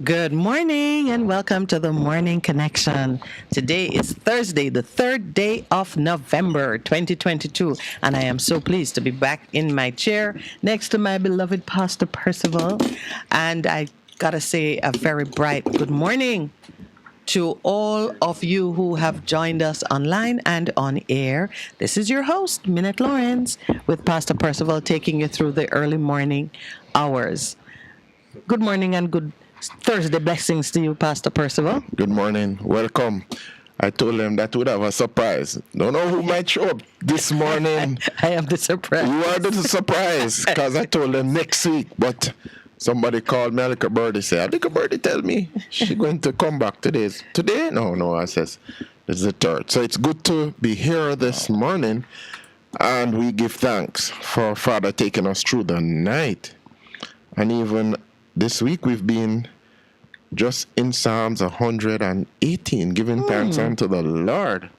Good morning and welcome to the Morning Connection. Today is Thursday, the third day of November 2022, and I am so pleased to be back in my chair next to my beloved Pastor Percival. And I gotta say a very bright good morning to all of you who have joined us online and on air. This is your host, Minette Lawrence, with Pastor Percival taking you through the early morning hours. Good morning and good Thursday blessings to you, Pastor Percival. Good morning. Welcome. I told them that would have a surprise. Don't know who might show up this morning. I am the surprise. You are the surprise because I told them next week. But somebody called me, Alika Birdie, said, Alika Birdie tell me she's going to come back today. Today? No, I says, this is the third. So it's good to be here this morning. And we give thanks for Father taking us through the night. And even this week we've been just in Psalms 118, giving thanks unto the Lord,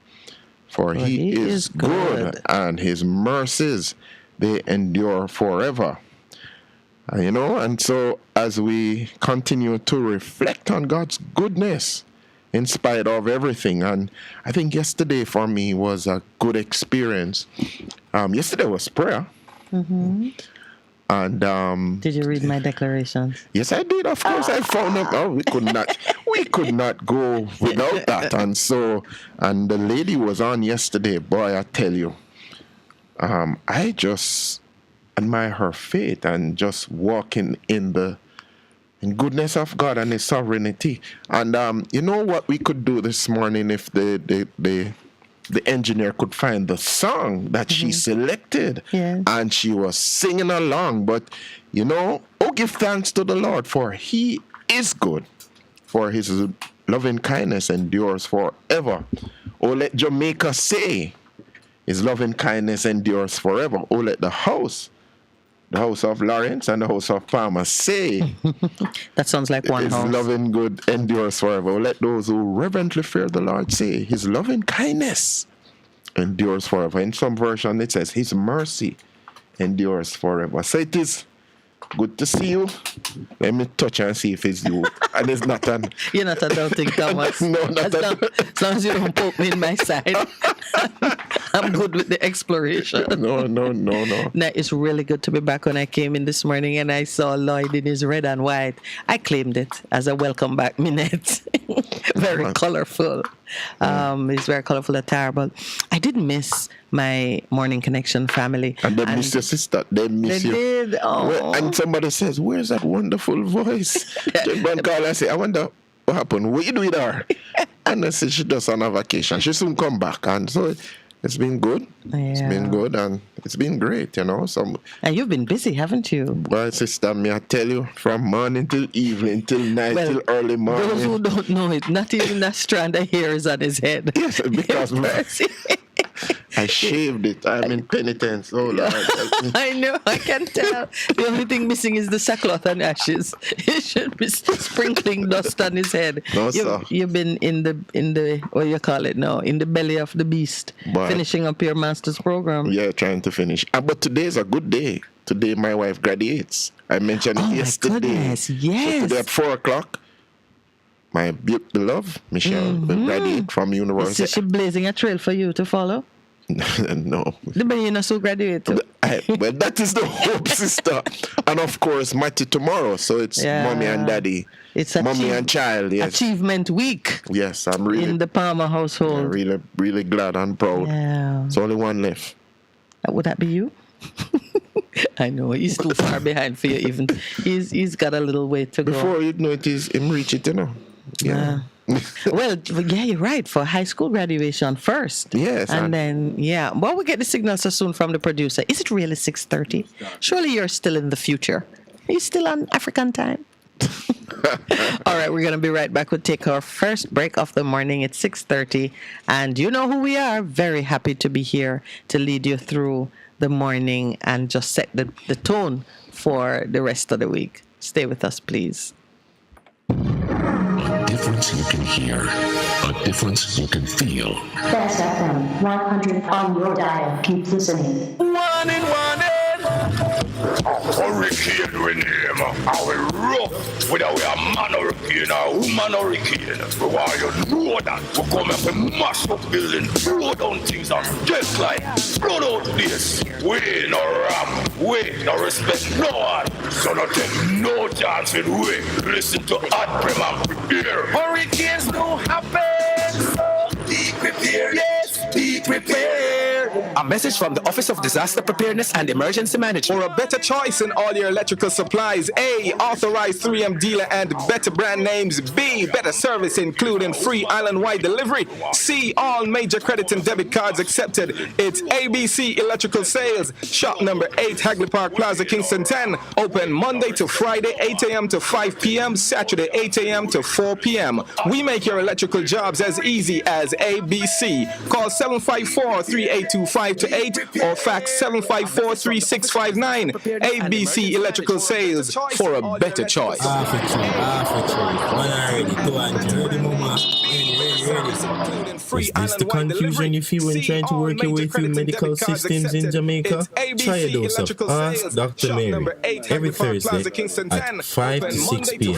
for he is good, and his mercies, they endure forever. And so as we continue to reflect on God's goodness in spite of everything, and I think yesterday for me was a good experience. Yesterday was prayer. Mm-hmm. And did you read my declarations? Yes, I did. Of course, I found them. Oh, we could not go without that. And the lady was on yesterday. Boy, I tell you, I just admire her faith and just walking in goodness of God and His sovereignty. And you know what we could do this morning if the engineer could find the song that she selected, and she was singing along. But, give thanks to the Lord, for He is good, for His loving kindness endures forever. Oh, let Jamaica say, His loving kindness endures forever. Oh, let the house of Lawrence and the house of Palmer say, that sounds like one house. His loving good endures forever. Let those who reverently fear the Lord say, His loving kindness endures forever. In some version it says, His mercy endures forever. So it is good to see you. Let me touch and see if it's you. And it's not an... You're not a doubting Thomas. No, not as long as you don't poke me in my side, I'm good with the exploration. No. Now, it's really good to be back. When I came in this morning and I saw Lloyd in his red and white, I claimed it as a welcome back minute. Very colorful. It's very colorful attire, but I did miss my Morning Connection family. And they miss your sister. They miss you. They did. Oh. And somebody says, where's that wonderful voice? One call, I say, I wonder what happened. What you do with her? And I said, she does on a vacation. She soon come back. And so it's been good. Yeah. It's been good and it's been great, So, and you've been busy, haven't you? Well, sister, me I tell you, from morning till evening, till night, till early morning. Those who don't know it, not even a strand of hair is on his head. Yes, because I shaved it. I'm in penitence. Oh, Lord. I know, I can tell. The only thing missing is the sackcloth and ashes. He should be sprinkling dust on his head. No, sir. You've been in the what you call it now, in the belly of the beast, finishing up your master's program. Yeah, trying to finish. But today is a good day. Today my wife graduates. I mentioned it yesterday. My goodness, yes. So today at 4:00, my beloved Michelle will graduate from university. Is she blazing a trail for you to follow? No. The man also graduate. Well, that is the hope, sister. And of course, Matty tomorrow. So it's mommy and daddy. It's mommy and child. Yes. Achievement week. Yes, I'm really in the Palmer household. I'm really, really glad and proud. Yeah. There's only one left. Would that be you? I know he's too far behind for you. Even he's got a little way to go. Before you know it is him reach it, Yeah. Well, yeah, you're right. For high school graduation first. Yes. And then, well, we get the signal so soon from the producer. Is it really 6:30? Surely you're still in the future. Are you still on African time? All right, we're going to be right back. We'll take our first break of the morning at 6:30. And you know who we are. Very happy to be here to lead you through the morning and just set the tone for the rest of the week. Stay with us, please. A difference you can hear. A difference you can feel. Best FM 100 on your dial. Keep listening. One in. Hurricane we name. How we rough. Whether we are man hurricane or woman hurricane. We want you to know that. We come up and mash up building, blow down things and just like blow out this. We no rap, we no respect no one. So not take no chance with we. Listen to Hot Prem and prepare. Hurricanes don't happen. So be prepared. Yes, be prepared. A message from the Office of Disaster Preparedness and Emergency Management. For a better choice in all your electrical supplies, A, authorized 3M dealer and better brand names. B, better service including free island-wide delivery. C, all major credit and debit cards accepted. It's ABC Electrical Sales. Shop number 8, Hagley Park Plaza, Kingston 10. Open Monday to Friday, 8 a.m. to 5 p.m. Saturday, 8 a.m. to 4 p.m. We make your electrical jobs as easy as ABC. Call 754-3825-8 or fax 754-3659. ABC Electrical Sales for a better choice. Is this the confusion you feel when trying to work your way through medical systems in Jamaica? Try a dose of Ask Dr. Mary every Thursday at 5 to 6 p.m.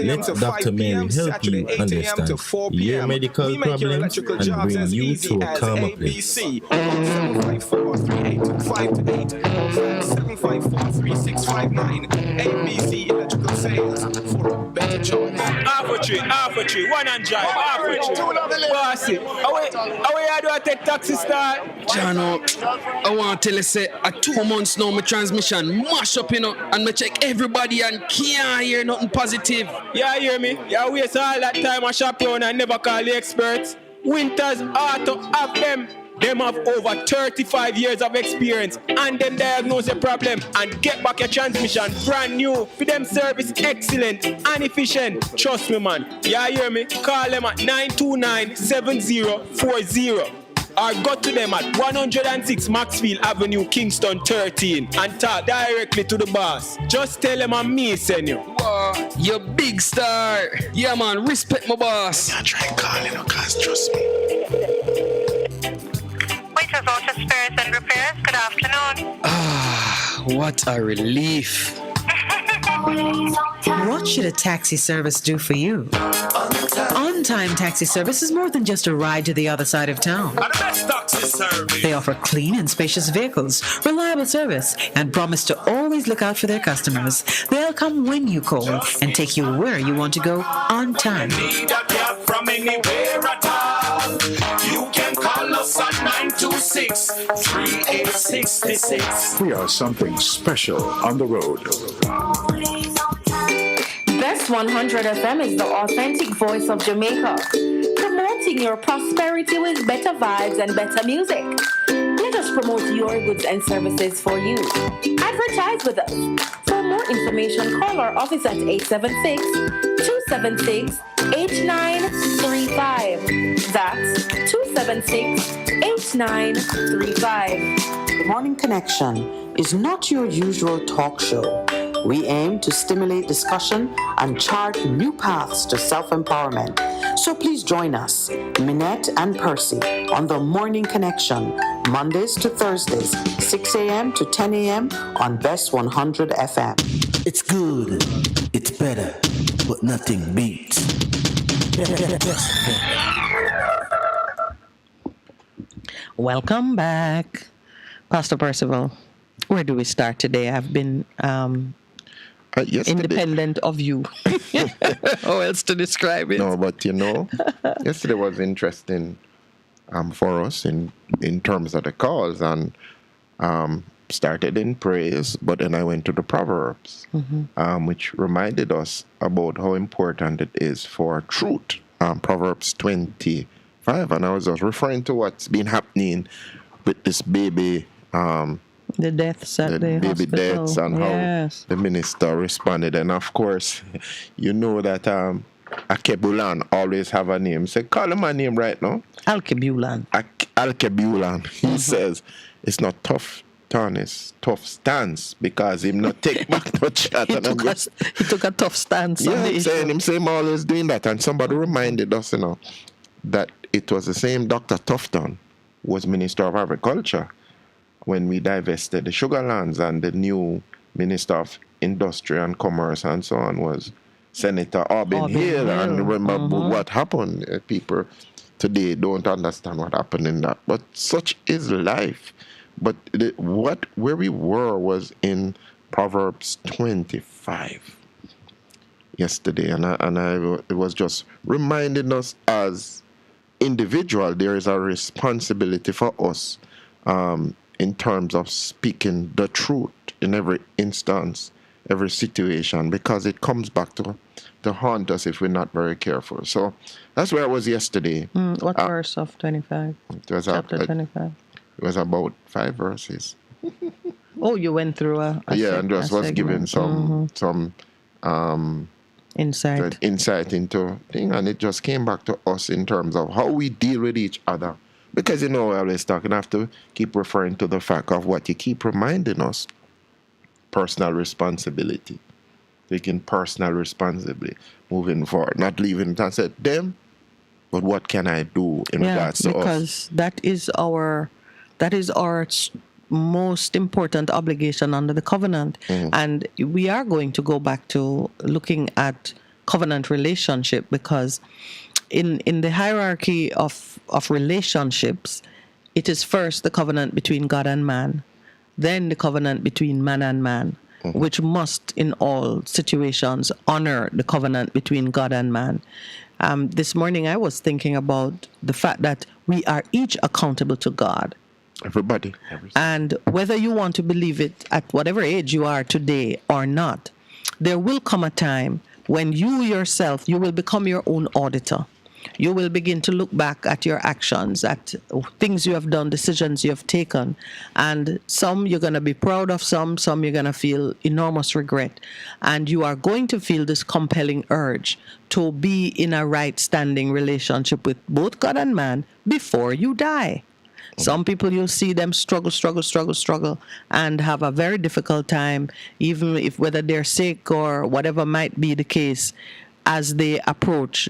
Let Dr. Mary help you understand your medical problems and bring you to a calmer place. 754-3659. ABC Electrical Sales for a better choice. Half a tree, one and drive, half a tree. Bossy, away do I take taxi start? Jano, I want to tell you, say, at 2 months now, my transmission mash up, and me check everybody and can't hear nothing positive. Yeah, hear me? Yeah, waste all that time I shop around and never call the experts. Winters Auto have them. Them have over 35 years of experience and them diagnose the problem and get back your transmission brand new. For them service excellent and efficient. Trust me, man. Yeah, hear me? Call them at 929-7040 or go to them at 106 Maxfield Avenue, Kingston 13 and talk directly to the boss. Just tell them I'm me send you. Wow, you big star. Yeah, man, respect my boss. I try calling her, cause trust me. Waiters Auto Spares and Repairs, good afternoon. What a relief. What should a taxi service do for you? On-time taxi service is more than just a ride to the other side of town. The best taxi service. They offer clean and spacious vehicles, reliable service, and promise to always look out for their customers. They'll come when you call and take you where you want to go on time. Need a cab from anywhere at all. You can call us at 926-3866. We are something special on the road. Best 100 FM is the authentic voice of Jamaica, promoting your prosperity with better vibes and better music. Let us promote your goods and services for you. Advertise with us. For more information, call our office at 876-276-8935. That's 276-8935. The Morning Connection is not your usual talk show. We aim to stimulate discussion and chart new paths to self-empowerment. So please join us, Minette and Percy, on The Morning Connection, Mondays to Thursdays, 6 a.m. to 10 a.m. on Best 100 FM. It's good, it's better, but nothing beats. Welcome back. Pastor Percival, where do we start today? I've been independent of you. How else to describe it? No, but yesterday was interesting for us in terms of the calls, and started in praise, but then I went to the Proverbs, which reminded us about how important it is for truth. Proverbs 25, and I was just referring to what's been happening with this baby. The deaths at the baby hospital. deaths and how the minister responded. And of course, you know that Akebulan always have a name. Say, call him a name right now. Alkebulan. Alkebulan. He says it's not tough turn, it's tough stance, because him not take back no chat. He took a tough stance. Yeah, him saying always doing that. And somebody reminded us, that it was the same Dr. Tufton was Minister of Agriculture. when we divested the sugar lands, and the new Minister of Industry and Commerce and so on was Senator Aubin Hill. And remember what happened. People today don't understand what happened in that. But such is life. But where we were was in Proverbs 25 yesterday, it was just reminding us as individual there is a responsibility for us in terms of speaking the truth in every instance, every situation, because it comes back to haunt us if we're not very careful. So that's where I was yesterday. What verse of 25? Chapter 25. It was about 5 verses. Oh, you went through a and just was given some insight into thing, and it just came back to us in terms of how we deal with each other. Because I always talking, I have to keep referring to the fact of what you keep reminding us. Personal responsibility. Taking personal responsibility. Moving forward. Not leaving it and said, them, but what can I do in regards to us? Because that is our most important obligation under the covenant. And we are going to go back to looking at covenant relationship, because in the hierarchy of relationships, it is first the covenant between God and man, then the covenant between man and man, which must in all situations honor the covenant between God and man. This morning I was thinking about the fact that we are each accountable to God. Everybody. And whether you want to believe it at whatever age you are today or not, there will come a time when you yourself, you will become your own auditor. You will begin to look back at your actions, at things you have done, decisions you have taken. And some you're going to be proud of, some you're going to feel enormous regret. And you are going to feel this compelling urge to be in a right standing relationship with both God and man before you die. Some people, you'll see them struggle, and have a very difficult time, even if whether they're sick or whatever might be the case, as they approach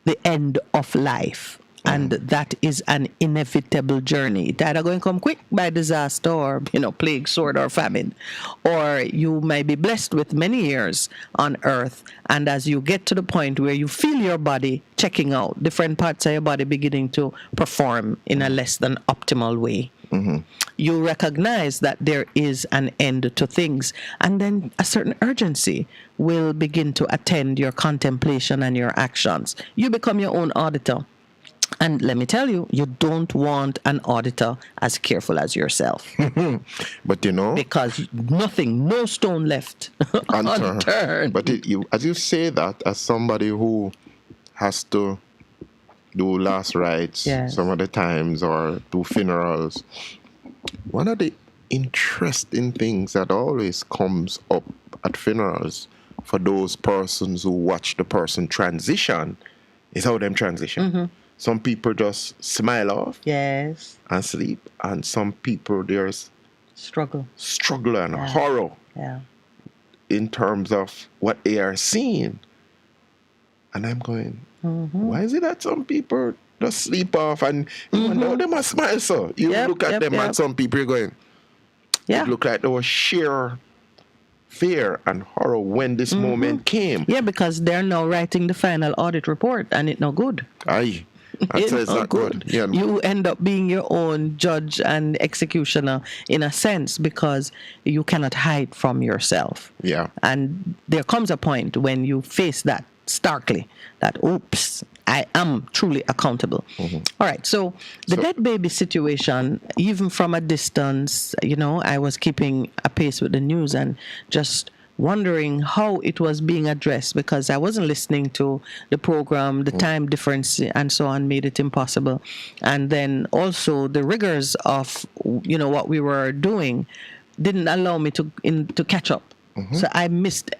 the end of life. And that is an inevitable journey. It's either going to come quick by disaster or, plague, sword, or famine. Or you may be blessed with many years on earth. And as you get to the point where you feel your body checking out, different parts of your body beginning to perform in a less than optimal way, you recognize that there is an end to things. And then a certain urgency will begin to attend your contemplation and your actions. You become your own auditor. And let me tell you, you don't want an auditor as careful as yourself. But because no stone left unturned. But as you say that, as somebody who has to do last rites some of the times or do funerals, one of the interesting things that always comes up at funerals for those persons who watch the person transition is how them transition. Some people just smile off and sleep, and some people there's struggle and horror in terms of what they are seeing. And I'm going, why is it that some people just sleep off and even though they must smile so? You look at them and some people are going, it look like there was sheer fear and horror when this moment came. Yeah, because they're now writing the final audit report and it's no good. Aye. It's not good. Yeah. You end up being your own judge and executioner in a sense because you cannot hide from yourself. Yeah. And there comes a point when you face that starkly, that, oops, I am truly accountable. All right. So the dead baby situation, even from a distance, I was keeping a pace with the news and just wondering how it was being addressed because I wasn't listening to the program, the time difference and so on made it impossible. And then also the rigors of, what we were doing didn't allow me to catch up. So I missed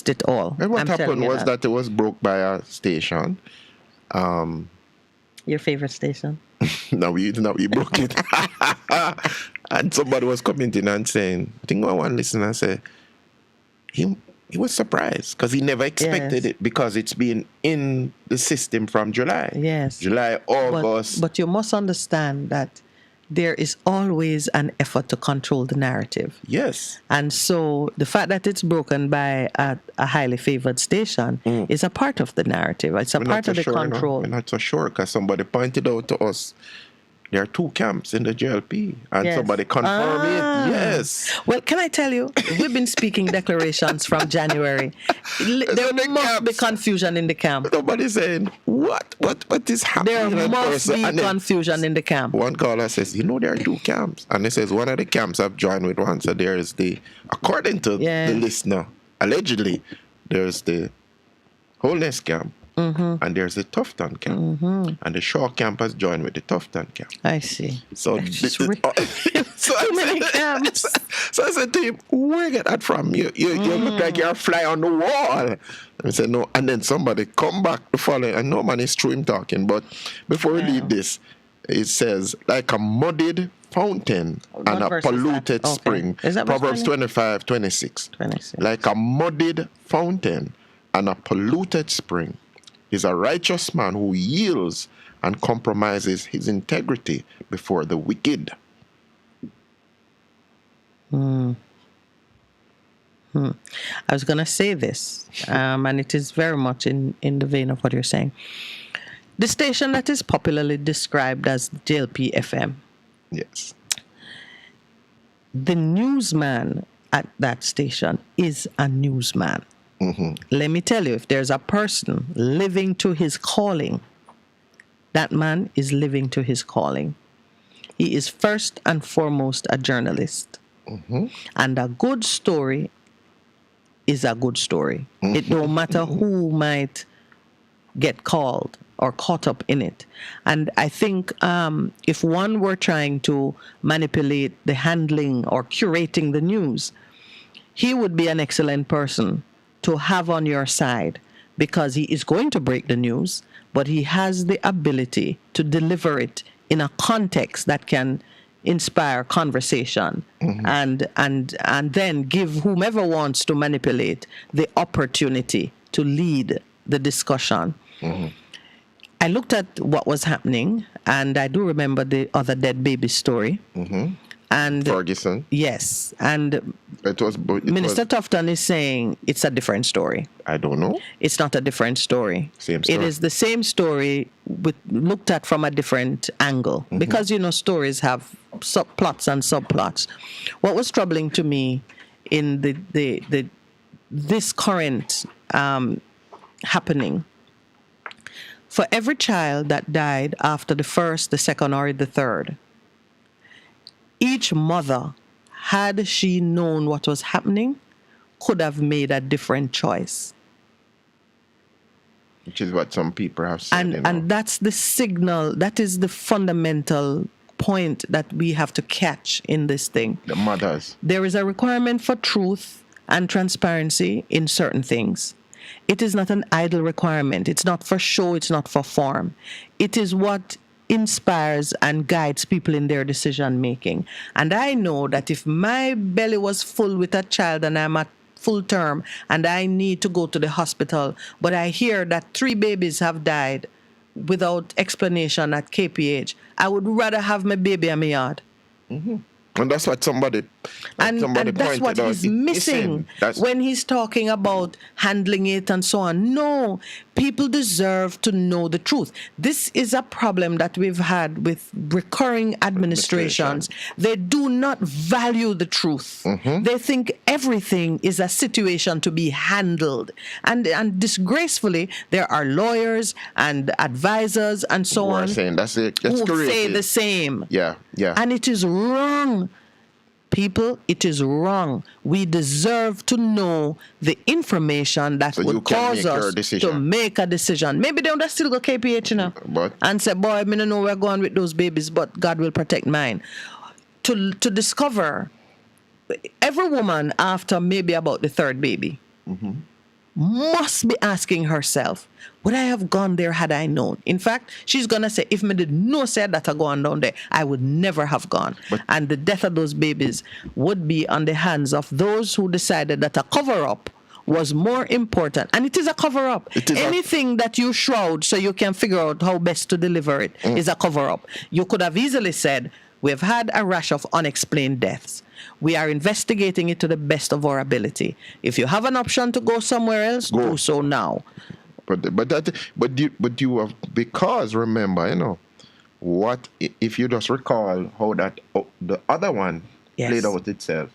it all. And what happened was that it was broke by a station. Your favorite station? No, we broke it. And somebody was commenting and saying, I think one listener said, he was surprised because he never expected it because it's been in the system from July. Yes. July, August. But you must understand that there is always an effort to control the narrative. Yes. And so the fact that it's broken by a highly favored station is a part of the narrative. It's a part of the control. We're not so sure because somebody pointed out to us there are 2 camps in the JLP, and Yes. somebody confirmed it. Yes. Well, can I tell you, we've been speaking declarations from January. There must be confusion in the camp. Nobody's saying, what is happening? There must be confusion in the camp. One caller says, there are 2 camps. And he says, one of the camps I've joined with one. So there is according to the listener, allegedly, there's the Wholeness camp. And there's the Tufton camp. And the Shaw camp has joined with the Tufton camp. I see. So, so many camps. So I said to him, where you get that from? You look like you're a fly on the wall. And he said, no. And then somebody come back the following, and no man is true him talking. But before we leave this, it says, like a muddied fountain and a polluted spring. Is that Proverbs 25:26. Like a muddied fountain and a polluted spring is a righteous man who yields and compromises his integrity before the wicked. I was going to say this, and it is very much in the vein of what you're saying. The station that is popularly described as JLP FM. Yes. The newsman at that station is a newsman. Let me tell you, if there's a person living to his calling, that man is living to his calling. He is first and foremost a journalist. And a good story is a good story. It don't matter who might get called or caught up in it. And I think if one were trying to manipulate the handling or curating the news, he would be an excellent person to have on your side, because he is going to break the news, but he has the ability to deliver it in a context that can inspire conversation and then give whomever wants to manipulate the opportunity to lead the discussion. I looked at what was happening, and I do remember the other dead baby story. And Ferguson. Yes, and Minister Tufton is saying it's a different story. I don't know. It's not a different story. Same story. It is the same story, looked at from a different angle, because stories have subplots and subplots. What was troubling to me in this current happening, for every child that died after the first, the second, or the third, each mother, had she known what was happening, could have made a different choice. Which is what some people have said. And that's the signal, that is the fundamental point that we have to catch in this thing. The mothers. There is a requirement for truth and transparency in certain things. It is not an idle requirement. It's not for show, it's not for form. It is what inspires and guides people in their decision making. And I know that if my belly was full with a child and I'm at full term and I need to go to the hospital, but I hear that 3 babies have died without explanation at KPH, I would rather have my baby in my yard. And that's what somebody and that's what he's missing when he's talking about handling it and so on. No, people deserve to know the truth. This is a problem that we've had with recurring administrations. They do not value the truth. They think everything is a situation to be handled. And disgracefully, there are lawyers and advisors and so on saying that's it. Who say the same. Yeah. And it is wrong. People, it is wrong. We deserve to know the information that would cause us to make a decision. Maybe they would still go KPH, and say, boy, I don't know where we're going with those babies, but God will protect mine. To discover, every woman after maybe about the 3rd baby must be asking herself, would I have gone there had I known? In fact, she's going to say, if me did not say that I gone down there, I would never have gone. And the death of those babies would be on the hands of those who decided that a cover-up was more important. And it is a cover-up. Anything that you shroud so you can figure out how best to deliver it is a cover-up. You could have easily said, We have had a rash of unexplained deaths. We are investigating it to the best of our ability. If you have an option to go somewhere else, do so now. But you have, because remember, what if you just recall how that the other one played out itself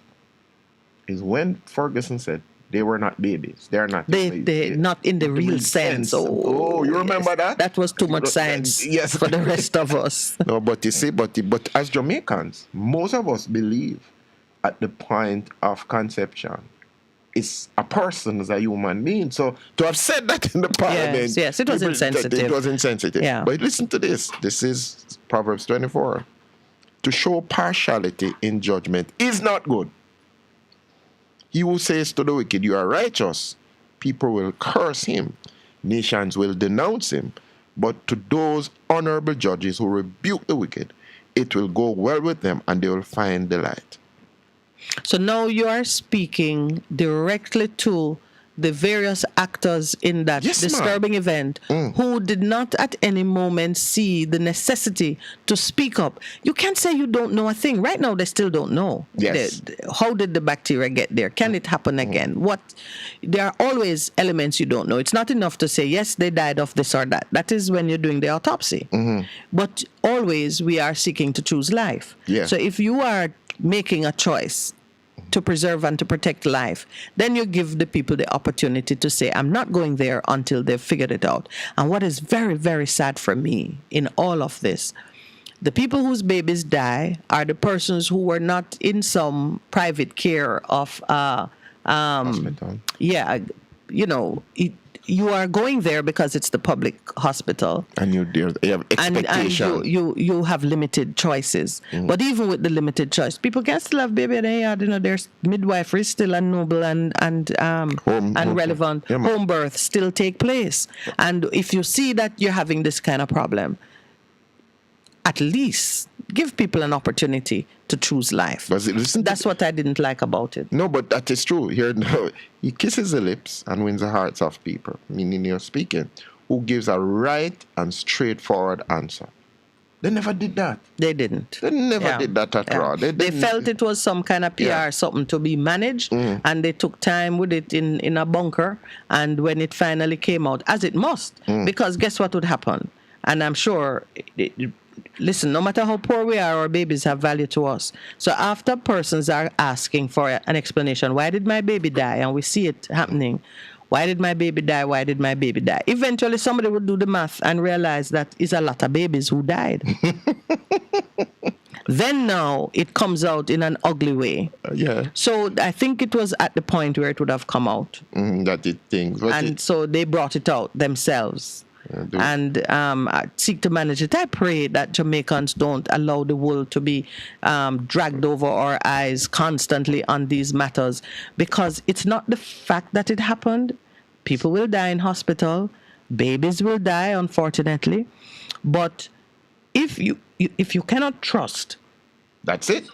is when Ferguson said they were not babies. They're not. They not in the real sense. Oh, you remember that? That was too much science for the rest of us. No, but you see, but as Jamaicans, most of us believe at the point of conception, it's a person as a human being. So to have said that in the parliament, yes, it was insensitive. It was insensitive. Yeah. But listen to this. This is Proverbs 24. To show partiality in judgment is not good. He who says to the wicked, you are righteous, people will curse him. Nations will denounce him. But to those honorable judges who rebuke the wicked, it will go well with them and they will find delight. So now you are speaking directly to the various actors in that disturbing event who did not at any moment see the necessity to speak up. You can't say you don't know a thing. Right now, they still don't know. Yes. How did the bacteria get there? Can it happen again? There are always elements you don't know. It's not enough to say, yes, they died of this or that. That is when you're doing the autopsy. But always we are seeking to choose life. Yeah. So if you are making a choice to preserve and to protect life, then you give the people the opportunity to say, I'm not going there until they've figured it out. And what is very, very sad for me in all of this, the people whose babies die are the persons who were not in some private care of, hospital. Yeah, you are going there because it's the public hospital. And you have expectation. And you have limited choices. But even with the limited choice, people can still have baby at the there's midwifery still and noble and relevant. Home birth still take place. And if you see that you're having this kind of problem, at least give people an opportunity to choose life. That's what I didn't like about it. No, but that is true. Here, no, he kisses the lips and wins the hearts of people, meaning you're speaking, who gives a right and straightforward answer. They never did that. They didn't. They never did that at all. They felt it was some kind of PR, something to be managed, and they took time with it in a bunker. And when it finally came out, as it must, because guess what would happen? And I'm sure... Listen, no matter how poor we are, our babies have value to us. So after persons are asking for an explanation, why did my baby die? And we see it happening. Why did my baby die? Why did my baby die? Eventually, somebody would do the math and realize that it's a lot of babies who died. Then now it comes out in an ugly way. So I think it was at the point where it would have come out. That it things. So they brought it out themselves. And seek to manage it. I pray that Jamaicans don't allow the wool to be dragged over our eyes constantly on these matters, because it's not the fact that it happened. People will die in hospital. Babies will die, unfortunately. But if you cannot trust, that's it.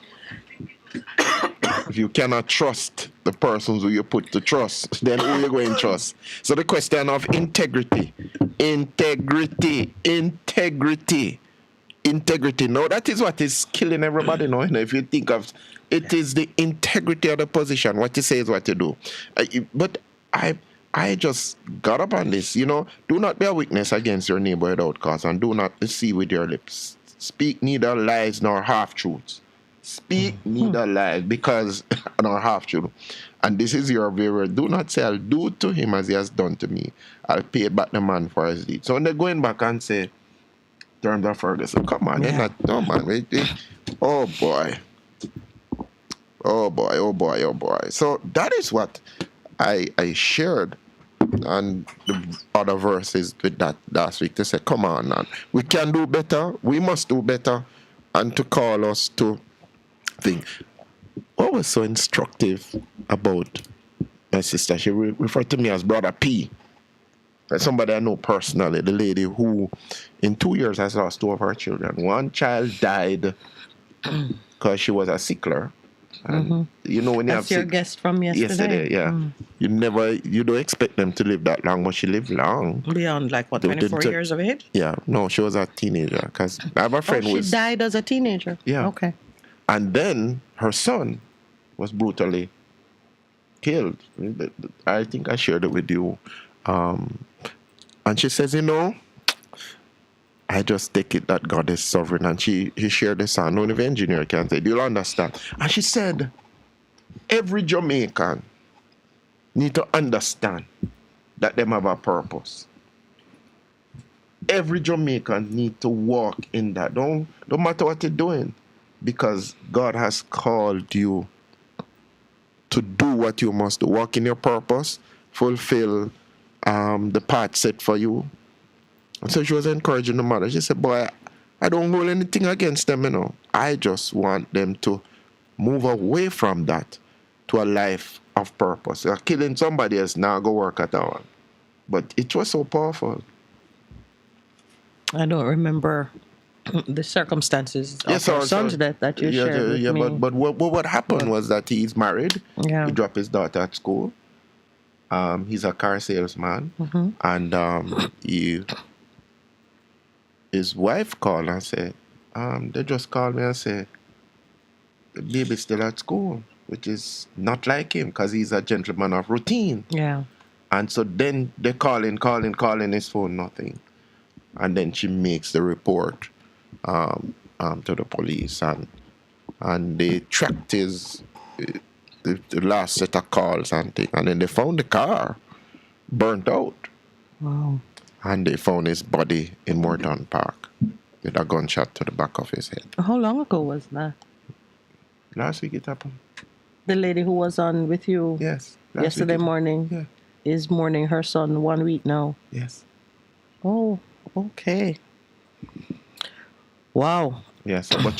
If you cannot trust the persons who you put to trust, then who are you going to trust? So the question of integrity. Now that is what is killing everybody now. If you think of it, is the integrity of the position. What you say is what you do. But I just got up on this. Do not be a witness against your neighbor without cause, and do not deceive with your lips. Speak neither lies nor half truths. Speak neither lies, because nor half truth. And this is your very word. Do not say, I'll do to him as he has done to me. I'll pay back the man for his deed. So when they're going back and say, terms of Ferguson, come on, they're not, no man, wait. Oh boy. So that is what I shared on the other verses with that last week. They said, come on, man. We can do better. We must do better. And to call us to think. What was so instructive about my sister? She referred to me as Brother P. That's somebody I know personally, the lady who in 2 years has lost two of her children. One child died because she was a sickler, And you know when you That's have your guest from yesterday. yeah. You don't expect them to live that long, but she lived long. Beyond like what, 24 years of age? Yeah, no, she was a teenager. Because I have a friend who she was. died as a teenager. Yeah. Okay. And then her son was brutally killed. I think I shared it with you. And she says, I just take it that God is sovereign. And she shared this, and only the engineer can say, do you understand? And she said, every Jamaican need to understand that them have a purpose. Every Jamaican need to walk in that. Don't matter what you're doing, because God has called you to do what you must do. Walk in your purpose, fulfill the path set for you. And so she was encouraging the mother. She said, boy, I don't hold anything against them, I just want them to move away from that to a life of purpose. Killing somebody else now go work at that one. But it was so powerful. I don't remember the circumstances of her son's death that you shared with me. But what happened was that he's married. Yeah. He dropped his daughter at school. He's a car salesman. And his wife called and said, they just called me and said, the baby's still at school, which is not like him because he's a gentleman of routine. Yeah. And so then they're calling his phone, nothing. And then she makes the report to the police, and they tracked his the last set of calls and things, and then they found the car burnt out. Wow. And they found his body in Morton Park with a gunshot to the back of his head. How long ago was that? Last week it happened. The lady who was on with you yesterday morning is mourning her son 1 week now. Yes. Oh, okay. Wow. Yes, but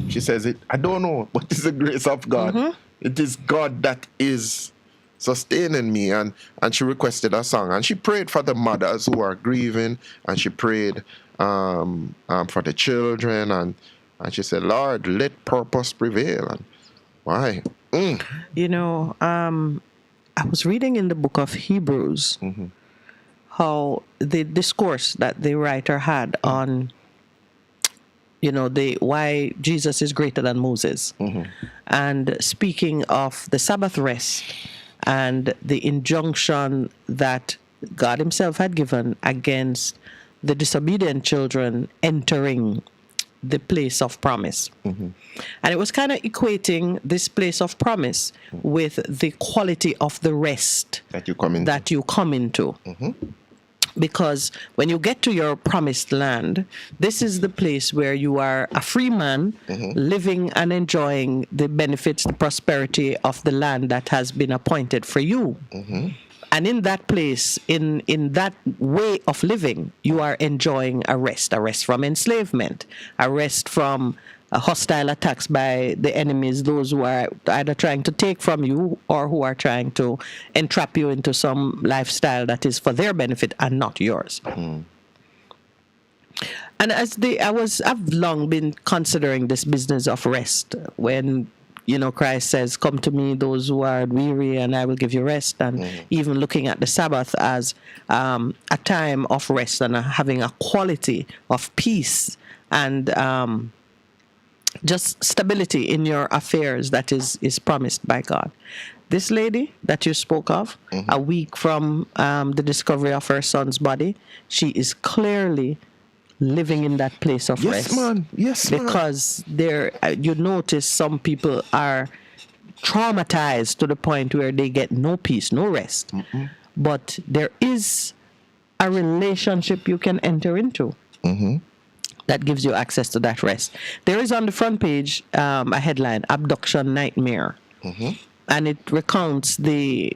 she says it, I don't know, but it's the grace of God. It is God that is sustaining me. And she requested a song. And she prayed for the mothers who are grieving. And she prayed for the children. And she said, Lord, let purpose prevail. And why? I was reading in the book of Hebrews how the discourse that the writer had on why Jesus is greater than Moses. And speaking of the Sabbath rest and the injunction that God himself had given against the disobedient children entering the place of promise. And it was kind of equating this place of promise with the quality of the rest that you come into. Because when you get to your promised land, this is the place where you are a free man living and enjoying the benefits, the prosperity of the land that has been appointed for you. And in that place, in that way of living, you are enjoying a rest from enslavement, a rest from hostile attacks by the enemies, those who are either trying to take from you or who are trying to entrap you into some lifestyle that is for their benefit and not yours. And I've long been considering this business of rest when Christ says, come to me, those who are weary, and I will give you rest. And even looking at the Sabbath as a time of rest and having a quality of peace and just stability in your affairs that is promised by God. This lady that you spoke of, a week from the discovery of her son's body, she is clearly living in that place of rest. Yes, man. Because you notice some people are traumatized to the point where they get no peace, no rest. But there is a relationship you can enter into that gives you access to that rest. There is on the front page a headline, Abduction Nightmare. And it recounts the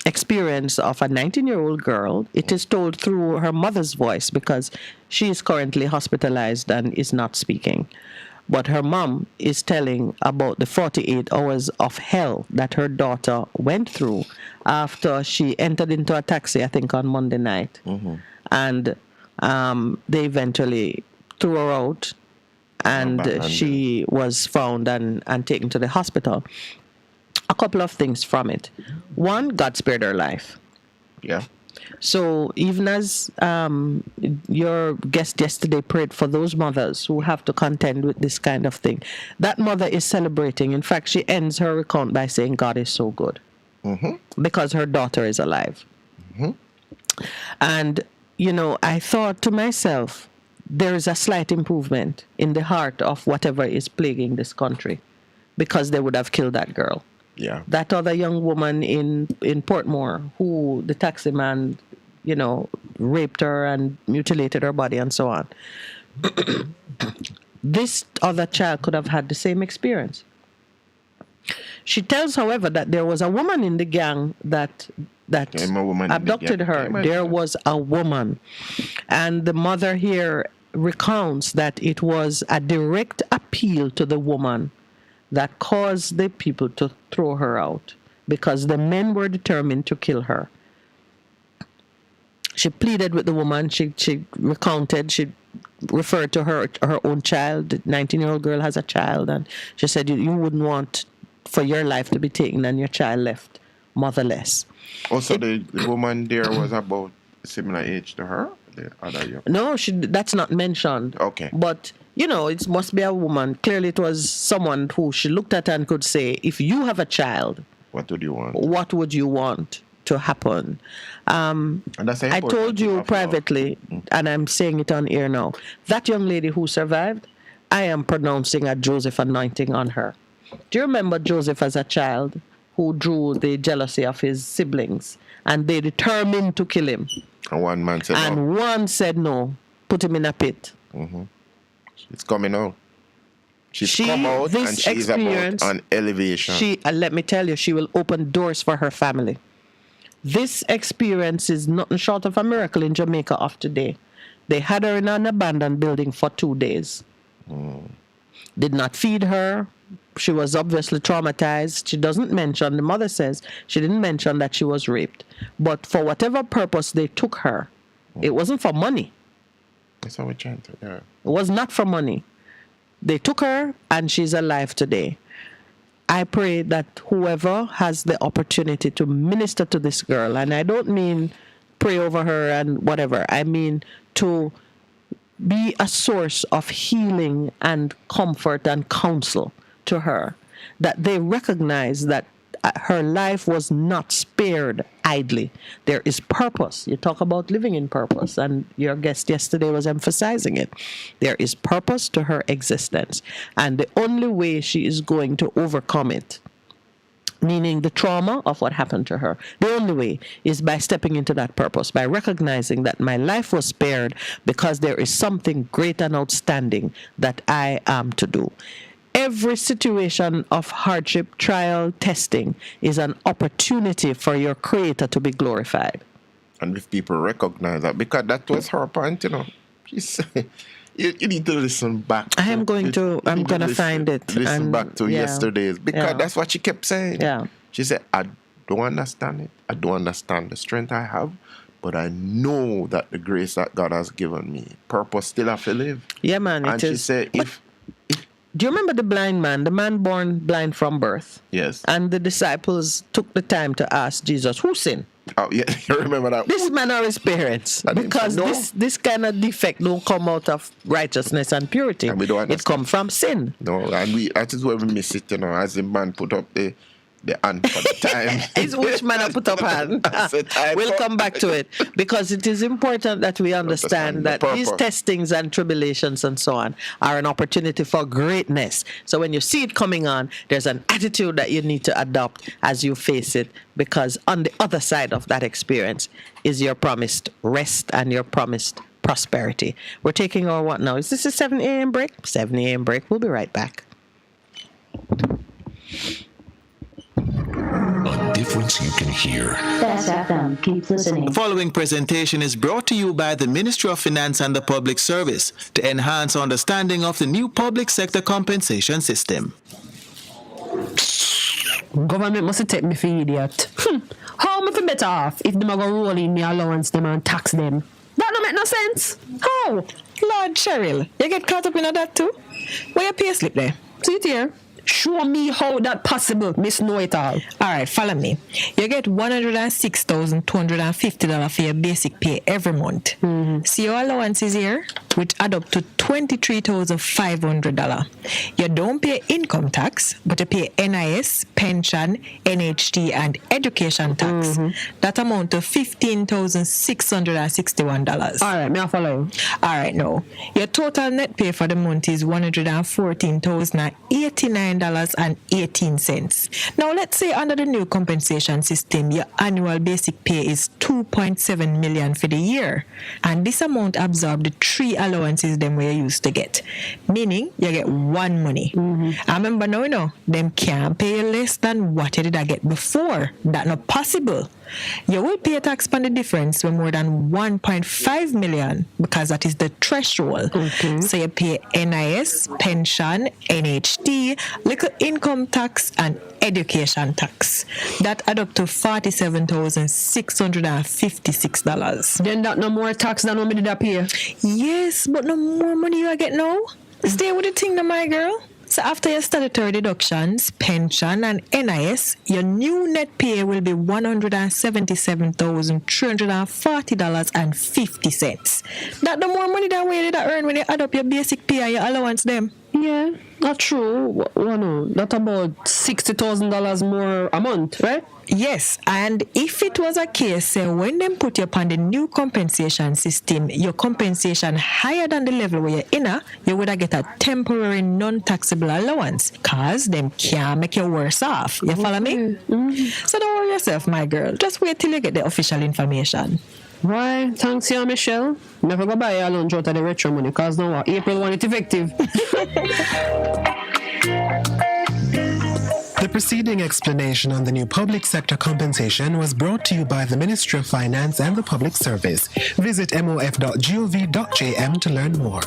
experience of a 19-year-old girl. It is told through her mother's voice because she is currently hospitalized and is not speaking. But her mom is telling about the 48 hours of hell that her daughter went through after she entered into a taxi, I think on Monday night. And they eventually threw her out and she was found and taken to the hospital. A couple of things from it. One, God spared her life. Yeah. So even as your guest yesterday prayed for those mothers who have to contend with this kind of thing, that mother is celebrating. In fact, she ends her account by saying, God is so good. Because her daughter is alive. And, you know, I thought to myself, there is a slight improvement in the heart of whatever is plaguing this country, because they would have killed that girl. Yeah. That other young woman in Portmore who the taxi man, you know, raped her and mutilated her body and so on. This other child could have had the same experience. She tells, however, that there was a woman in the gang that abducted her. There was a woman. And the mother here recounts that it was a direct appeal to the woman that caused the people to throw her out, because the men were determined to kill her. She pleaded with the woman. She recounted. She referred to her own child. The 19-year-old girl has a child, and she said, you wouldn't want for your life to be taken and your child left motherless. Also, the woman there was about similar age to her? The other young. No, that's not mentioned. Okay. But, you know, it must be a woman. Clearly it was someone who she looked at and could say, if you have a child, what would you want? What would you want to happen? And that's I told you privately, and I'm saying it on air now, that young lady who survived, I am pronouncing a Joseph anointing on her. Do you remember Joseph as a child who drew the jealousy of his siblings, and they determined to kill him? And one man said no. And one said no, put him in a pit. It's coming out. She's come out, and she's about on elevation. Let me tell you, she will open doors for her family. This experience is nothing short of a miracle in Jamaica of today. They had her in an abandoned building for 2 days. Did not feed her. She was obviously traumatized. She doesn't mention, the mother says, she didn't mention that she was raped. But for whatever purpose they took her, it wasn't for money. That's how we're trying to, yeah. It was not for money. They took her, and she's alive today. I pray that whoever has the opportunity to minister to this girl, and I don't mean pray over her and whatever, I mean to be a source of healing and comfort and counsel to her, that they recognize that her life was not spared idly. There is purpose. You talk about living in purpose, and your guest yesterday was emphasizing it. There is purpose to her existence, and the only way she is going to overcome it, meaning the trauma of what happened to her, the only way is by stepping into that purpose, by recognizing that my life was spared because there is something great and outstanding that I am to do. Every situation of hardship, trial, testing is an opportunity for your Creator to be glorified. And if people recognize that, because that was her point, you know, she said, you need to listen back. I'm going to find it. Listen back to yesterday's, because that's what she kept saying. Yeah. She said, I don't understand it. I don't understand the strength I have, but I know that the grace that God has given me, purpose still have to live. Yeah, man. And she said, do you remember the blind man, the man born blind from birth? Yes. And the disciples took the time to ask Jesus, who sinned? Oh, yeah, you remember that? This man or his parents. Because this kind of defect don't come out of righteousness and purity. And we don't understand. It comes from sin. No, and that is where we miss it, you know, as the man put up the hand for the time. It's which man I put up hand. We'll come back to it, because it is important that we understand that these testings and tribulations and so on are an opportunity for greatness. So when you see it coming on, there's an attitude that you need to adopt as you face it, because on the other side of that experience is your promised rest and your promised prosperity. We're taking our what now? Is this a 7 a.m. break? 7 a.m. break. We'll be right back. A difference you can hear. Fast FM keeps listening. The following presentation is brought to you by the Ministry of Finance and the Public Service to enhance understanding of the new public sector compensation system. Government must take me for idiot. How am I better off if them are going to roll in me allowance them and tax them? That don't make no sense. How? Lord Cheryl, you get caught up in that too? Where your pay slip there? See it here. Show me how that possible, Miss Know It All. All right, follow me. You get $106,250 for your basic pay every month. See your allowances here, which add up to $23,500. You don't pay income tax, but you pay NIS, pension, NHT, and education tax. That amount to $15,661. All right, may I follow you? All right, no. Your total net pay for the month is $114,089.18. Now, let's say under the new compensation system, your annual basic pay is $2.7 million for the year. And this amount absorbs the 3 allowances them where you used to get. Meaning, you get one money. I remember now, them can't pay you less than what you did get before. That's not possible. You will pay tax on the difference when more than $1.5 million because that is the threshold. So you pay NIS, pension, NHT, little income tax, and education tax. That add up to $47,656. Then that no more tax than what me did pay? Yes, but no more money you get now. Stay with the thing, my girl. So after your statutory deductions, pension, and NIS, your new net pay will be $177,340.50. That the more money that way you earn when you add up your basic pay and your allowance them. Yeah, not true. Well, no, that's about $60,000 more a month, right? Yes, and if it was a case when them put you upon the new compensation system, your compensation higher than the level where you're in, you would get a temporary non-taxable allowance, cause them can't make you worse off. You follow me? So don't worry yourself, my girl. Just wait till you get the official information. Why, thanks you, Michelle. Never go buy a lunch out of the retro money, cause now April 1 it's effective. The preceding explanation on the new public sector compensation was brought to you by the Ministry of Finance and the Public Service. Visit mof.gov.jm to learn more.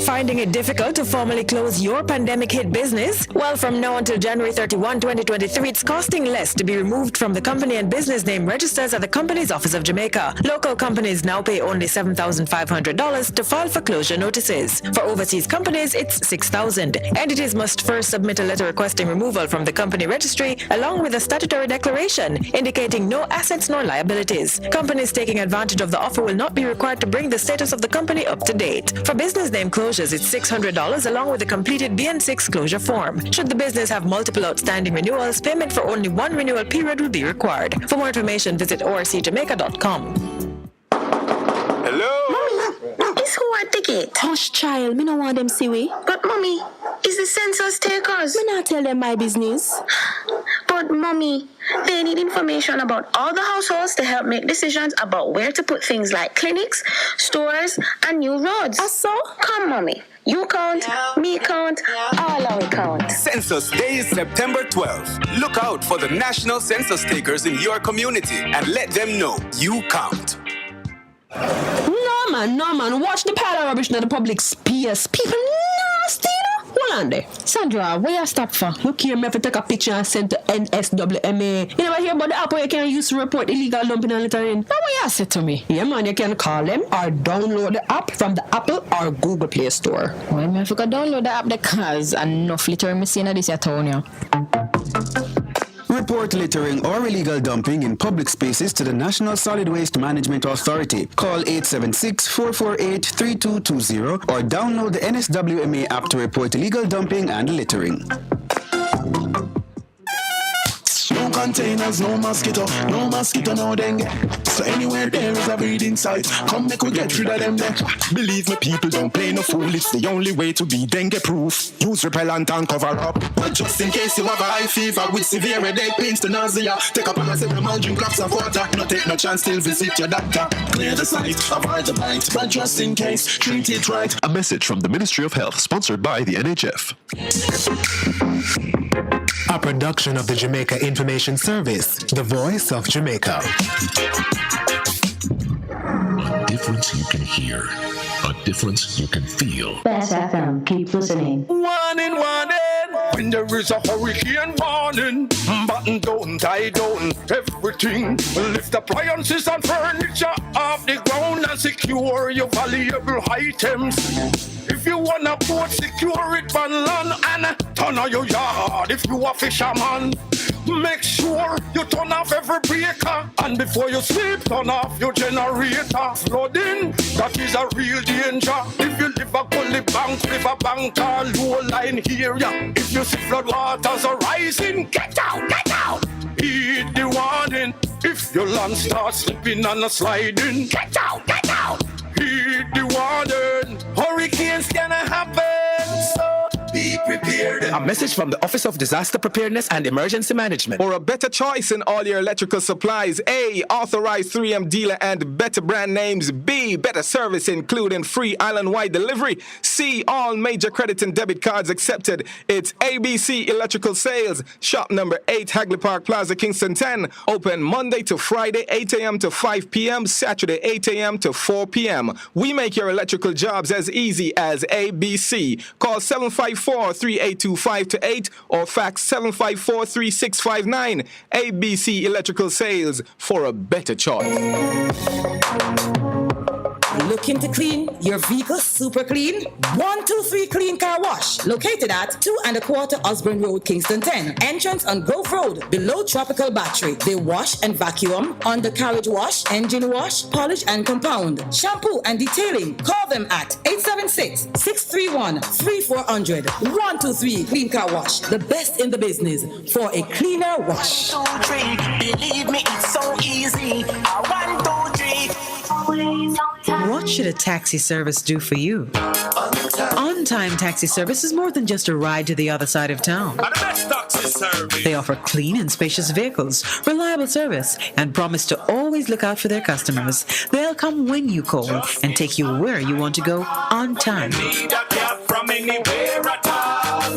Finding it difficult to formally close your pandemic-hit business? Well, from now until January 31, 2023, it's costing less to be removed from the company and business name registers at the Companies Office of Jamaica. Local companies now pay only $7,500 to file for closure notices. For overseas companies, it's $6,000. Entities must first submit a letter requesting removal from the company registry, along with a statutory declaration indicating no assets nor liabilities. Companies taking advantage of the offer will not be required to bring the status of the company up to date. For business name closures, it's $600 along with a completed BN6 closure form. Should the business have multiple outstanding renewals, payment for only one renewal period will be required. For more information, visit orcjamaica.com. Hello? Mommy, it's who I ticket. Hush, child. Me no want them see we. But mommy, is the census takers? Me not tell them my business. But mommy, they need information about all the households to help make decisions about where to put things like clinics, stores, and new roads. So? Come, mommy. You count, me count, all our count. Census Day is September 12th. Look out for the national census takers in your community and let them know you count. No man, watch the pile of rubbish in the public space. People nasty, Hold on there. Sandra, where you stop for? Look here, me have to take a picture and send to NSWMA. You never hear about the app where you can use to report illegal dumping and littering? Now what you say to me? Yeah man, you can call them or download the app from the Apple or Google Play Store. Well, me have to go download the app because enough littering me see in this town, yeah. Report littering or illegal dumping in public spaces to the National Solid Waste Management Authority. Call 876-448-3220 or download the NSWMA app to report illegal dumping and littering. No containers, no mosquito, no dengue. So anywhere there is a breeding site, come make we get rid of them there. Believe me, people don't play no fool. It's the only way to be dengue proof. Use repellent and cover up. But just in case you have a high fever with severe headache, pains to nausea, take a paracetamol, drink lots of water. No take no chance, still visit your doctor. Clear the site, avoid the bite, but just in case, treat it right. A message from the Ministry of Health, sponsored by the NHF. A production of the Jamaica Information Service, the voice of Jamaica. A difference you can hear. A difference you can feel. Best FM, keep listening. Warning, warning. When there is a hurricane warning, but button down, tie down everything. Lift appliances and furniture off the ground and secure your valuable items. If you wanna boat, secure it on land and turn on your yard. If you a fisherman, make sure you turn off every breaker, and before you sleep, turn off your generator. Flooding, that is a real danger. If you live a gully bank, river bank or low line area, if you see flood waters are rising, get out, get out. Heed the warning. If your land starts slipping and sliding, get out, get out. Heed the warning. Hurricanes gonna happen, so be prepared. A message from the Office of Disaster Preparedness and Emergency Management. For a better choice in all your electrical supplies, A, authorized 3M dealer and better brand names. B, better service including free island-wide delivery. C, all major credit and debit cards accepted. It's ABC Electrical Sales. Shop number 8, Hagley Park Plaza, Kingston 10. Open Monday to Friday, 8 a.m. to 5 p.m. Saturday, 8 a.m. to 4 p.m. We make your electrical jobs as easy as ABC. Call 754-382-528 or fax 754-3659. ABC Electrical Sales, for a better choice. Looking to clean your vehicle super clean? 123 Clean Car Wash, located at 2 1/4 Osborne Road, Kingston 10. Entrance on Grove Road, below Tropical Battery. They wash and vacuum, undercarriage wash, engine wash, polish and compound, shampoo and detailing. Call them at 876-631-3400. 123 Clean Car Wash, the best in the business for a cleaner wash. 1, 2, 3, believe me, it's so easy. 1, 2, 3. What should a taxi service do for you? On-Time Taxi Service is more than just a ride to the other side of town. They offer clean and spacious vehicles, reliable service, and promise to always look out for their customers. They'll come when you call and take you where you want to go on time. From anywhere at all.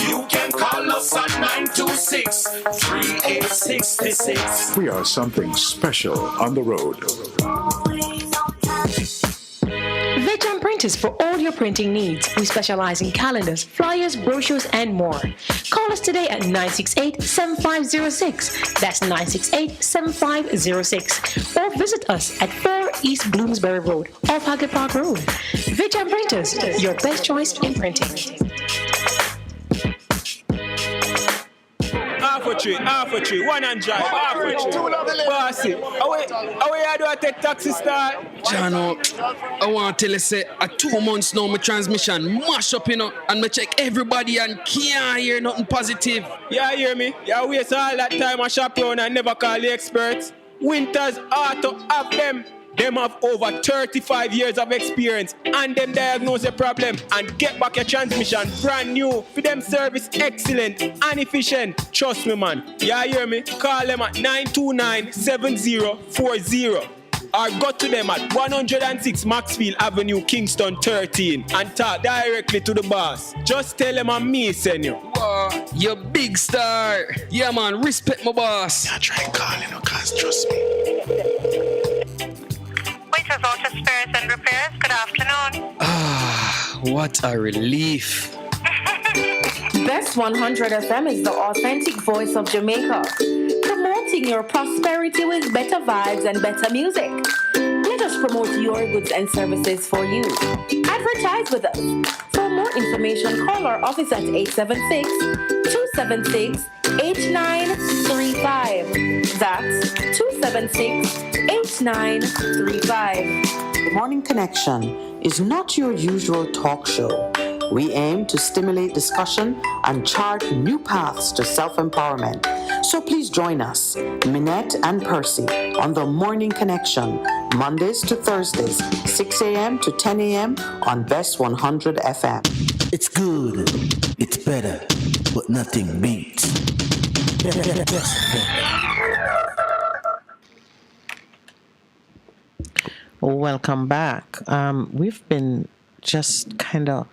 You can call us at 926-3866. We are something special on the road. Veteran Printers for all your printing needs. We specialize in calendars, flyers, brochures, and more. Call us today at 968-7506. That's 968-7506. Or visit us at 4 East Bloomsbury Road, off Hagley Park Road. Veteran Printers, your best choice in printing. Half a tree, one and drive, half a tree. Bossy, away I do I take taxi start? Jano, I want to tell you, say, 2 months now, my transmission mash up, and me check everybody and can't hear nothing positive. Yeah, hear me? Yeah, waste all that time I shop around and never call the experts. Winters Auto have them. Them have over 35 years of experience and them diagnose the problem and get back your transmission brand new. For them service excellent and efficient. Trust me, man. Yeah, hear me? Call them at 929-7040 or go to them at 106 Maxfield Avenue, Kingston 13 and talk directly to the boss. Just tell them I'm me send you. Wow, you big star. Yeah, man, respect my boss. Yeah, try calling her, cause trust me. Waiters Auto Spares and Repairs, good afternoon. What a relief. Best 100 FM is the authentic voice of Jamaica, promoting your prosperity with better vibes and better music. Let us promote your goods and services for you. Advertise with us. For more information, call our office at 876-276-8935. That's 276-8935. The Morning Connection is not your usual talk show. We aim to stimulate discussion and chart new paths to self-empowerment. So please join us, Minette and Percy, on The Morning Connection, Mondays to Thursdays, 6 a.m. to 10 a.m. on Best 100 FM. It's good, it's better, but nothing beats. Welcome back. We've been just kind of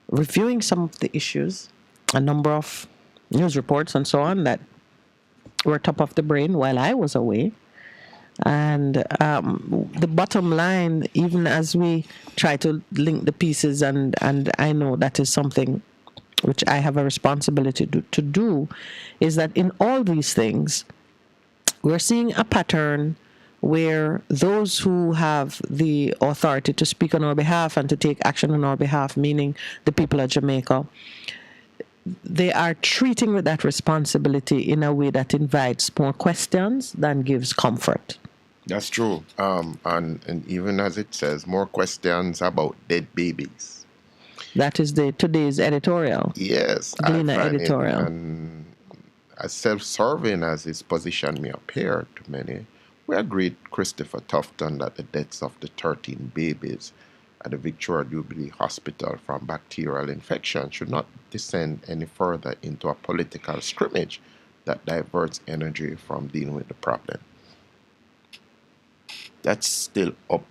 reviewing some of the issues, a number of news reports and so on that were top of the brain while I was away. And the bottom line, even as we try to link the pieces, and I know that is something which I have a responsibility to do, is that in all these things, we're seeing a pattern where those who have the authority to speak on our behalf and to take action on our behalf, meaning the people of Jamaica, they are treating with that responsibility in a way that invites more questions than gives comfort. That's true. And even as it says, more questions about dead babies. That is today's editorial. Yes. Gleaner editorial. And as self-serving as his position may appear to many, we agreed, Christopher Tufton, that the deaths of the 13 babies at the Victoria Jubilee Hospital from bacterial infection should not descend any further into a political scrimmage that diverts energy from dealing with the problem. That's still up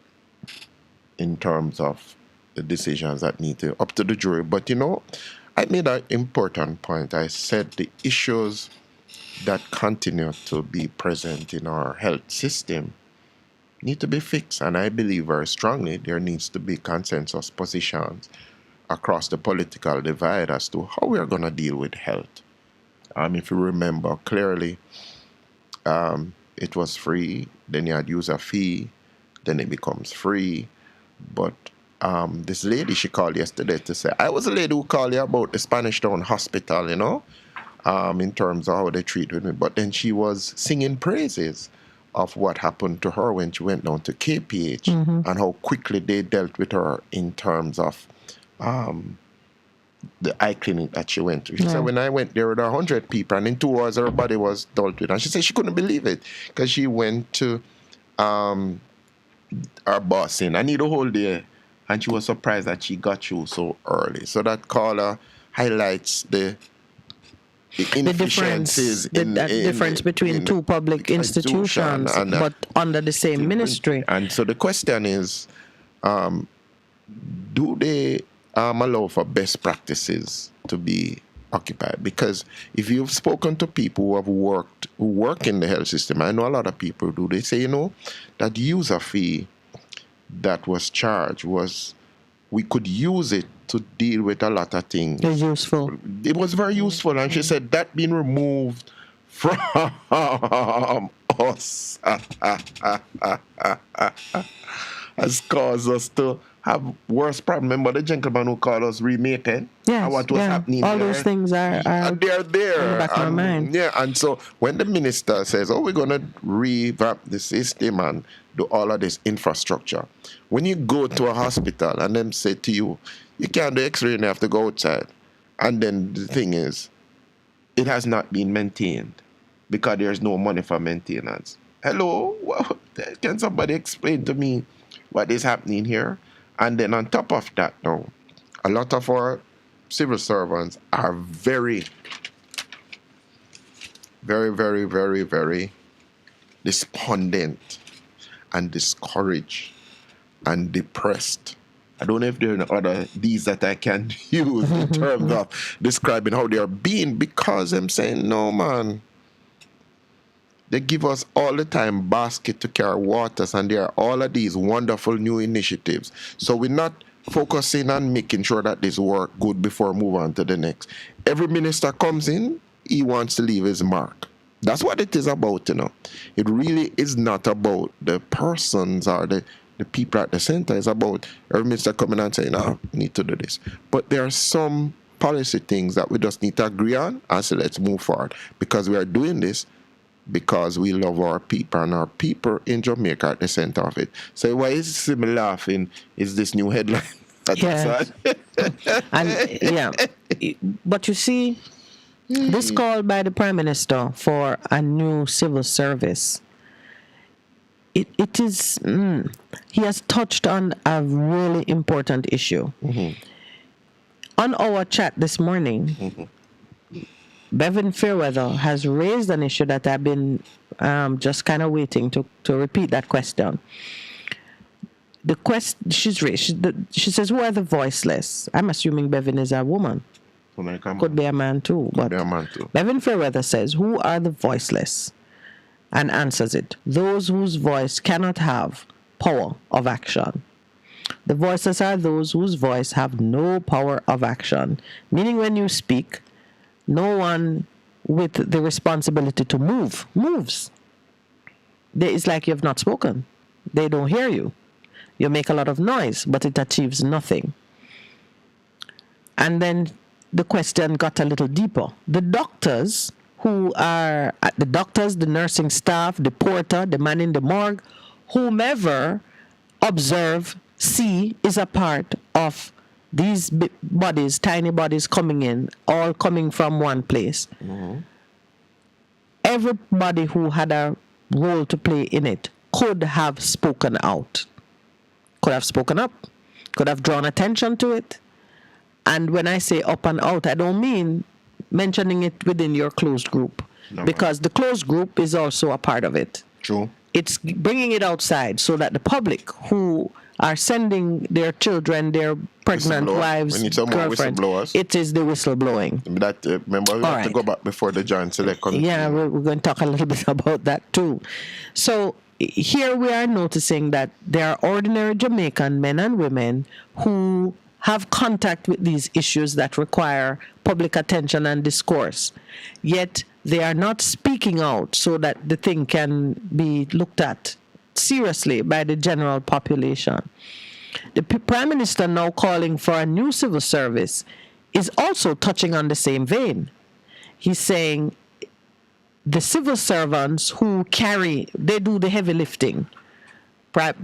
in terms of the decisions that need to up to the jury. But I made an important point. I said the issues that continue to be present in our health system need to be fixed. And I believe very strongly there needs to be consensus positions across the political divide as to how we are going to deal with health. If you remember clearly, it was free, then you had user fee, then it becomes free. But this lady, she called yesterday to say, I was a lady who called you about the Spanish Town Hospital, in terms of how they treated me. But then she was singing praises of what happened to her when she went down to KPH and how quickly they dealt with her in terms of the eye clinic that she went to. She said, when I went there with 100 people and in 2 hours her body was dealt with. And she said she couldn't believe it because she went to our boss in. I need a whole day. And she was surprised that she got you so early. So that caller highlights the inefficiencies. The difference between two public institutions, but under the same ministry. And so the question is, do they allow for best practices to be occupied? Because if you've spoken to people who work in the health system, I know a lot of people do, they say, that user fee that was charged we could use it to deal with a lot of things. It's useful. It was very useful. And she said that being removed from us has caused us to have worse problems. Remember the gentleman who called us remaking? Yes, and what was happening all there? Those things are they're there. in the back of my mind. Yeah, and so when the minister says, we're going to revamp the system and do all of this infrastructure, when you go to a hospital and them say to you, you can't do x-ray and you have to go outside. And then the thing is, it has not been maintained because there's no money for maintenance. Hello? Can somebody explain to me what is happening here? And then on top of that now, a lot of our civil servants are very, very, very, very, very despondent and discouraged and depressed. I don't know if there are other these that I can use in terms of describing how they are being, because I'm saying, no, man. They give us all the time basket to carry waters, and there are all of these wonderful new initiatives. So we're not focusing on making sure that this work good before we move on to the next. Every minister comes in, he wants to leave his mark. That's what it is about, It really is not about the persons or the people at the center. It's about every minister coming and saying, we need to do this. But there are some policy things that we just need to agree on and say, let's move forward. Because we are doing this because we love our people, and our people in Jamaica at the center of it. So why is Simi laughing? Is this new headline? Yes. But you see, this call by the Prime Minister for a new civil service, it is, he has touched on a really important issue. On our chat this morning, Bevan Fairweather has raised an issue that I've been just kind of waiting to repeat that question. The question she's raised, she says, who are the voiceless? I'm assuming Bevan is a woman. Could be a man too. But Bevan Fairweather says, who are the voiceless? And answers it, those whose voice cannot have power of action. The voiceless are those whose voice have no power of action, meaning when you speak, no one with the responsibility to move moves. It's like you have not spoken. They don't hear you. You make a lot of noise, but it achieves nothing. And then the question got a little deeper. The doctors the nursing staff, the porter, the man in the morgue, whomever observe, see is a part of these bodies, tiny bodies coming in, all coming from one place. Mm-hmm. Everybody who had a role to play in it could have spoken out, could have spoken up, could have drawn attention to it. And when I say up and out, I don't mean mentioning it within your closed group, because the closed group is also a part of it. True. It's bringing it outside so that the public who are sending their children, their pregnant wives, girlfriends, it is the whistleblowing. Remember, we have to go back before the John Select. Yeah, we're going to talk a little bit about that too. So here we are noticing that there are ordinary Jamaican men and women who have contact with these issues that require public attention and discourse, yet they are not speaking out so that the thing can be looked at seriously by the general population. The Prime Minister now calling for a new civil service is also touching on the same vein. He's saying the civil servants who they do the heavy lifting.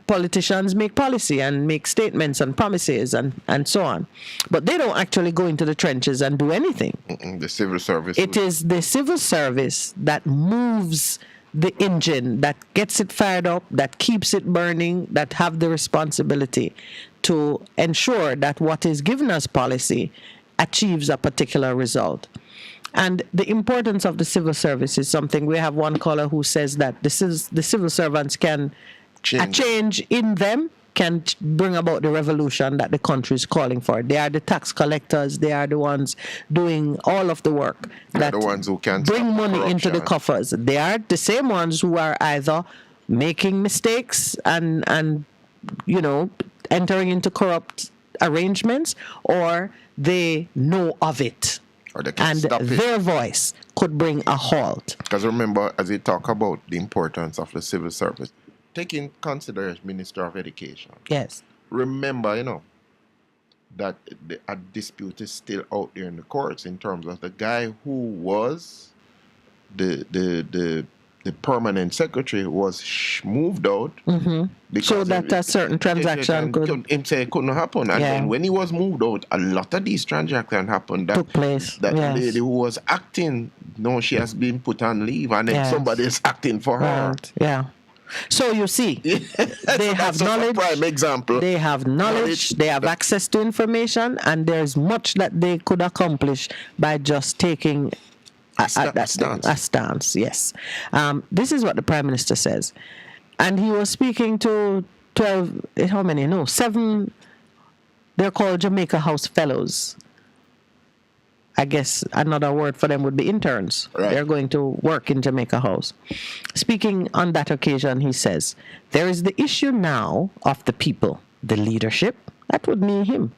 Politicians make policy and make statements and promises and so on. But they don't actually go into the trenches and do anything. The civil service. It is the civil service that moves the engine, that gets it fired up, that keeps it burning, that have the responsibility to ensure that what is given as policy achieves a particular result. And the importance of the civil service is something. We have one caller who says that the civil servants can a change in them can bring about the revolution that the country is calling for. They are the tax collectors. They are the ones doing all of the work. They're the ones who can bring money into the coffers. They are the same ones who are either making mistakes and entering into corrupt arrangements, or they know of it. Or they can and stop their voice could bring a halt. Because remember, as we talk about the importance of the civil service, take in consideration Minister of Education. Yes. Remember, that a dispute is still out there in the courts in terms of the guy who was the permanent secretary was moved out. Mm-hmm. So that a certain transaction couldn't happen. And then when he was moved out, a lot of these transactions happened that took place. That lady who was acting, she has been put on leave, and then somebody is acting for her. Right. Yeah. So you see, they have knowledge. Prime example. They have knowledge. They have access to information, and there's much that they could accomplish by just taking a stance. Yes. This is what the Prime Minister says, and he was speaking to 7. They're called Jamaica House Fellows. I guess another word for them would be interns. Right. They're going to work in Jamaica House. Speaking on that occasion, he says, there is the issue now of the people, the leadership, that would mean him,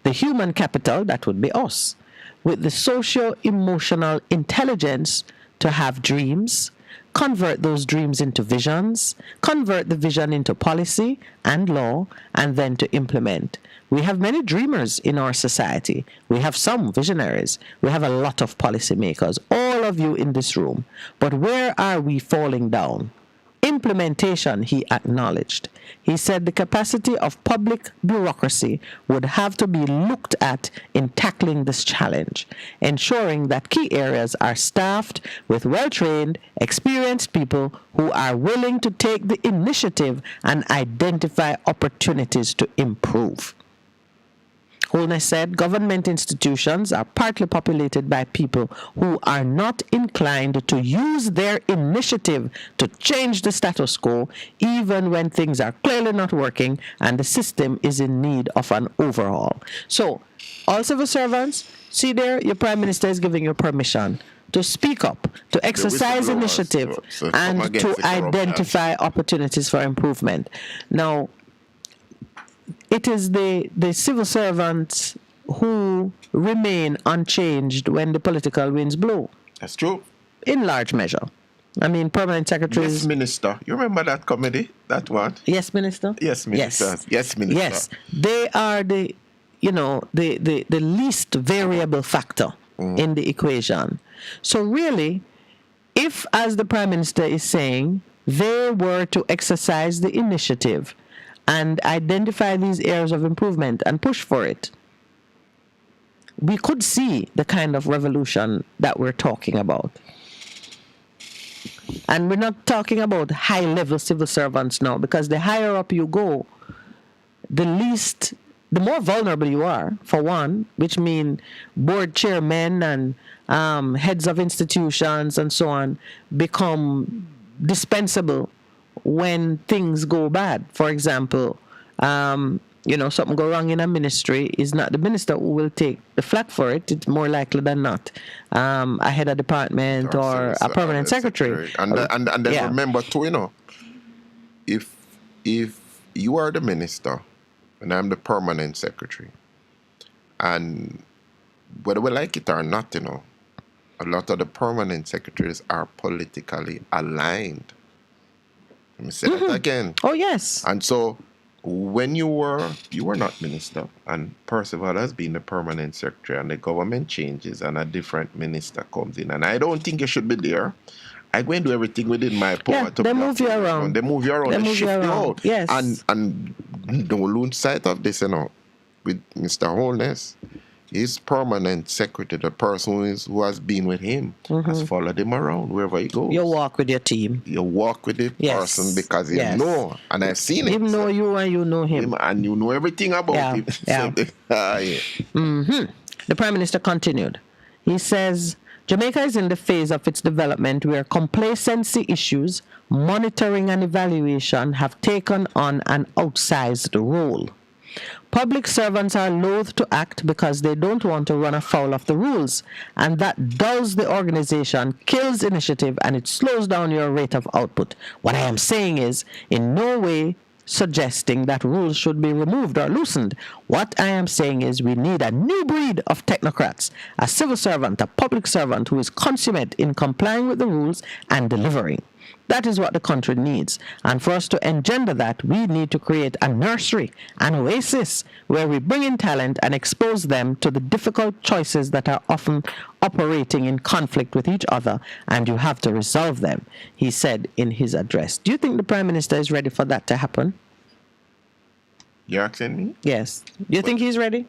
the human capital, that would be us, with the socio-emotional intelligence to have dreams, convert those dreams into visions, convert the vision into policy and law, and then to implement. We have many dreamers in our society. We have some visionaries. We have a lot of policymakers, all of you in this room. But where are we falling down? Implementation, he acknowledged. He said the capacity of public bureaucracy would have to be looked at in tackling this challenge, ensuring that key areas are staffed with well-trained, experienced people who are willing to take the initiative and identify opportunities to improve. Holness said government institutions are partly populated by people who are not inclined to use their initiative to change the status quo, even when things are clearly not working and the system is in need of an overhaul. So, all civil servants, see there, your Prime Minister is giving you permission to speak up, to exercise initiative, and to identify opportunities for improvement. Now, it is the civil servants who remain unchanged when the political winds blow. That's true. In large measure. I mean, permanent secretaries. Yes, Minister. You remember that comedy? That one? Yes, Minister? Yes, Minister. Yes, yes Minister. Yes. They are the least variable factor in the equation. So really, if, as the Prime Minister is saying, they were to exercise the initiative and identify these areas of improvement and push for it, we could see the kind of revolution that we're talking about. And we're not talking about high-level civil servants now, because the higher up you go, the more vulnerable you are, for one, which means board chairmen and heads of institutions and so on become dispensable when things go bad. For example, something go wrong in a ministry, is not the minister who will take the flak for it. It's more likely than not a head of department or a permanent secretary. And then remember too, if you are the minister and I'm the permanent secretary, and whether we like it or not, a lot of the permanent secretaries are politically aligned. Let me say that again. Oh, yes. And so when you were not minister, and Percival has been the permanent secretary, and the government changes and a different minister comes in, and I don't think you should be there. I go and do everything within my power to they move you around. They move you around. They shift you out. Yes. And don't lose sight of this, with Mr. Holness. His permanent secretary, the person who has been with him, has followed him around wherever he goes. You walk with your team. You walk with the person because you know, and I've seen it. Him know you and you know him. And you know everything about him. Yeah. The Prime Minister continued. He says, Jamaica is in the phase of its development where complacency issues, monitoring and evaluation have taken on an outsized role. Public servants are loath to act because they don't want to run afoul of the rules, and that dulls the organization, kills initiative, and it slows down your rate of output. What I am saying is, in no way suggesting that rules should be removed or loosened. What I am saying is we need a new breed of technocrats, a civil servant, a public servant who is consummate in complying with the rules and delivering. That is what the country needs. And for us to engender that, we need to create a nursery, an oasis, where we bring in talent and expose them to the difficult choices that are often operating in conflict with each other, and you have to resolve them, he said in his address. Do you think the Prime Minister is ready for that to happen? You're asking me? Yes. Do you think he's ready?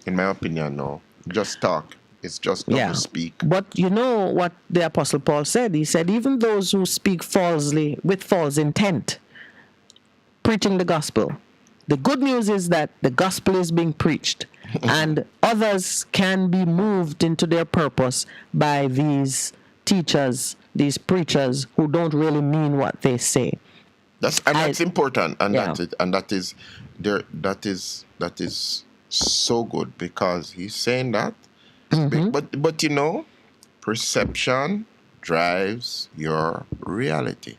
In my opinion, no. Just talk. It's just double speak. But you know what the Apostle Paul said? He said, even those who speak falsely, with false intent, preaching the gospel. The good news is that the gospel is being preached, and others can be moved into their purpose by these teachers, these preachers who don't really mean what they say. That's important, and that is so good, because he's saying that. But perception drives your reality.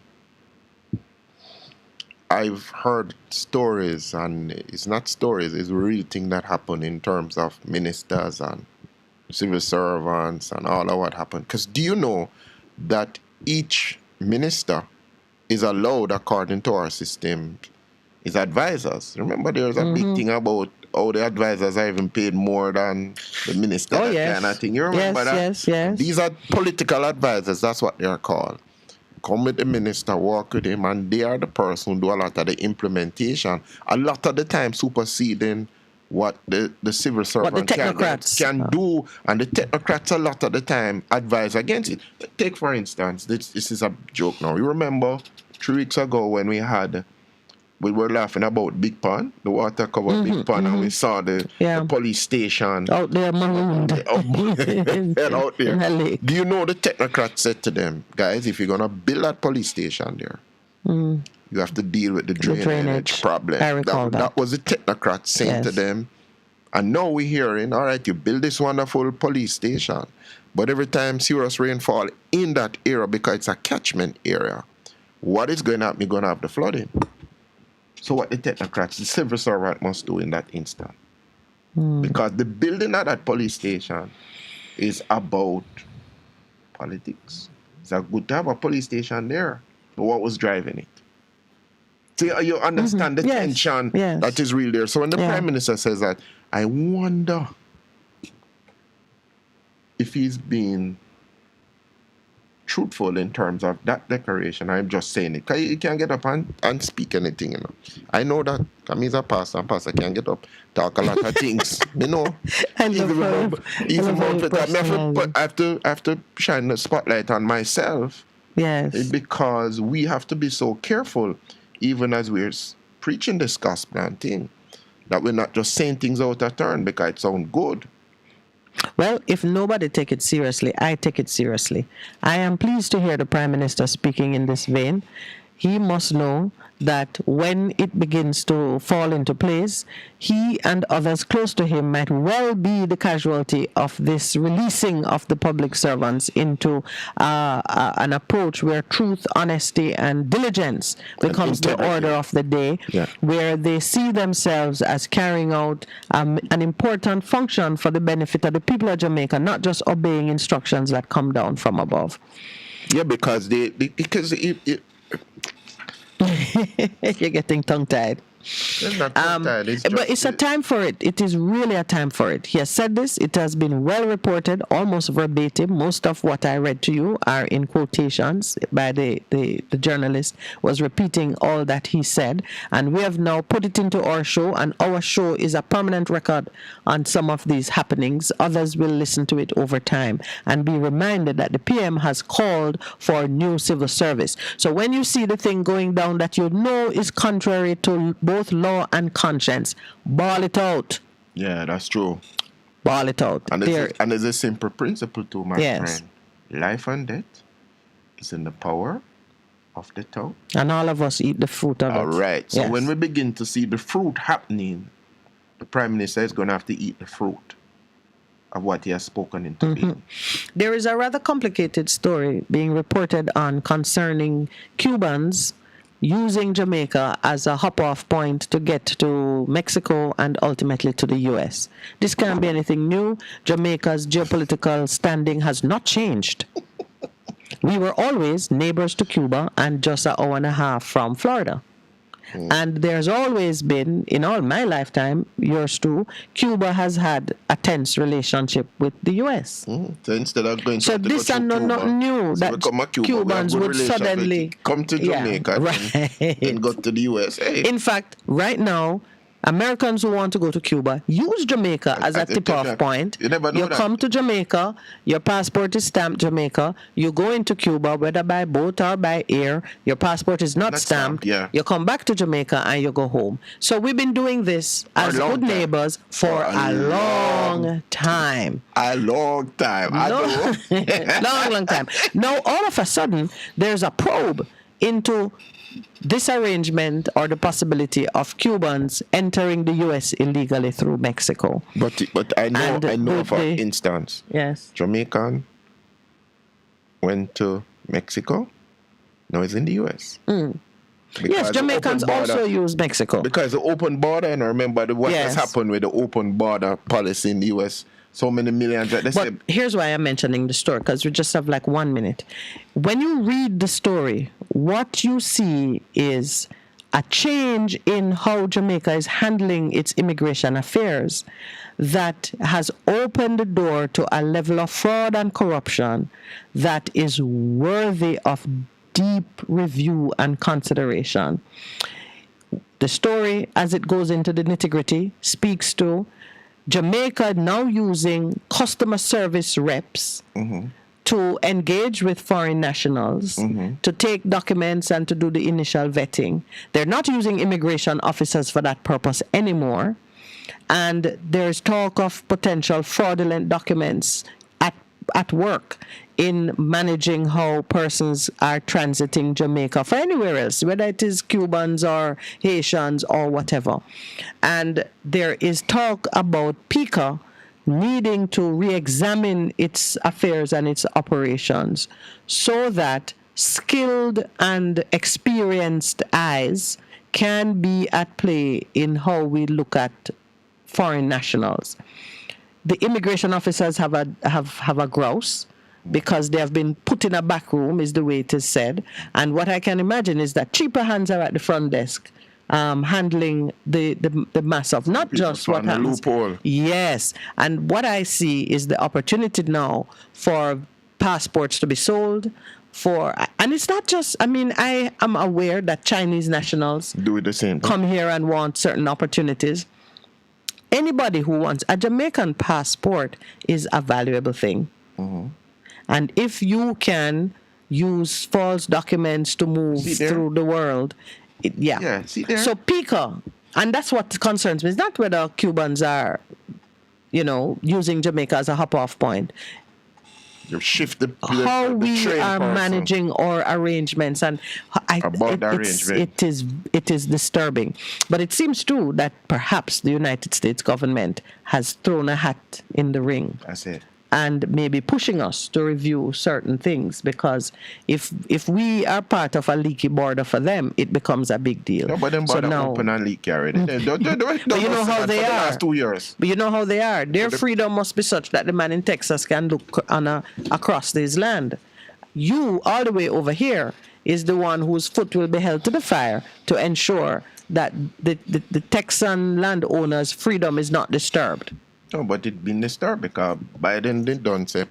I've heard stories, and it's not stories, it's real thing that happen in terms of ministers and civil servants and all of what happened. Because do you know that each minister is allowed, according to our system, is advisors? Remember, there's a big thing about the advisors are even paid more than the minister. Kind of thing. You remember that? Yes. These are political advisors. That's what they are called. Come with the minister, work with him, and they are the person who do a lot of the implementation. A lot of the time superseding what the civil servant can do. And the technocrats a lot of the time advise against it. Take, for instance, this is a joke now. You remember 3 weeks ago when we were laughing about Big Pond, the water covered Big Pond, and we saw the police station out there marooned. out there. Do you know the technocrats said to them, guys, if you're going to build that police station there, you have to deal with the drainage problem. That was the technocrats saying to them. And now we're hearing, all right, you build this wonderful police station, but every time serious rainfall in that area, because it's a catchment area, what is going to happen? You're going to have the flooding. So what the technocrats, the civil servant must do in that instant. Because the building of that police station is about politics. It's a good to have a police station there. But what was driving it? See, you understand the tension that is real there. So when the Prime Minister says that, I wonder if he's being truthful in terms of that declaration. I'm just saying it. Because he can't get up and speak anything, you know. I know that. Because he's a pastor, and pastor can't get up, talk a lot of things, you know. I have to shine the spotlight on myself. Yes. Because we have to be so careful, even as we're preaching this gospel and thing, that we're not just saying things out of turn because it sounds good. Well, if nobody take it seriously, I take it seriously. I am pleased to hear the Prime Minister speaking in this vein. He must know that when it begins to fall into place, he and others close to him might well be the casualty of this releasing of the public servants into an approach where truth, honesty, and diligence becomes the order of the day, where they see themselves as carrying out an important function for the benefit of the people of Jamaica, not just obeying instructions that come down from above. Yeah, because you're getting tongue-tied. It's not tongue-tied. But it's a time for it. It is really a time for it. He has said this. It has been well reported, almost verbatim. Most of what I read to you are in quotations by the journalist was repeating all that he said. And we have now put it into our show, and our show is a permanent record on some of these happenings. Others will listen to it over time and be reminded that the PM has called for new civil service. So when you see the thing going down that you know is contrary to both law and conscience, ball it out. Yeah, that's true. Ball it out. And there's a simple principle too, my friend. Life and death is in the power of the tongue. And all of us eat the fruit of it. All right. So when we begin to see the fruit happening, the Prime Minister is going to have to eat the fruit of what he has spoken into being. There is a rather complicated story being reported on concerning Cubans using Jamaica as a hop-off point to get to Mexico and ultimately to the U.S. This can't be anything new. Jamaica's geopolitical standing has not changed. We were always neighbors to Cuba and just an hour and a half from Florida. And there's always been, in all my lifetime, yours too, Cuba has had a tense relationship with the U.S. So instead of going so to this is not new that Cubans would suddenly come to Jamaica and go to the U.S. In fact, right now, Americans who want to go to Cuba use Jamaica as a tip-off point. You never know You that. come to Jamaica, your passport is stamped Jamaica, you go into Cuba, whether by boat or by air, your passport is not stamped, you come back to Jamaica and you go home. So we've been doing this as good neighbors for a long time. A long time. Long time. Now, all of a sudden, there's a probe into this arrangement or the possibility of Cubans entering the U.S. illegally through Mexico. But I know for instance, Jamaican went to Mexico, now it's in the U.S. Yes, Jamaicans also use Mexico. Because the open border, and I remember what has happened with the open border policy in the U.S., so many millions. But here's why I'm mentioning the story, because we just have like 1 minute. When you read the story, what you see is a change in how Jamaica is handling its immigration affairs that has opened the door to a level of fraud and corruption that is worthy of deep review and consideration. The story, as it goes into the nitty-gritty, speaks to Jamaica now using customer service reps to engage with foreign nationals, to take documents and to do the initial vetting. They're not using immigration officers for that purpose anymore. And there's talk of potential fraudulent documents at work in managing how persons are transiting Jamaica for anywhere else, whether it is Cubans or Haitians or whatever. And there is talk about PICA needing to re-examine its affairs and its operations so that skilled and experienced eyes can be at play in how we look at foreign nationals. The immigration officers have a grouse because they have been put in a back room, is the way it is said. And what I can imagine is that cheaper hands are at the front desk handling the mass of not just what happens. Loophole. Yes. And what I see is the opportunity now for passports to be sold. And it's not just, I am aware that Chinese nationals do it the same. Come here and want certain opportunities. Anybody who wants a Jamaican passport is a valuable thing. Mm-hmm. And if you can use false documents to move through the world, see there. So PICA, and that's what concerns me. It's not whether Cubans are, using Jamaica as a hop-off point. You shift the how we train are person. managing our arrangements, and it is disturbing. But it seems true that perhaps the United States government has thrown a hat in the ring. That's it. And maybe pushing us to review certain things, because if we are part of a leaky border for them, it becomes a big deal. No, but them border open and leaky already. But you know how they are. Last 2 years. But you know how they are. Their freedom must be such that the man in Texas can look across this land. You, all the way over here, is the one whose foot will be held to the fire to ensure that the Texan landowners' freedom is not disturbed. No, but it been disturbed because Biden did don't say.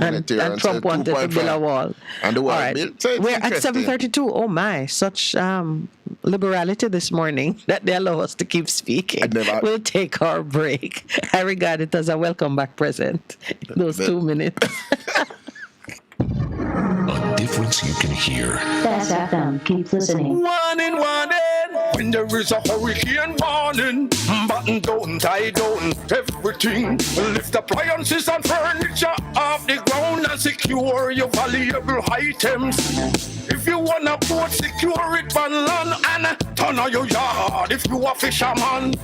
and Trump wanted to build a wall. And the wall right. built. So we're at 7:32. Oh my, such liberality this morning that they allow us to keep speaking. We'll take our break. I regard it as a welcome back present. Those 2 minutes. A difference you can hear. Fast FM keeps listening. Warning, when there is a hurricane warning, button down, tie down, everything. Lift appliances and furniture off the ground and secure your valuable items. If you wanna boat, secure it on land and turn on your yard. If you a fisherman,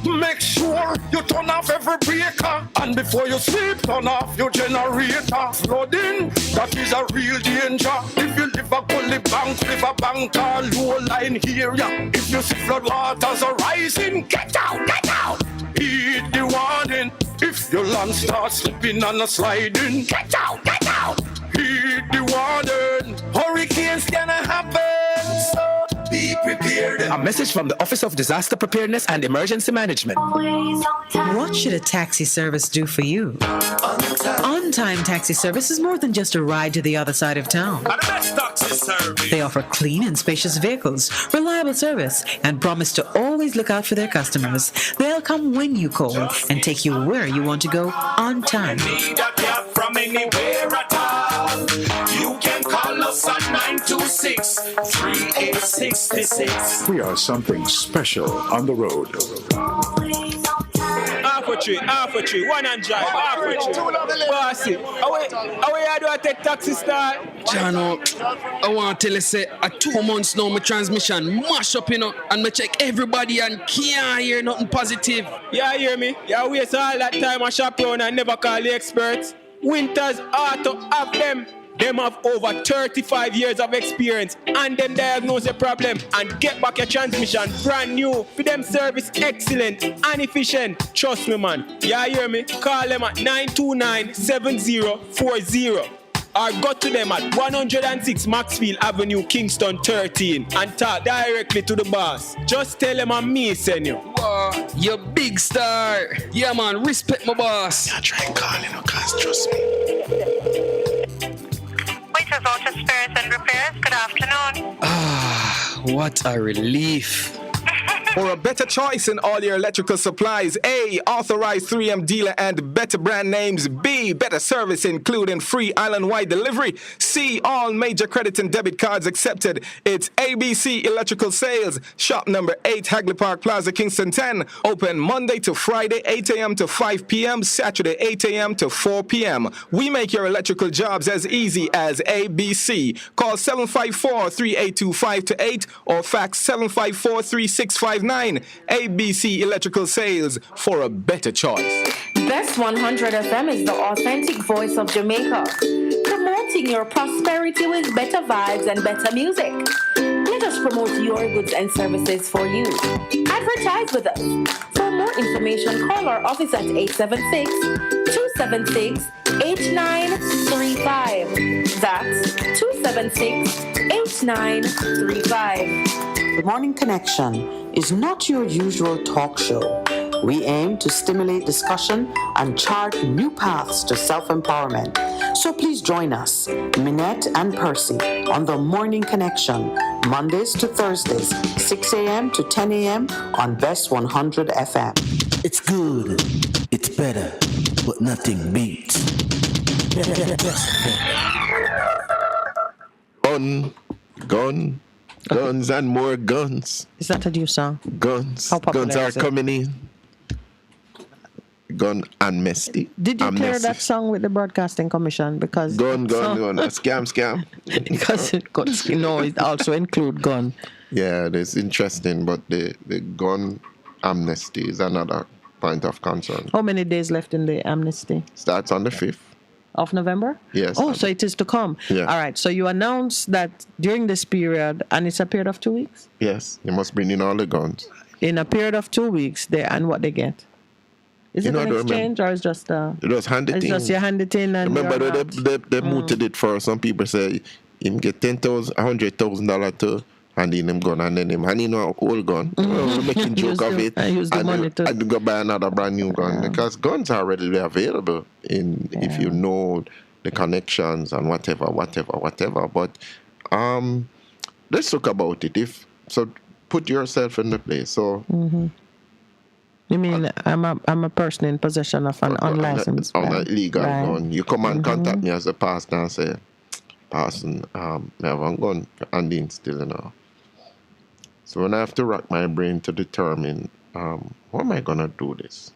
make sure you turn off every breaker, and before you sleep, turn off your generator. Flooding, that is a real danger. If you live a gully bank, live a bank or low line area. If you see flood waters are rising, get out, get out. Heed the warning. If your land starts slipping and a sliding, get out, get out. Heed the warning. Hurricanes gonna happen, so be prepared. A message from the Office of Disaster Preparedness and Emergency Management. What should a taxi service do for you? On-time taxi service is more than just a ride to the other side of town. The best taxi service. They offer clean and spacious vehicles, reliable service, and promise to always look out for their customers. They'll come when you call and take you where you want to go on time. Need a cab from anywhere at all. You can call us at 926-3866. We are something special on the road. Half a tree, one and drive, half a tree. Bossy, how you do I take taxi start? Jano, I want to tell you, say, 2 months now, my transmission mash up, and I check everybody and can't hear nothing positive. Yeah, hear me? You waste all that time I shop around and never call the experts. Winters Auto have them. Them have over 35 years of experience and them diagnose the problem and get back your transmission brand new. For them service excellent and efficient. Trust me, man. Yeah, hear me? Call them at 929-7040 or go to them at 106 Maxfield Avenue, Kingston 13 and talk directly to the boss. Just tell them I'm me, send you. Wow, you big star. Yeah, man, respect my boss. Yeah, try calling, cause trust me. Voiceless Auto Spares and Repairs, good afternoon. What a relief. For a better choice in all your electrical supplies, A, authorized 3M dealer and better brand names. B, better service including free island-wide delivery. C, all major credit and debit cards accepted. It's ABC Electrical Sales. Shop number 8, Hagley Park Plaza, Kingston 10. Open Monday to Friday, 8 a.m. to 5 p.m. Saturday, 8 a.m. to 4 p.m. We make your electrical jobs as easy as ABC. Call 754-3825-8 or fax 754-3659. ABC Electrical Sales, for a better choice. Best 100 FM is the authentic voice of Jamaica, promoting your prosperity with better vibes and better music. Let us promote your goods and services for you. Advertise with us. For more information, call our office at 876-276-8935. That's 276-8935. The Morning Connection is not your usual talk show. We aim to stimulate discussion and chart new paths to self-empowerment. So please join us, Minette and Percy, on The Morning Connection, Mondays to Thursdays, 6 a.m. to 10 a.m. on Best 100 FM. It's good, it's better, but nothing beats. Guns and more guns. Is that a new song? Guns. How popular Guns are is it? coming in. Gun amnesty. Did you clear Amnesty. that song with the Broadcasting Commission? Because Gun. A scam. Because it also include gun. Yeah, it's interesting, but the gun amnesty is another point of concern. How many days left in the amnesty? Starts on the 5th. Of November? Yes. Oh, so it is to come. Yeah. All right. So you announced that during this period, and it's a period of 2 weeks? Yes, you must bring in all the guns. In a period of 2 weeks, and what they get? Is it an exchange or is just It was handed it's in. just you hand it in and Remember you're they mooted it for some people say him get $100,000 to hand in him gun and then him hand in a whole gun. Making joke of it. Use the money to and go buy another brand new gun because guns are readily available if you know the connections and whatever. But let's talk about it. So put yourself in the place. So You mean I'm a person in possession of an unlicensed on an illegal right. gun. You come and contact me as a pastor and say, Pastor, I have a gun and in still, So when I have to rack my brain to determine how am I gonna do this?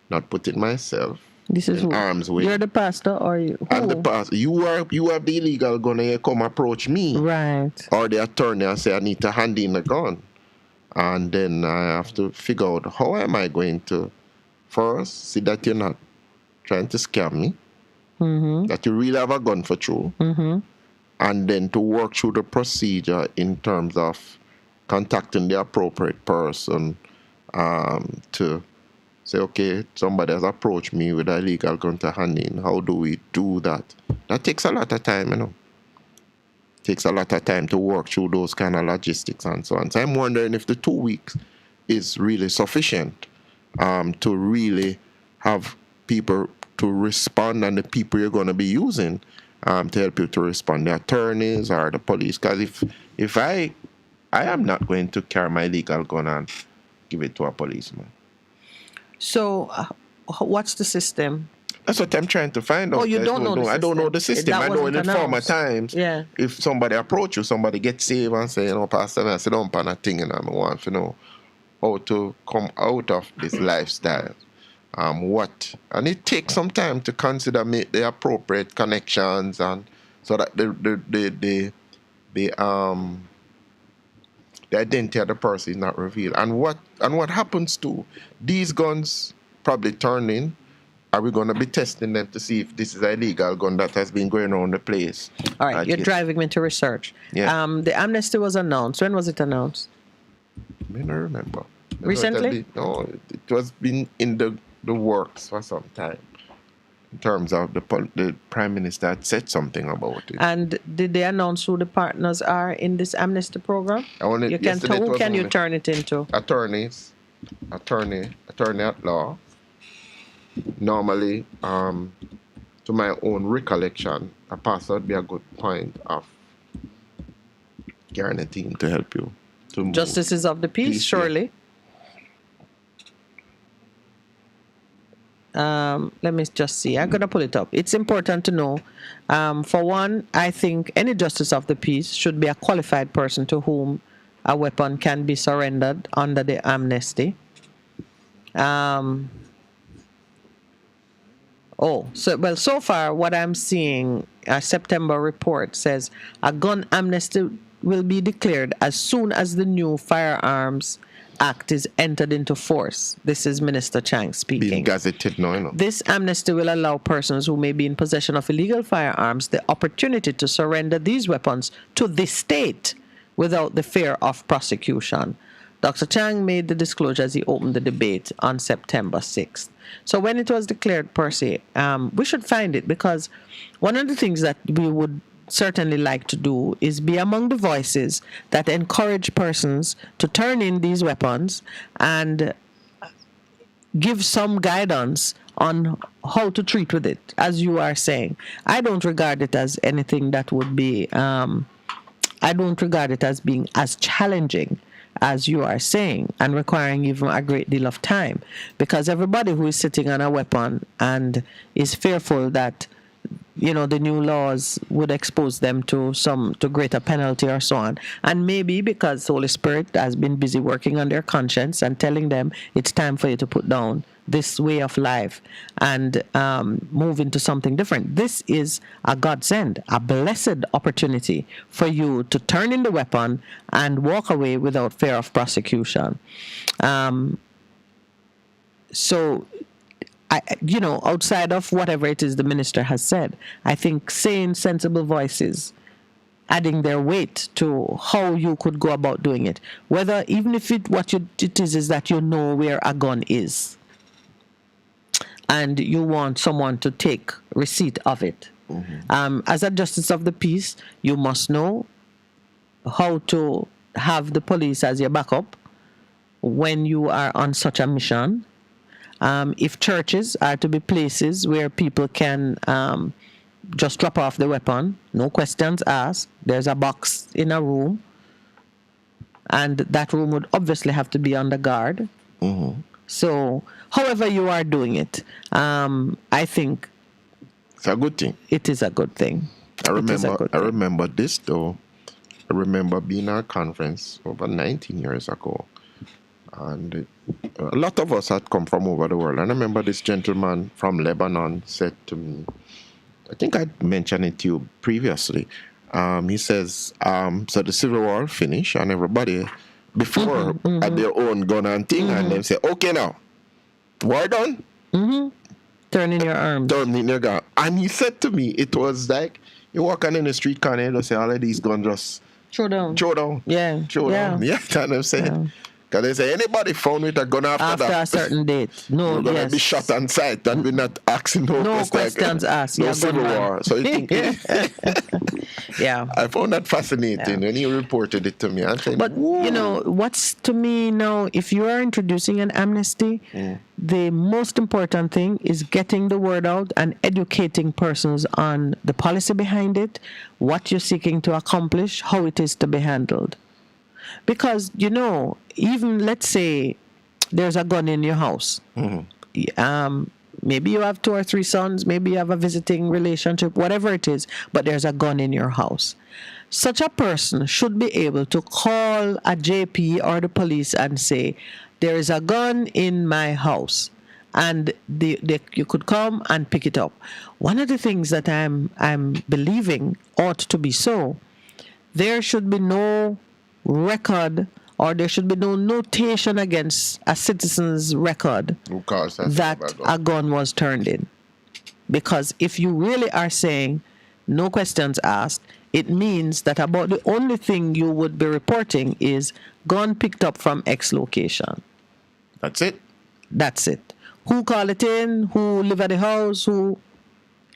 Not put it myself. This is in who? Arm's way. You're the pastor or you? I'm the pastor. You have the illegal gun and you come approach me. Right. Or the attorney and say I need to hand in the gun. And then I have to figure out how am I going to first see that you're not trying to scam me, that you really have a gun for true, and then to work through the procedure in terms of contacting the appropriate person to say, okay, somebody has approached me with a legal gun to hand in. How do we do that? That takes a lot of time, Takes a lot of time to work through those kind of logistics and so on. So I'm wondering if the 2 weeks is really sufficient to really have people to respond and the people you're going to be using to help you to respond, the attorneys or the police. Because if I am not going to carry my legal gun and give it to a policeman. So what's the system? That's what I'm trying to find out. Oh, you don't know the system. I don't know the system. That I know in wasn't former announced. times, if somebody approach you, somebody get saved and say, Pastor, I sit down on a thing and I want to know how to come out of this lifestyle. And it takes some time to consider make the appropriate connections and so that the identity of the person is not revealed. And what happens to these guns probably turn in? Are we going to be testing them to see if this is a legal gun that has been going around the place? All right, you're driving me to research. Yeah. The amnesty was announced. When was it announced? I don't remember. Recently? No, it was been in the works for some time. In terms of the Prime Minister had said something about it. And did they announce who the partners are in this amnesty program? Who can you turn it into? Attorney at law. Normally, to my own recollection, a pastor would be a good point of guaranteeing to help you. Justices of the peace, surely. Let me just see. I'm going to pull it up. It's important to know. For one, I think any justice of the peace should be a qualified person to whom a weapon can be surrendered under the amnesty. So far, what I'm seeing, a September report says a gun amnesty will be declared as soon as the new Firearms Act is entered into force. This is Minister Chang speaking. Being gazetted now, This amnesty will allow persons who may be in possession of illegal firearms the opportunity to surrender these weapons to the state without the fear of prosecution. Dr. Chang made the disclosure as he opened the debate on September 6th. So when it was declared per se, we should find it, because one of the things that we would certainly like to do is be among the voices that encourage persons to turn in these weapons and give some guidance on how to treat with it, as you are saying. I don't regard it as anything that would be, I don't regard it as being as challenging as you are saying, and requiring even a great deal of time, because everybody who is sitting on a weapon and is fearful that, you know, the new laws would expose them to greater penalty or so on, and maybe because Holy Spirit has been busy working on their conscience and telling them it's time for you to put down this way of life and move into something different. This is a godsend, a blessed opportunity for you to turn in the weapon and walk away without fear of prosecution. So, outside of whatever it is the minister has said, I think sane, sensible voices adding their weight to how you could go about doing it. Whether, even if it is that you know where a gun is, and you want someone to take receipt of it. As a justice of the peace, you must know how to have the police as your backup when you are on such a mission. If churches are to be places where people can just drop off the weapon, no questions asked, there's a box in a room, and that room would obviously have to be under guard. So, however you are doing it, I think it's a good thing. It is a good thing. I remember this though. I remember being at a conference over 19 years ago, and a lot of us had come from over the world. And I remember this gentleman from Lebanon said to me, I think I mentioned it to you previously. He says, so the Civil War finished, and everybody before had their own gun and thing, and then say, okay now, war done? Turn in your arms. Turn in your gun. And he said to me, it was like, you walking in the street corner, you just say, all of these guns just throw down. Yeah. Down. Yeah, that's what I'm saying. Because they say, anybody found with a gun after a certain date. No, you're going to be shot on sight, and we're not asking no questions asked. No Civil War. So you think, yeah. I found that fascinating when he reported it to me. I'm saying, but, what's to me now, if you are introducing an amnesty, the most important thing is getting the word out and educating persons on the policy behind it, what you're seeking to accomplish, how it is to be handled. Because, even let's say there's a gun in your house. Maybe you have 2 or 3 sons, maybe you have a visiting relationship, whatever it is, but there's a gun in your house. Such a person should be able to call a JP or the police and say, there is a gun in my house, and you could come and pick it up. One of the things that I'm believing ought to be so, there should be no record, or there should be no notation against a citizen's record that a gun was turned in. Because if you really are saying no questions asked, it means that about the only thing you would be reporting is gun picked up from X location. That's it. That's it. Who call it in? Who live at the house? Who?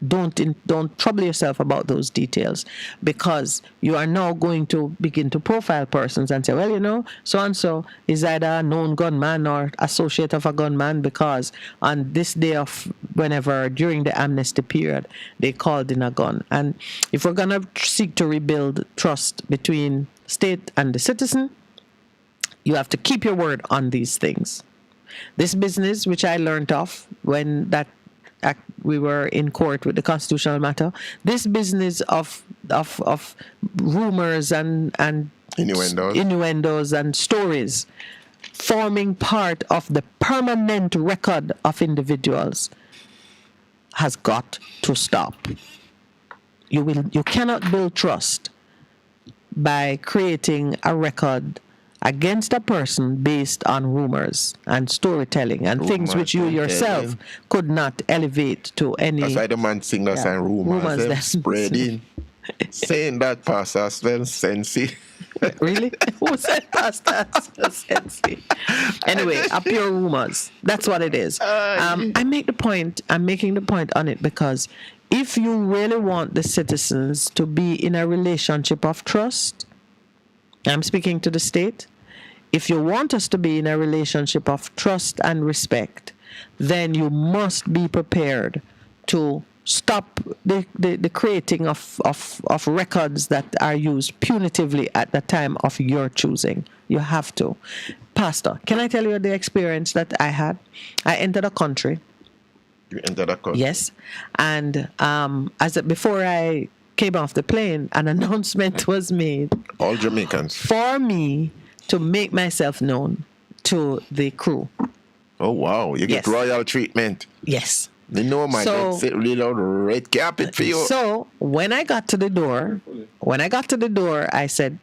Don't trouble yourself about those details, because you are now going to begin to profile persons and say, well, so and so is either a known gunman or associate of a gunman because on this day of whenever during the amnesty period they called in a gun. And if we're gonna seek to rebuild trust between state and the citizen, you have to keep your word on these things. This business, which I learned of when we were in court with the constitutional matter, this business of rumors and innuendos and stories forming part of the permanent record of individuals has got to stop. You cannot build trust by creating a record against a person based on rumors and storytelling and things which you yourself could not elevate to any. That's why the man sing that and rumors them spreading. Saying that, Pastor Sven Sensi. Really? Who said Pastor Sensi? Anyway, a pure rumors. That's what it is. I make the point. I'm making the point on it because if you really want the citizens to be in a relationship of trust, I'm speaking to the state. If you want us to be in a relationship of trust and respect, then you must be prepared to stop the creating of records that are used punitively at the time of your choosing. You have to. Pastor, can I tell you the experience that I had? I entered a country. You entered a country? Yes. And before I came off the plane, an announcement was made. All Jamaicans. For me to make myself known to the crew. Oh, wow. You get royal treatment. Yes. You know, my God, sit really on the red carpet for you. So when I got to the door, I said,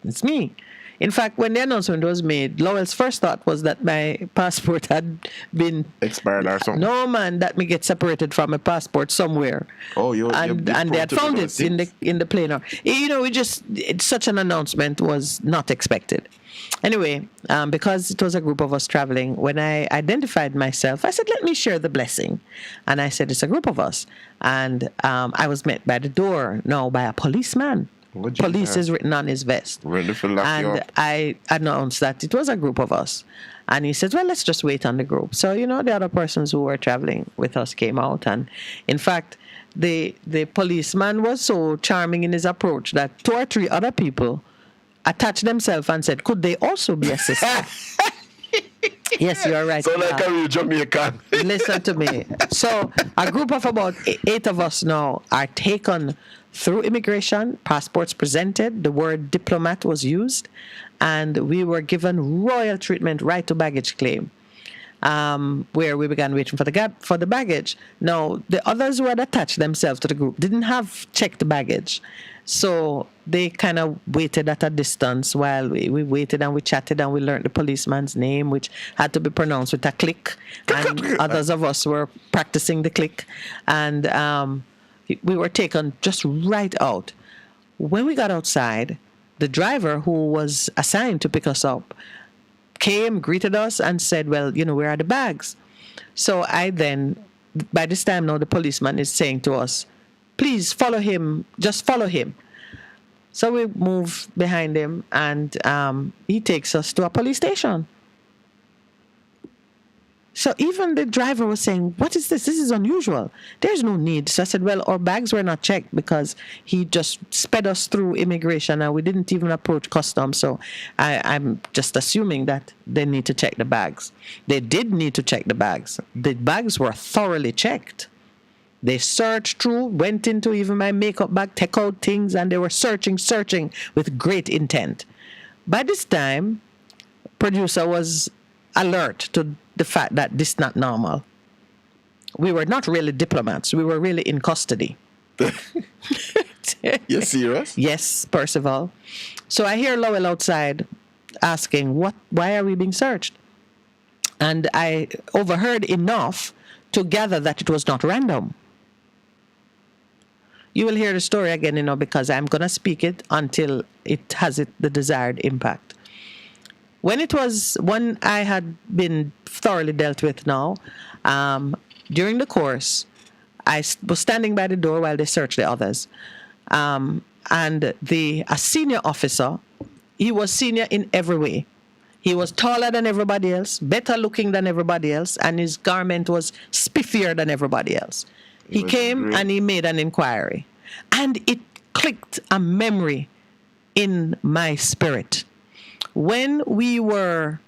it's me. In fact, when the announcement was made, Lowell's first thought was that my passport had been expired or something. No, man, that me get separated from a passport somewhere. Oh, and they had found it in the plane. Such an announcement was not expected. Anyway, because it was a group of us traveling, when I identified myself, I said, let me share the blessing. And I said, it's a group of us. And I was met by the door, by a policeman. Police is written on his vest. And I announced that it was a group of us. And he said, well, let's just wait on the group. So, the other persons who were traveling with us came out. And in fact, the policeman was so charming in his approach that 2 or 3 other people attached themselves and said, could they also be assisted? Yes, you are right. So like a real Jamaican. Listen to me. So a group of about 8 of us now are taken through immigration, passports presented, the word diplomat was used, and we were given royal treatment right to baggage claim, where we began waiting for the baggage. Now, the others who had attached themselves to the group didn't have checked baggage. So they kind of waited at a distance while we waited and we chatted and we learned the policeman's name, which had to be pronounced with a click. And others of us were practicing the click. And we were taken just right out. When we got outside, the driver who was assigned to pick us up came, greeted us, and said, well, where are the bags? So by this time now, the policeman is saying to us, please follow him, just follow him. So we move behind him, and he takes us to a police station. So even the driver was saying, what is this? This is unusual. There's no need. So I said, well, our bags were not checked because he just sped us through immigration and we didn't even approach customs. So I'm just assuming that they need to check the bags. They did need to check the bags. The bags were thoroughly checked. They searched through, went into even my makeup bag, take out things, and they were searching with great intent. By this time, producer was alert to the fact that this is not normal. We were not really diplomats. We were really in custody. You're serious? Yes, Percival. So I hear Lowell outside asking, why are we being searched? And I overheard enough to gather that it was not random. You will hear the story again, because I'm going to speak it until it has the desired impact. When I had been thoroughly dealt with now, during the course, I was standing by the door while they searched the others. And a senior officer, he was senior in every way. He was taller than everybody else, better looking than everybody else, and his garment was spiffier than everybody else. He came and he made an inquiry. And it clicked a memory in my spirit. When we were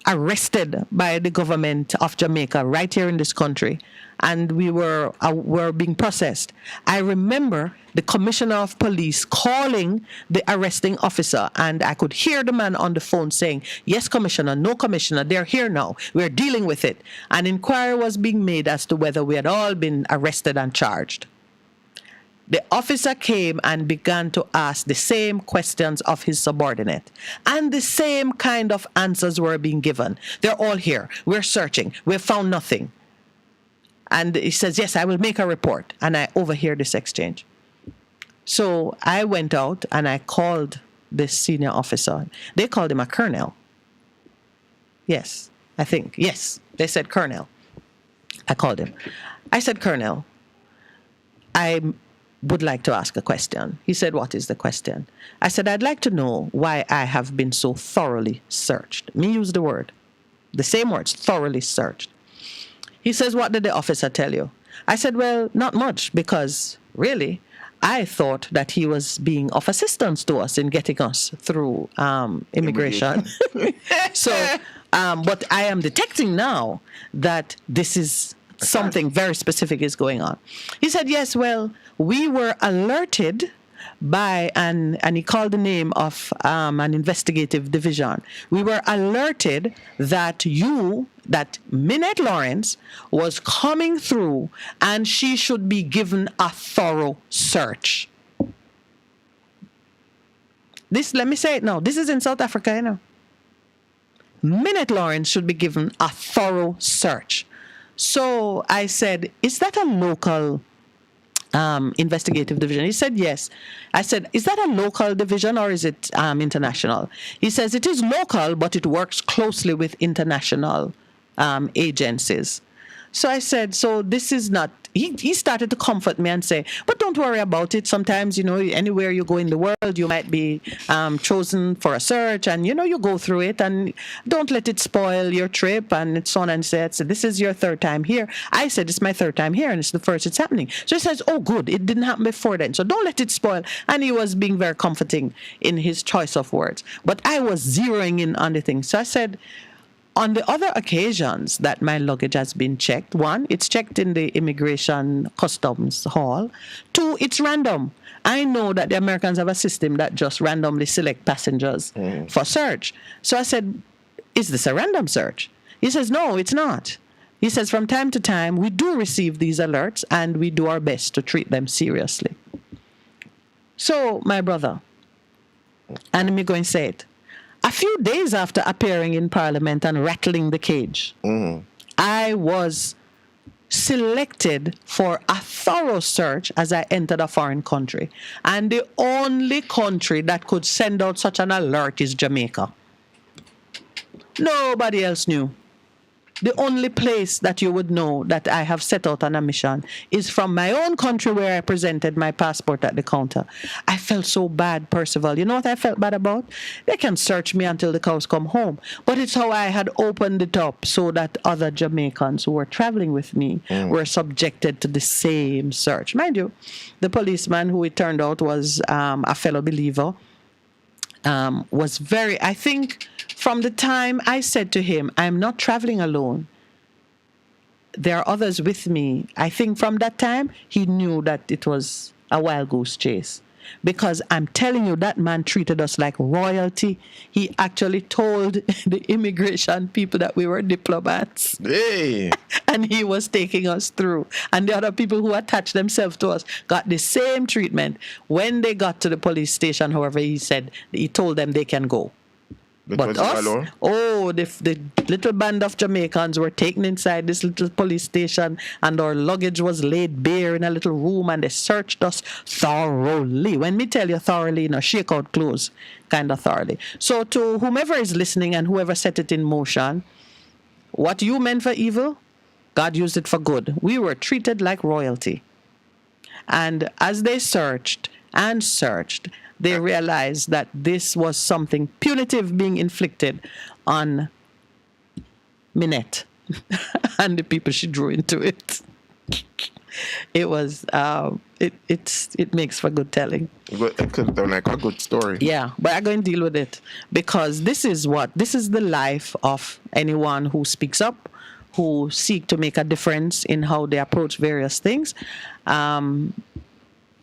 arrested by the government of Jamaica right here in this country, and we were being processed, I remember the commissioner of police calling the arresting officer, and I could hear the man on the phone saying, yes, commissioner, no, commissioner, they're here now. We're dealing with it. An inquiry was being made as to whether we had all been arrested and charged. The officer came and began to ask the same questions of his subordinate. And the same kind of answers were being given. They're all here. We're searching. We've found nothing. And he says, yes, I will make a report. And I overhear this exchange. So I went out and I called this senior officer. They called him a colonel. Yes, I think. Yes, they said colonel. I called him. I said, Colonel, I would like to ask a question. He said, what is the question? I said, I'd like to know why I have been so thoroughly searched. Me use the word. The same words, thoroughly searched. He says, what did the officer tell you? I said, well, not much, because really, I thought that he was being of assistance to us in getting us through immigration. But I am detecting now that this is something very specific is going on. He said, yes, well, we were alerted by, and he called the name of an investigative division. We were alerted that Minette Lawrence was coming through and she should be given a thorough search. Let me say it now. This is in South Africa, you know. Minette Lawrence should be given a thorough search. So I said, is that a local investigative division? He said, yes. I said, is that a local division or is it international? He says, it is local, but it works closely with international agencies. So I said, so this is not, he started to comfort me and say, but don't worry about it. Sometimes, you know, anywhere you go in the world, you might be chosen for a search and, you know, you go through it and don't let it spoil your trip and so on and so. So this is your third time here. I said, it's my third time here and it's the first it's happening. So he says, oh, good. It didn't happen before then. So don't let it spoil. And he was being very comforting in his choice of words. But I was zeroing in on the thing. So I said, on the other occasions that my luggage has been checked, one, it's checked in the immigration customs hall. Two, it's random. I know that the Americans have a system that just randomly select passengers for search. So I said, is this a random search? He says, no, it's not. He says, from time to time, we do receive these alerts and we do our best to treat them seriously. So, my brother, and let me go and say it, a few days after appearing in Parliament and rattling the cage, I was selected for a thorough search as I entered a foreign country. And the only country that could send out such an alert is Jamaica. Nobody else knew. The only place that you would know that I have set out on a mission is from my own country where I presented my passport at the counter. I felt so bad, Percival. You know what I felt bad about? They can search me until the cows come home. But it's how I had opened it up so that other Jamaicans who were traveling with me were subjected to the same search. Mind you, the policeman, who it turned out was a fellow believer, was very, I think, from the time I said to him, I'm not traveling alone, there are others with me. I think from that time, he knew that it was a wild goose chase. Because I'm telling you, that man treated us like royalty. He actually told the immigration people that we were diplomats. Hey. And he was taking us through. And the other people who attached themselves to us got the same treatment. When they got to the police station, however, he told them they can go. But us, the little band of Jamaicans were taken inside this little police station and our luggage was laid bare in a little room and they searched us thoroughly. When me tell you thoroughly, you know, shake out clothes, kind of thoroughly. So to whomever is listening and whoever set it in motion, what you meant for evil, God used it for good. We were treated like royalty. And as they searched and searched, they realized that this was something punitive being inflicted on Minette and the people she drew into it. It was, it makes for good telling. It could have been like a good story. Yeah, but I'm going to deal with it because this is the life of anyone who speaks up, who seek to make a difference in how they approach various things.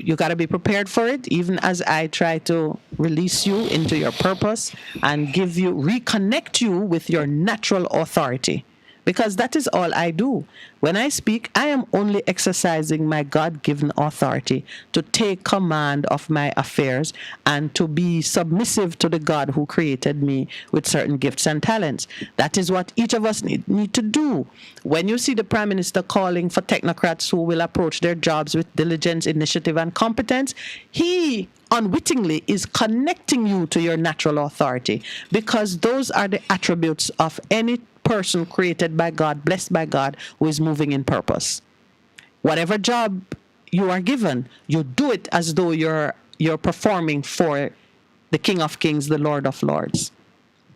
You got to be prepared for it, even as I try to release you into your purpose and reconnect you with your natural authority. because that is all I do. When I speak, I am only exercising my God-given authority to take command of my affairs and to be submissive to the God who created me with certain gifts and talents. That is what each of us need to do. When you see the Prime Minister calling for technocrats who will approach their jobs with diligence, initiative, and competence, he unwittingly is connecting you to your natural authority, because those are the attributes of any person created by God, blessed by God, who is moving in purpose. Whatever job you are given, you do it as though you're performing for the King of Kings, the Lord of Lords.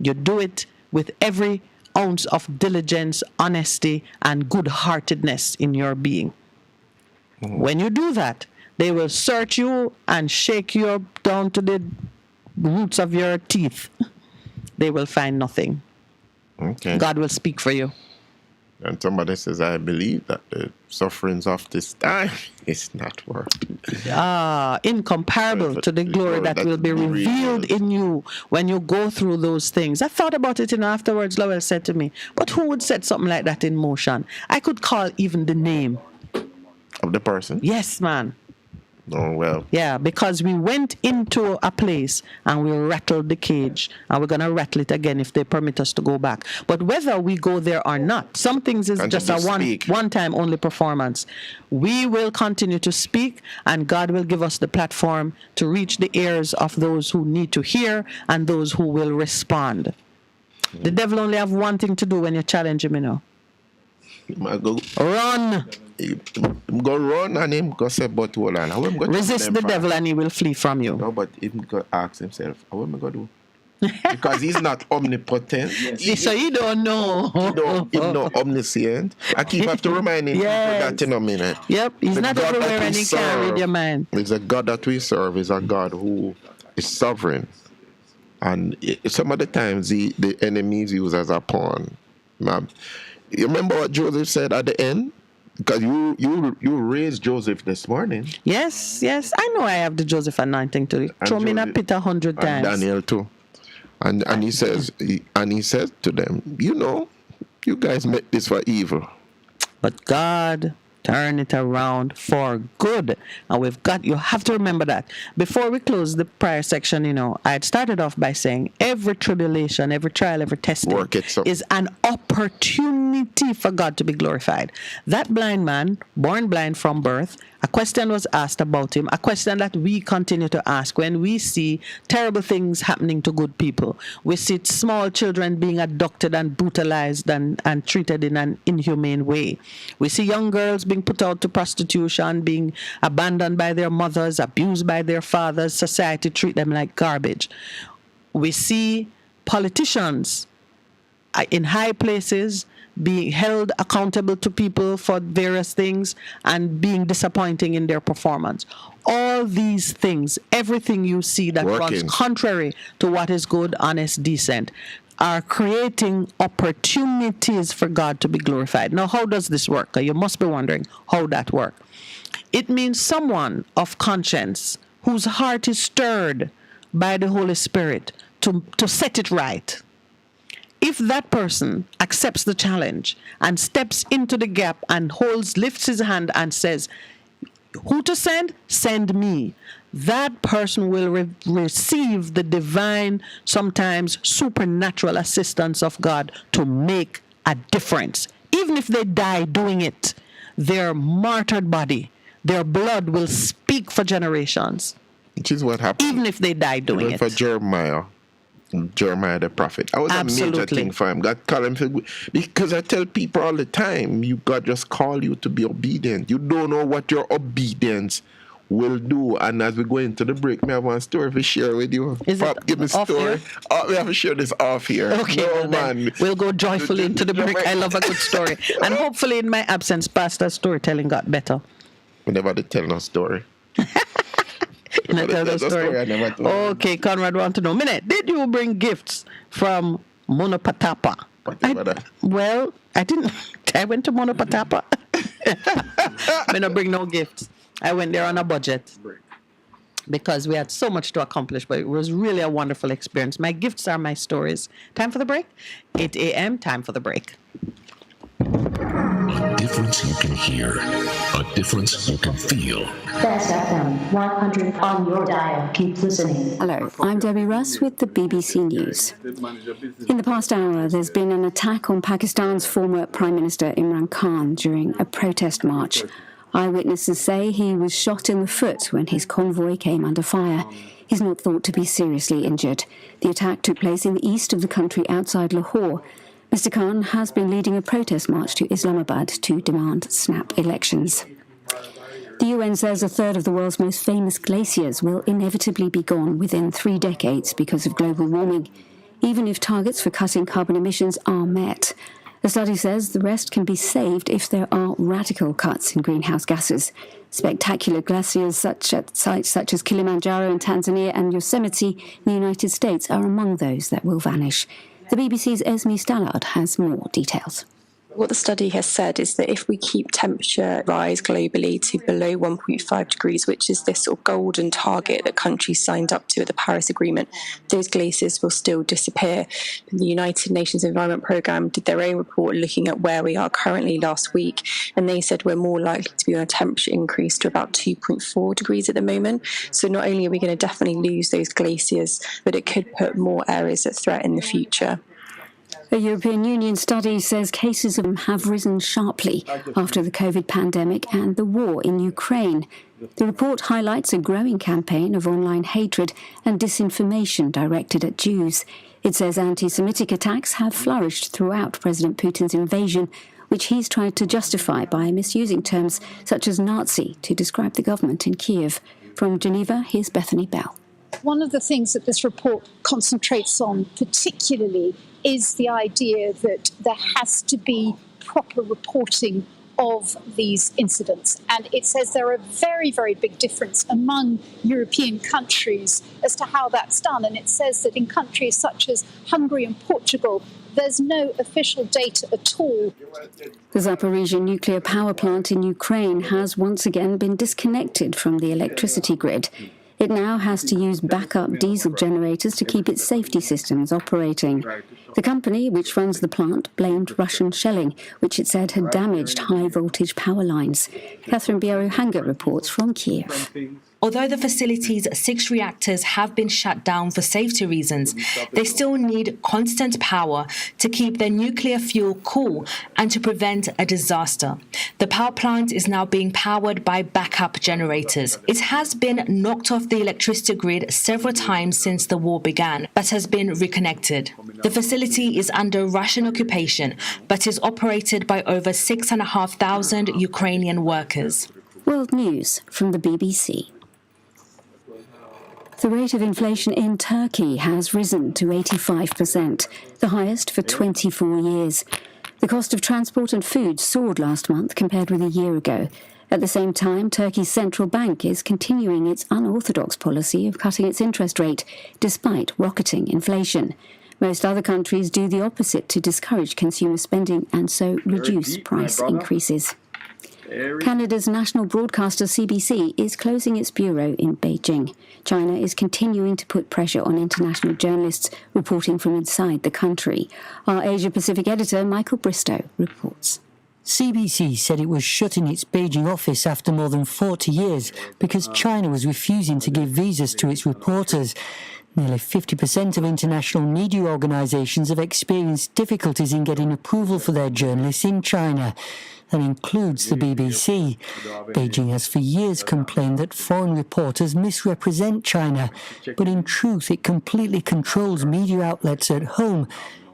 You do it with every ounce of diligence, honesty, and good-heartedness in your being. When you do that, they will search you and shake you up down to the roots of your teeth. They will find nothing. Okay. God will speak for you. And somebody says, I believe that the sufferings of this time is not worth it. Incomparable to the glory that will be revealed in you when you go through those things. I thought about it, afterwards Lowell said to me, but who would set something like that in motion? I could call even the name. Of the person? Yes, man. Oh, well. Yeah, because we went into a place and we rattled the cage, and we're going to rattle it again if they permit us to go back. But whether we go there or not, some things is just a one-time only performance. We will continue to speak, and God will give us the platform to reach the ears of those who need to hear and those who will respond. The devil only have one thing to do when you challenge him, Run. Go run and him go say, but hold on. Resist the devil and he will flee from you. No, but him go ask himself, how am I going to do? Because he's not omnipotent. So you don't know. He's not omniscient. I keep have to remind him that in a minute. Yep, he's not everywhere and he can't read your mind. It's a God that we serve is a God who is sovereign. And some of the times the enemies use as a pawn. You remember what Joseph said at the end? Because you raised Joseph this morning. Yes. I know I have the Joseph anointing to throw me in a pit 100 times. And Daniel too. And he says to them, you guys meant this for evil. But God turn it around for good. And you have to remember that. Before we close the prayer section, I had started off by saying every tribulation, every trial, every testing is an opportunity for God to be glorified. That blind man, born blind from birth, a question was asked about him, a question that we continue to ask when we see terrible things happening to good people. We see small children being abducted and brutalized and treated in an inhumane way. We see young girls being put out to prostitution, being abandoned by their mothers, abused by their fathers. Society treat them like garbage. We see politicians in high places being held accountable to people for various things and being disappointing in their performance. All these things, everything you see that runs contrary to what is good, honest, decent, are creating opportunities for God to be glorified. Now, how does this work? You must be wondering how that works. It means someone of conscience whose heart is stirred by the Holy Spirit to set it right. If that person accepts the challenge and steps into the gap and lifts his hand and says, who to send? Send me. That person will receive the divine, sometimes supernatural assistance of God to make a difference. Even if they die doing it, their martyred body, their blood will speak for generations. Which is what happened. Even if they die doing it. For Jeremiah the prophet. I was a major thing for him. God called him because I tell people all the time, God just call you to be obedient. You don't know what your obedience will do. And as we go into the break, I have one story to share with you. Give me a story. We have to share this off here. Okay, then we'll go joyfully into the break. I love a good story. And hopefully in my absence, Pastor's storytelling got better. We never did tell no story. Tell the story. Okay, Conrad want to know. Did you bring gifts from Monopatapa? Well, I didn't. I went to Monopatapa. I don't bring no gifts. I went there on a budget because we had so much to accomplish, but it was really a wonderful experience. My gifts are my stories. Time for the break? 8 a.m., time for the break. A difference you can hear. A difference you can feel. Best FM 100 on your dial. Keep listening. Hello, I'm Debbie Russ with the BBC News. In the past hour, there's been an attack on Pakistan's former Prime Minister Imran Khan during a protest march. Eyewitnesses say he was shot in the foot when his convoy came under fire. He's not thought to be seriously injured. The attack took place in the east of the country outside Lahore. Mr. Khan has been leading a protest march to Islamabad to demand snap elections. The UN says a third of the world's most famous glaciers will inevitably be gone within 3 decades because of global warming, even if targets for cutting carbon emissions are met. The study says the rest can be saved if there are radical cuts in greenhouse gases. Spectacular glaciers at sites such as Kilimanjaro in Tanzania and Yosemite in the United States are among those that will vanish. The BBC's Esme Stallard has more details. What the study has said is that if we keep temperature rise globally to below 1.5 degrees, which is this sort of golden target that countries signed up to at the Paris Agreement, those glaciers will still disappear. The United Nations Environment Programme did their own report looking at where we are currently last week, and they said we're more likely to be on a temperature increase to about 2.4 degrees at the moment. So not only are we going to definitely lose those glaciers, but it could put more areas at threat in the future. A European Union study says cases of them have risen sharply after the COVID pandemic and the war in Ukraine. The report highlights a growing campaign of online hatred and disinformation directed at Jews. It says anti-Semitic attacks have flourished throughout President Putin's invasion, which he's tried to justify by misusing terms such as Nazi to describe the government in Kiev. From Geneva, here's Bethany Bell. One of the things that this report concentrates on particularly is the idea that there has to be proper reporting of these incidents. And it says there are a very, very big difference among European countries as to how that's done. And it says that in countries such as Hungary and Portugal, there's no official data at all. The Zaporizhzhia nuclear power plant in Ukraine has once again been disconnected from the electricity grid. It now has to use backup diesel generators to keep its safety systems operating. The company, which runs the plant, blamed Russian shelling, which it said had damaged high-voltage power lines. Catherine Biaru-Hanger reports from Kiev. Although the facility's 6 reactors have been shut down for safety reasons, they still need constant power to keep their nuclear fuel cool and to prevent a disaster. The power plant is now being powered by backup generators. It has been knocked off the electricity grid several times since the war began, but has been reconnected. The facility is under Russian occupation, but is operated by over 6,500 Ukrainian workers. World News from the BBC. The rate of inflation in Turkey has risen to 85%, the highest for 24 years. The cost of transport and food soared last month compared with a year ago. At the same time, Turkey's central bank is continuing its unorthodox policy of cutting its interest rate, despite rocketing inflation. Most other countries do the opposite to discourage consumer spending and so reduce price increases. Canada's national broadcaster CBC is closing its bureau in Beijing. China is continuing to put pressure on international journalists reporting from inside the country. Our Asia-Pacific editor, Michael Bristow, reports. CBC said it was shutting its Beijing office after more than 40 years because China was refusing to give visas to its reporters. Nearly 50% of international media organisations have experienced difficulties in getting approval for their journalists in China. That includes the BBC. Beijing has for years complained that foreign reporters misrepresent China, but in truth it completely controls media outlets at home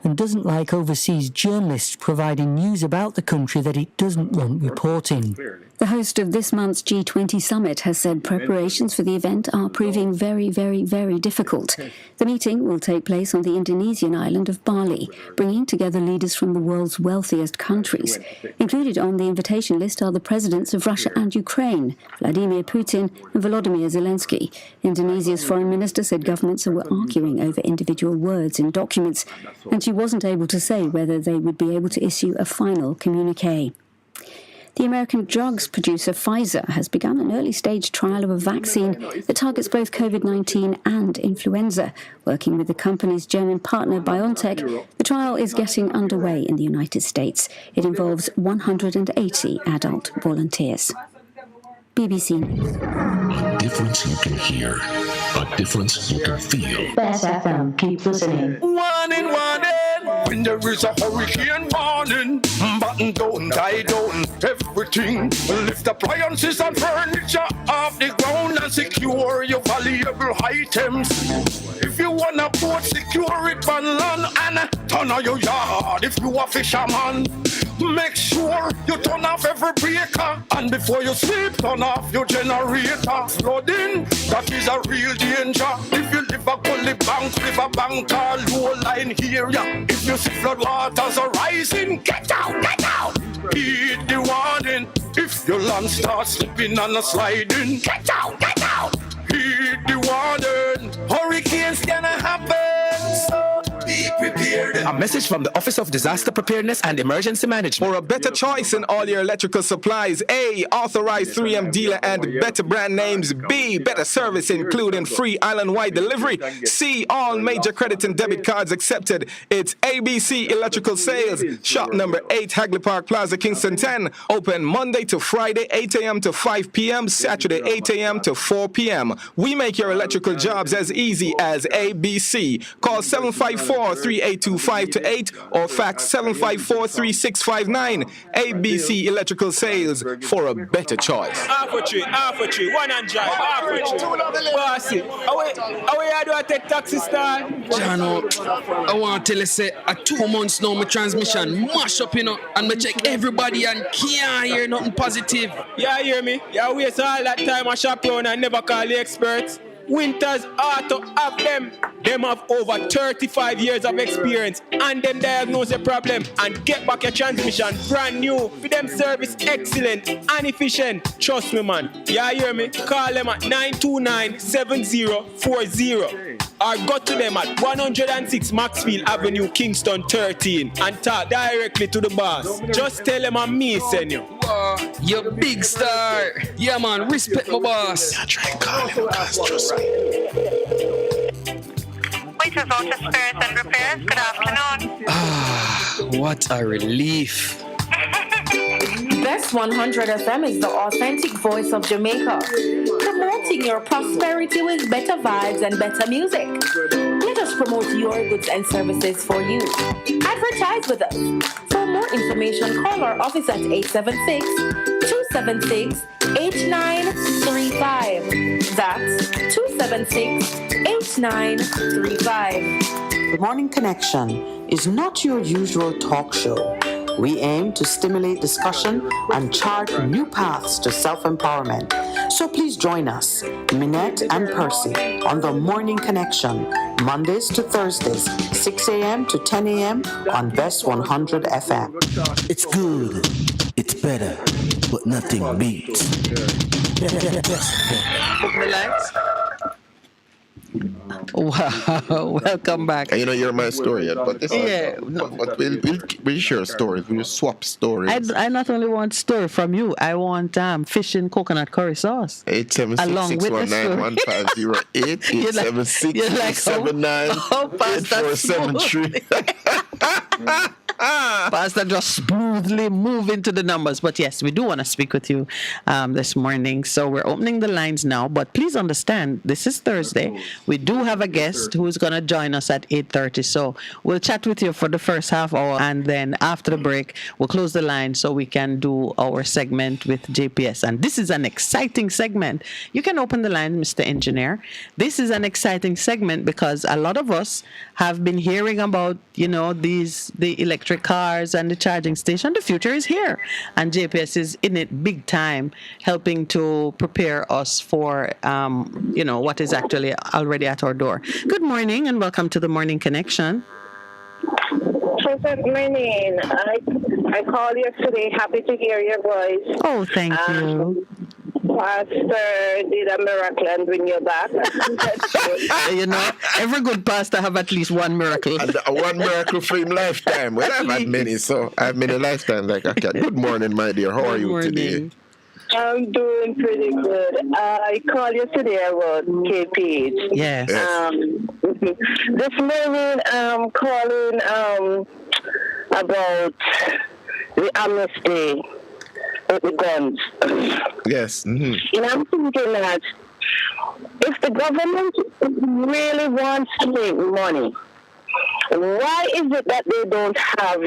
and doesn't like overseas journalists providing news about the country that it doesn't want reporting. The host of this month's G20 summit has said preparations for the event are proving very, very, very difficult. The meeting will take place on the Indonesian island of Bali, bringing together leaders from the world's wealthiest countries. Included on the invitation list are the presidents of Russia and Ukraine, Vladimir Putin and Volodymyr Zelensky. Indonesia's foreign minister said governments were arguing over individual words in documents, and she wasn't able to say whether they would be able to issue a final communique. The American drugs producer Pfizer has begun an early-stage trial of a vaccine that targets both COVID-19 and influenza. Working with the company's German partner BioNTech, the trial is getting underway in the United States. It involves 180 adult volunteers. BBC News. A difference you can hear. A difference you can feel. Best FM, keep listening. Warning, warning. When there is a hurricane warning, button down, tie down, everything. Lift appliances and furniture off the ground and secure your valuable items. If you wanna boat, secure it on land and turn on your yard. If you a fisherman, make sure you turn off every breaker, and before you sleep, turn off your generator. Flooding, that is a real danger. If you live a gully bank, river bank or low line area, if you see flood waters are rising, get out, get out. Heed the warning. If your land starts slipping and a sliding, get out, get out. Heed the warning. Hurricanes gonna happen, so be prepared. A message from the Office of Disaster Preparedness and Emergency Management. For a better choice in all your electrical supplies, A, authorized 3M dealer and better brand names. B, better service including free island-wide delivery. C, all major credit and debit cards accepted. It's ABC Electrical Sales. Shop number 8, Hagley Park Plaza, Kingston 10. Open Monday to Friday, 8 a.m. to 5 p.m. Saturday, 8 a.m. to 4 p.m. We make your electrical jobs as easy as ABC. Call 754-3825-8 or fax 754-3659. ABC Electrical Sales for a better choice. Half a tree, one and drive, half a tree. Bossy, how do I take taxi star? Jano, I want to tell you, say, 2 months now, my transmission mash up, and I check everybody and can't hear nothing positive. Yeah, hear me? Yeah, waste all that time I shop around and never call the experts. Winters Auto have them. Them have over 35 years of experience and them diagnose the problem and get back your transmission brand new. For them service excellent and efficient. Trust me, man. Yeah, hear me? Call them at 929-7040 or go to them at 106 Maxfield Avenue, Kingston 13 and talk directly to the boss. Just tell them I'm me, send you. You big star. Yeah, man, respect my boss. I try and call him, guys, trust me. Waiters, Auto Spares and Repairs, good afternoon. What a relief. Best 100 FM is the authentic voice of Jamaica, promoting your prosperity with better vibes and better music. Let us promote your goods and services for you. Advertise with us. For more information, call our office at 876-276-8935. That's 276-8935. The Morning Connection is not your usual talk show. We aim to stimulate discussion and chart new paths to self-empowerment. So please join us, Minette and Percy, on the Morning Connection, Mondays to Thursdays, 6 a.m. to 10 a.m. on Best 100 FM. It's good, it's better, but nothing beats. Open the lights. Wow, welcome back. And you know, you're my story yet, but this but we'll share stories. We'll swap stories. I not only want story from you, I want fish and coconut curry sauce. 876-619-1508, 876-879-8473. Pastor just smoothly move into the numbers. But yes, we do want to speak with you this morning. So we're opening the lines now. But please understand, this is Thursday. We do have a guest who is going to join us at 8:30. So we'll chat with you for the first half hour. And then after the break, we'll close the line so we can do our segment with JPS. And this is an exciting segment. You can open the line, Mr. Engineer. This is an exciting segment because a lot of us have been hearing about, the electric cars and the charging station. The future is here. And JPS is in it big time, helping to prepare us for, what is actually already at our door. Good morning and welcome to the Morning Connection. Good morning. I called yesterday. Happy to hear your voice. Oh, thank you. Pastor did a miracle and bring you back. You know, every good pastor have at least one miracle. And one miracle for him lifetime. Well, I've had many, so I have many lifetimes like I can. Good morning, my dear. How are you today? I'm doing pretty good. I called you today about KPH. Yes. This morning I'm calling about the amnesty with the guns. Yes. Mm-hmm. And I'm thinking that if the government really wants to make money, why is it that they don't have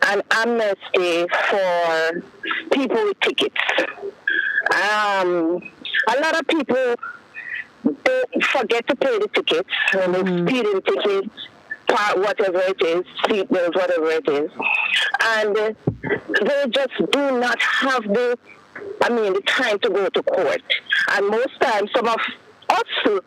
an amnesty for people with tickets? A lot of people they forget to pay the tickets, and speeding tickets, whatever it is, seatbelts, whatever it is, and they just do not have the time to go to court. And most times, some of us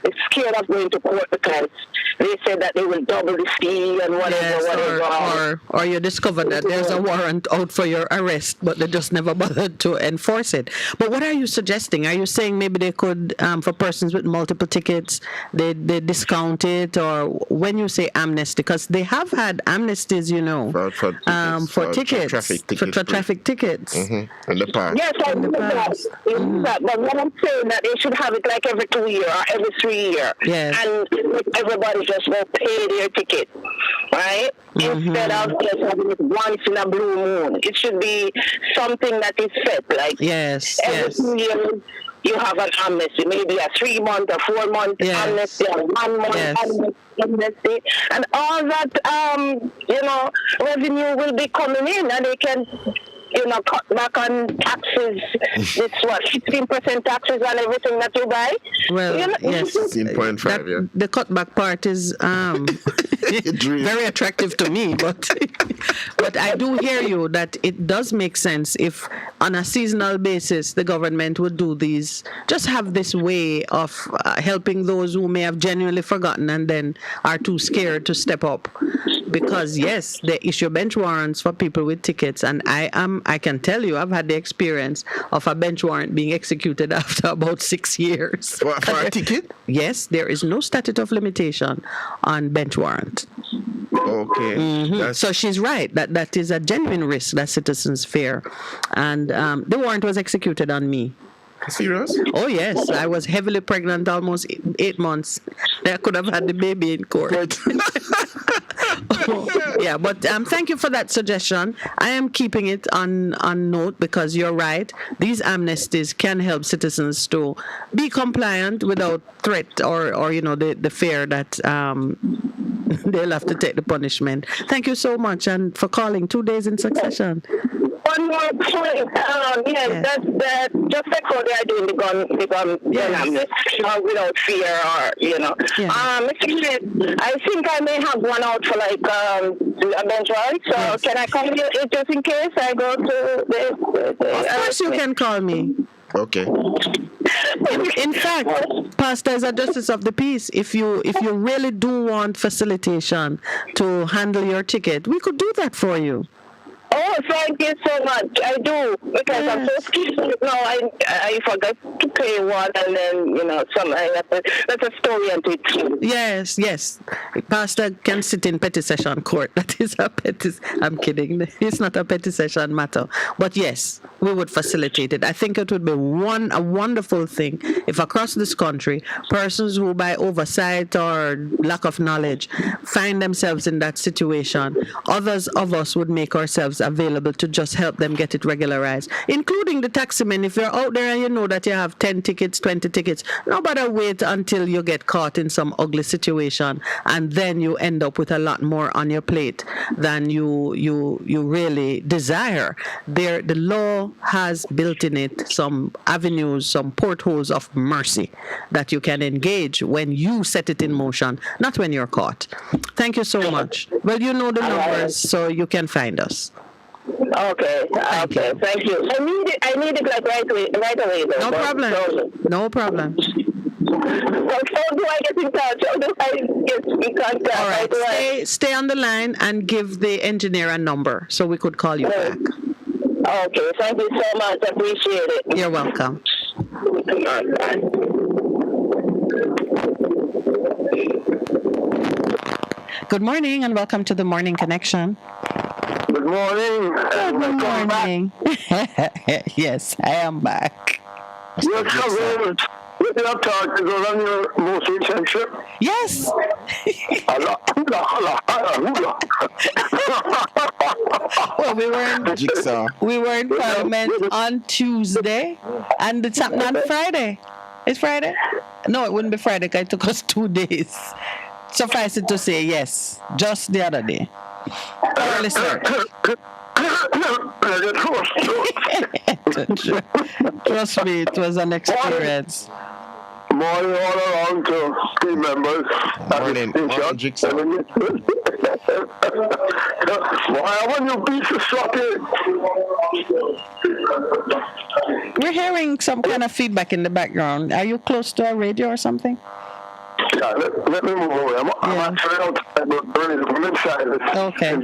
is scared of going to court because they say that they will double the fee and whatever. Or you discover that there's a warrant out for your arrest, but they just never bothered to enforce it. But what are you suggesting? Are you saying maybe they could, for persons with multiple tickets, they discount it? Or when you say amnesty, because they have had amnesties, you know, for traffic tickets. Mm-hmm. In the past. Yes, I know that. But what I'm saying that they should have it like every 2 years or every 3 years. Yes. And everybody just go pay their ticket, right? Instead of just having it once in a blue moon. It should be something that is set. Like every 2 years you have an amnesty, maybe a 3 month or 4 month amnesty, or 1 month amnesty, and all that revenue will be coming in, and they can cut back on taxes. It's 15% taxes on everything that you buy. Well, yes, 16.5. Yeah. The cutback part is very attractive to me, but I do hear you that it does make sense if, on a seasonal basis, the government would do these. Just have this way of helping those who may have genuinely forgotten and then are too scared to step up. Because yes, they issue bench warrants for people with tickets, and I can tell you, I've had the experience of a bench warrant being executed after about 6 years. For a ticket? Yes, there is no statute of limitation on bench warrant. Okay. Mm-hmm. So she's right that is a genuine risk that citizens fear, and the warrant was executed on me. Serious? Oh yes, I was heavily pregnant, almost 8 months. I could have had the baby in court. Yeah, but thank you for that suggestion. I am keeping it on note because you're right. These amnesties can help citizens to be compliant without threat or the fear that they'll have to take the punishment. Thank you so much and for calling 2 days in succession. One more point. That just like how they are doing the gun amnesty, without fear or Mr. Smith, I think I may have one out for like a bench warrant. So can I call you just in case I go to the Of course you can call me. Okay. In fact, Pastor, as a justice of the peace, if you really do want facilitation to handle your ticket, we could do that for you. Oh, thank you so much. I do, because I'm so scared. No, I forgot to pay one, and then, something. That's a story unto it. Yes. Pastor can sit in petty session court. That is a petty... I'm kidding. It's not a petty session matter. But yes, we would facilitate it. I think it would be a wonderful thing if across this country, persons who by oversight or lack of knowledge find themselves in that situation, others of us would make ourselves available to just help them get it regularized, including the taximen. If you're out there and you know that you have 10 tickets, 20 tickets, nobody wait until you get caught in some ugly situation and then you end up with a lot more on your plate than you really desire. The law has built in it some avenues, some portholes of mercy that you can engage when you set it in motion, not when you're caught. Thank you so much. Well, you know the numbers, so you can find us. Okay. Thank you. I need it like right away. Though. No problem. So how do I get in touch? How do I get in contact? All right. Stay on the line and give the engineer a number so we could call you back. Okay, thank you so much. I appreciate it. You're welcome. Good morning and welcome to the Morning Connection. Good morning. Good morning. Yes, I am back. Yes, hello. With your talk, it was on your most recent trip. Yes. Well, we were in Parliament on Tuesday, and it's happening on Friday. It's Friday? No, it wouldn't be Friday because it took us 2 days. Suffice it to say, yes, just the other day. Early start. Trust me, it was an experience. Morning all around to team members. Morning, Jigsaw. Why haven't you beat the socket? We're hearing some kind of feedback in the background. Are you close to a radio or something? Yeah, let me move away. I'm actually outside, but I'm inside. Okay.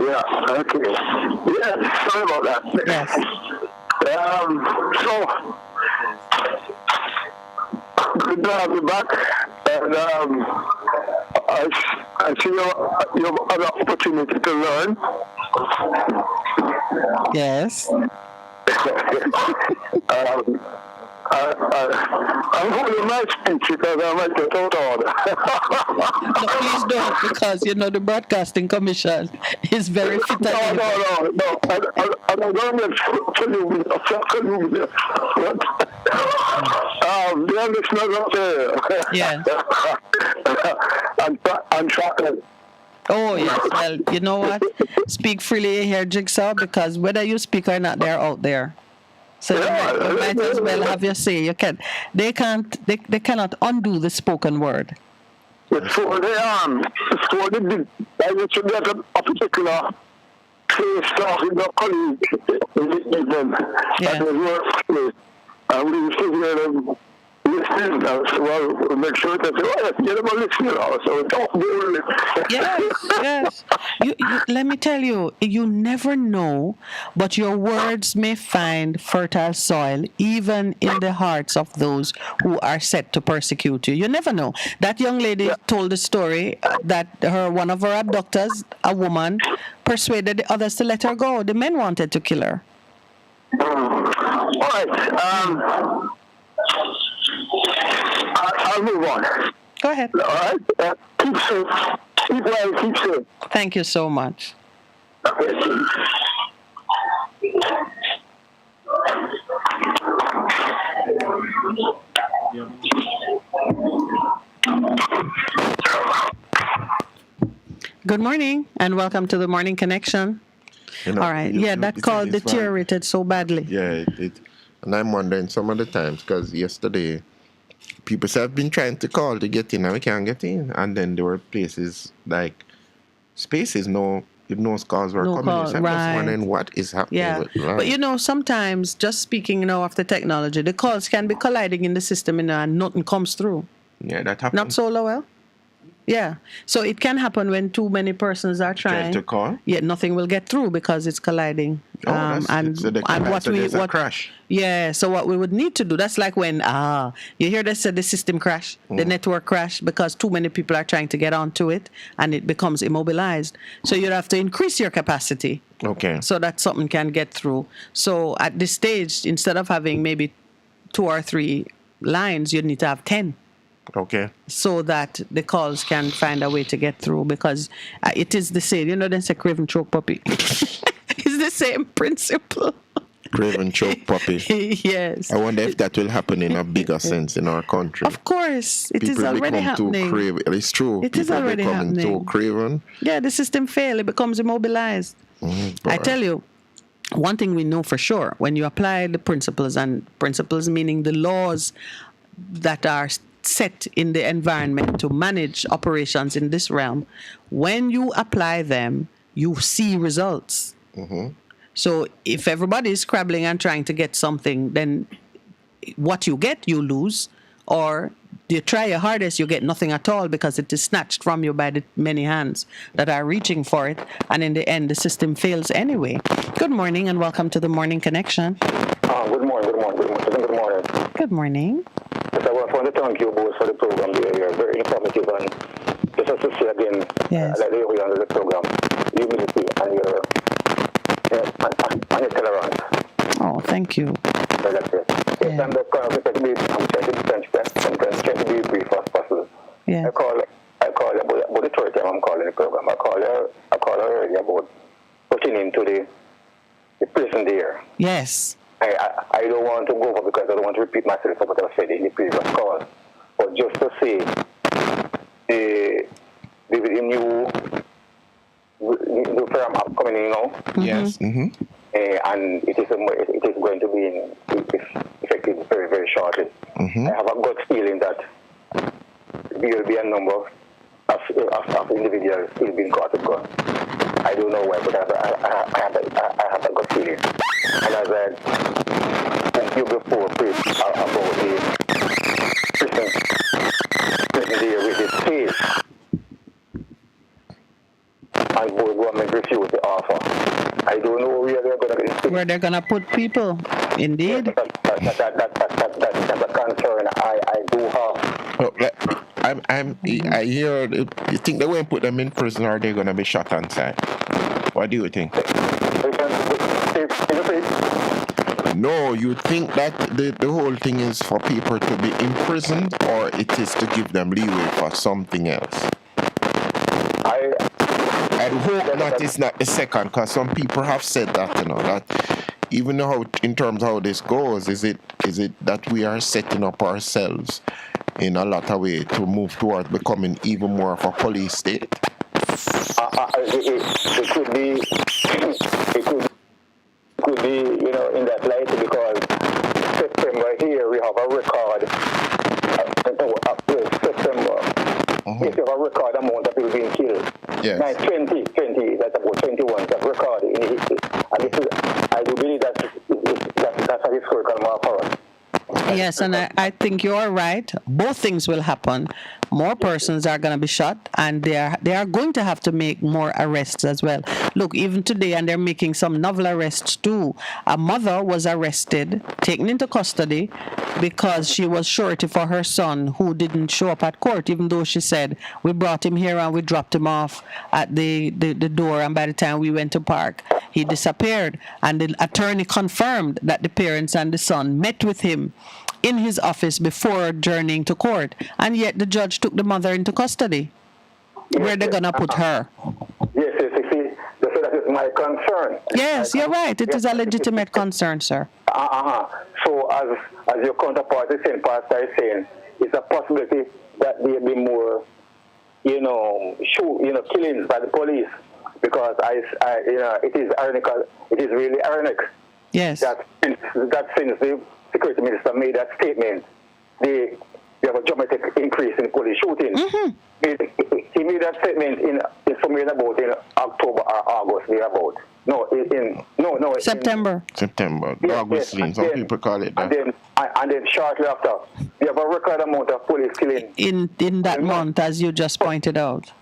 Yeah, okay. Yeah, sorry about that. Yes. So, good to have you back. And I see you have an opportunity to learn. Yes. I'm holding my speech because I might get out order. No, please don't, because the Broadcasting Commission is very fit. No. I don't get the listeners out there. Yeah. I'm tracking. Oh, yes. Well, you know what? Speak freely here, Jigsaw, because whether you speak or not, they're out there. So you might as well have your say. They cannot undo the spoken word. Before they did, I should get a particular place talking to a colleague in the evening at the workplace. And we sitting there listening now, so we'll make sure that get them listening now. So talk boldly. Yes. You, let me tell you, you never know, but your words may find fertile soil even in the hearts of those who are set to persecute you. You never know. That young lady told the story that one of her abductors, a woman, persuaded the others to let her go. The men wanted to kill her. All right. I'll move on. Go ahead. All right. Keep safe. Keep well. Keep safe. Thank you so much. Good morning and welcome to the Morning Connection. All right. That call deteriorated so badly. Yeah, and I'm wondering some of the times, because yesterday people have been trying to call to get in and we can't get in. And then there were places like spaces, no calls were coming in. So I'm just wondering what is happening. Yeah. But sometimes, just speaking of the technology, the calls can be colliding in the system and nothing comes through. Yeah, that happens. Not so well. Yeah. So it can happen when too many persons are trying to call. Yeah, nothing will get through because it's colliding. Crash. Yeah. So what we would need to do, that's like when you hear they said the system crash, the network crash, because too many people are trying to get onto it and it becomes immobilized. So you'd have to increase your capacity. Okay. So that something can get through. So at this stage, instead of having maybe 2 or 3 lines, you'd need to have 10. Okay. So that the calls can find a way to get through, because it is the same. They say craven choke puppy. It's the same principle. Craven choke puppy. Yes. I wonder if that will happen in a bigger sense in our country. Of course. It is already happening. Too craven. It's true. It is already happening. Too craven. Yeah, the system fails. It becomes immobilized. I tell you, one thing we know for sure, when you apply the principles, and principles meaning the laws that are set in the environment to manage operations in this realm, when you apply them, you see results. So if everybody is scrabbling and trying to get something, then what you get, you lose, or you try your hardest, you get nothing at all because it is snatched from you by the many hands that are reaching for it. And in the end, the system fails anyway. Good morning and welcome to the Morning Connection. Good morning. Good morning. Yes, I want to thank you both for the program. You're very informative, and just as to say again, yes. I like the way you handle the program, humility and your tolerance. Oh, thank you. That's it. Yes, I'm just going to try to be brief as possible. Yeah. I call about the third time I'm calling the program. I call her earlier about putting into the prison there. Yes. I don't want to go over because I don't want to repeat myself of what I said in the previous call. But just to say, the new program upcoming, Yes. Mm-hmm. And it is going to be effective very, very shortly. Mm-hmm. I have a gut feeling that there will be a number of individuals still being caught with guns. I don't know why, but I have a gut feeling. And as I told you before, Chris, about the prison there with the space, and both government refused the offer. I don't know where they're going to get it. Where they're going to put people, indeed. That's a concern I do have. I hear. You think they won't put them in prison, or they're going to be shot on sight? What do you think? No, you think that the whole thing is for people to be imprisoned, or it is to give them leeway for something else? I hope that is not the second, because some people have said that, that even how, in terms of how this goes, is it that we are setting up ourselves in a lot of ways to move towards becoming even more of a police state? It could be, in that light, because September here we have a record. September, if you have a record amount of people being killed. Yes. 20, that's about 21 that recorded in the history. And I do believe that's a historical mark for us. Yes, and I think you're right. Both things will happen. More persons are going to be shot, and they are going to have to make more arrests as well. Look, even today, and they're making some novel arrests too. A mother was arrested, taken into custody, because she was surety for her son who didn't show up at court, even though she said, we brought him here and we dropped him off at the door, and by the time we went to park, he disappeared. And the attorney confirmed that the parents and the son met with him in his office before journeying to court, and yet the judge took the mother into custody. Where are they going to put her? Yes, see, that is my concern. Yes, you're right. It is a legitimate concern, sir. So as your counterpart is saying, Pastor is saying, it's a possibility that there be more, killings by the police, because it is ironical. It is really ironic. Yes. That since the security minister made that statement, they have a dramatic increase in police shootings. Mm-hmm. He made that statement in somewhere about in October or August, thereabout. September. August. Some people call it that. And then shortly after, we have a record amount of police killing in that month, as you just pointed out.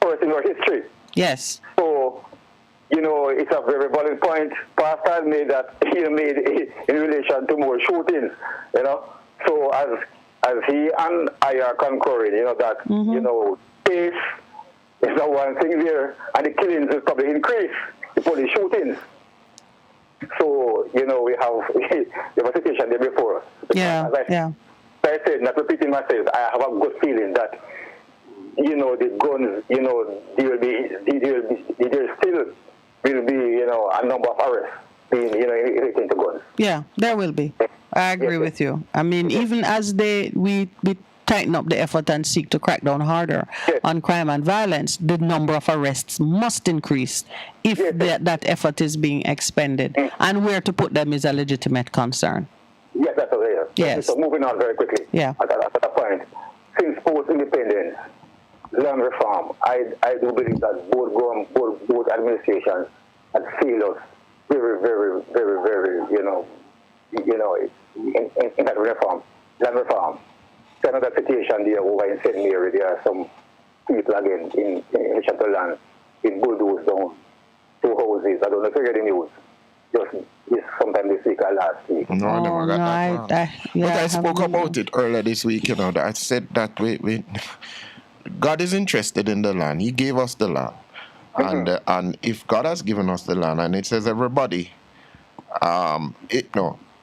First in our history. Yes. So, it's a very valid point. Pastor made that he made in relation to more shootings, So as he and I are concurring, that pace is the one thing there, and the killings will probably increase, the police shootings. So, we have a situation there before us. Yeah. As I said, not repeating myself, I have a good feeling that the guns, there still will be, a number of arrests being, relating to guns. Yeah, there will be. I agree with you. I mean, even as we tighten up the effort and seek to crack down harder on crime and violence, the number of arrests must increase if that effort is being expended. And where to put them is a legitimate concern. Yes, that's what it is. Yes. So moving on very quickly. Yeah. At that point, since post-independence, land reform, I do believe that both administrations had failed us very, very, very, very, in that reform, land reform. another situation there over in St. Mary. There are some people again in the Chateauland in bulldozed down 2 houses. I don't know if you read the news. Just sometime this week or last week. No, I never got that one. But I spoke about it earlier this week, that I said that God is interested in the land. He gave us the land. And if God has given us the land, and it says everybody,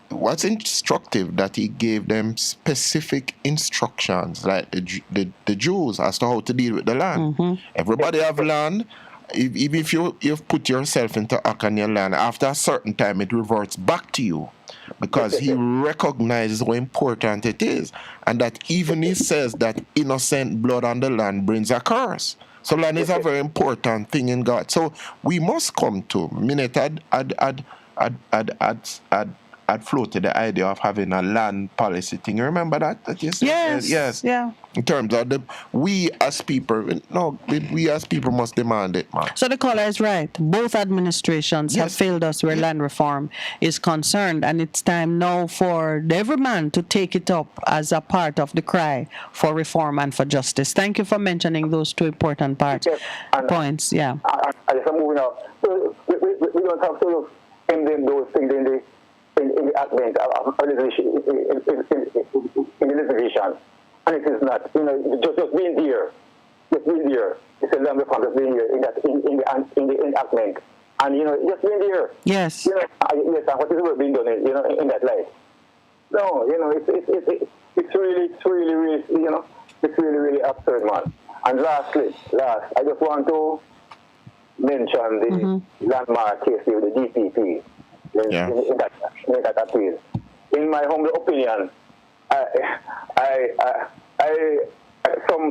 what's instructive that he gave them specific instructions, like the Jews, as to how to deal with the land. Everybody have land. Even if you've put yourself into Akanyan land, after a certain time it reverts back to you, because he recognizes how important it is, and that even he says that innocent blood on the land brings a curse. So land is a very important thing in God. So we must come to minute I'd floated the idea of having a land policy thing. You remember that you said? Yes. Yeah. In terms of we as people must demand it, man. So the caller is right. Both administrations have failed us where land reform is concerned, and it's time now for every man to take it up as a part of the cry for reform and for justice. Thank you for mentioning those 2 important points. Yeah. I just moving on. So we don't have to end those things in the agreement of in the litigation. And it is not, just being there. It's a long reform, just being here in the enactment. And, just being there. Yes. Yes, and what is being done, in that light. No, it's really absurd, man. And last, I just want to mention the landmark case with the DPP. In that appeal. In my humble opinion, some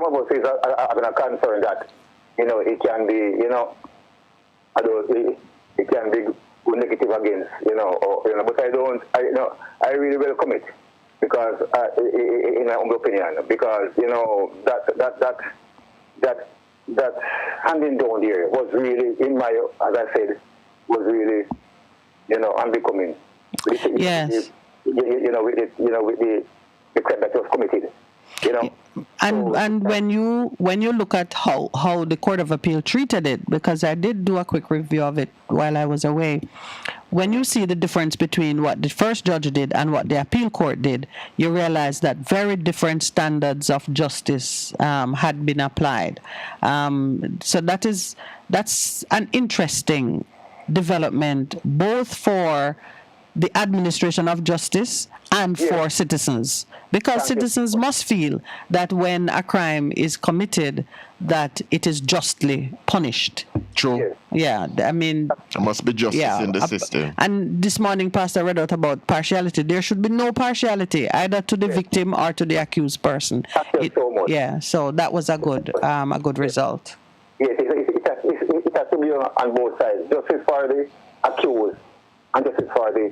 of us is having a concern that it can be it can be negative against but I really welcome it, because in my humble opinion, because that handing down there was really, as I said, was really unbecoming. Yes. With the crime that was committed. And when you look at how the Court of Appeal treated it, because I did do a quick review of it while I was away, when you see the difference between what the first judge did and what the appeal court did, you realize that very different standards of justice had been applied. So that's an interesting development, both for the administration of justice and for citizens, because citizens must feel that when a crime is committed, that it is justly punished. True. Yeah, I mean, there must be justice in the system. And this morning, Pastor read out about partiality. There should be no partiality, either to the victim or to the accused person. So much. Yeah, so that was a good result. Yes, it has to be on both sides. Justice for the accused and justice for the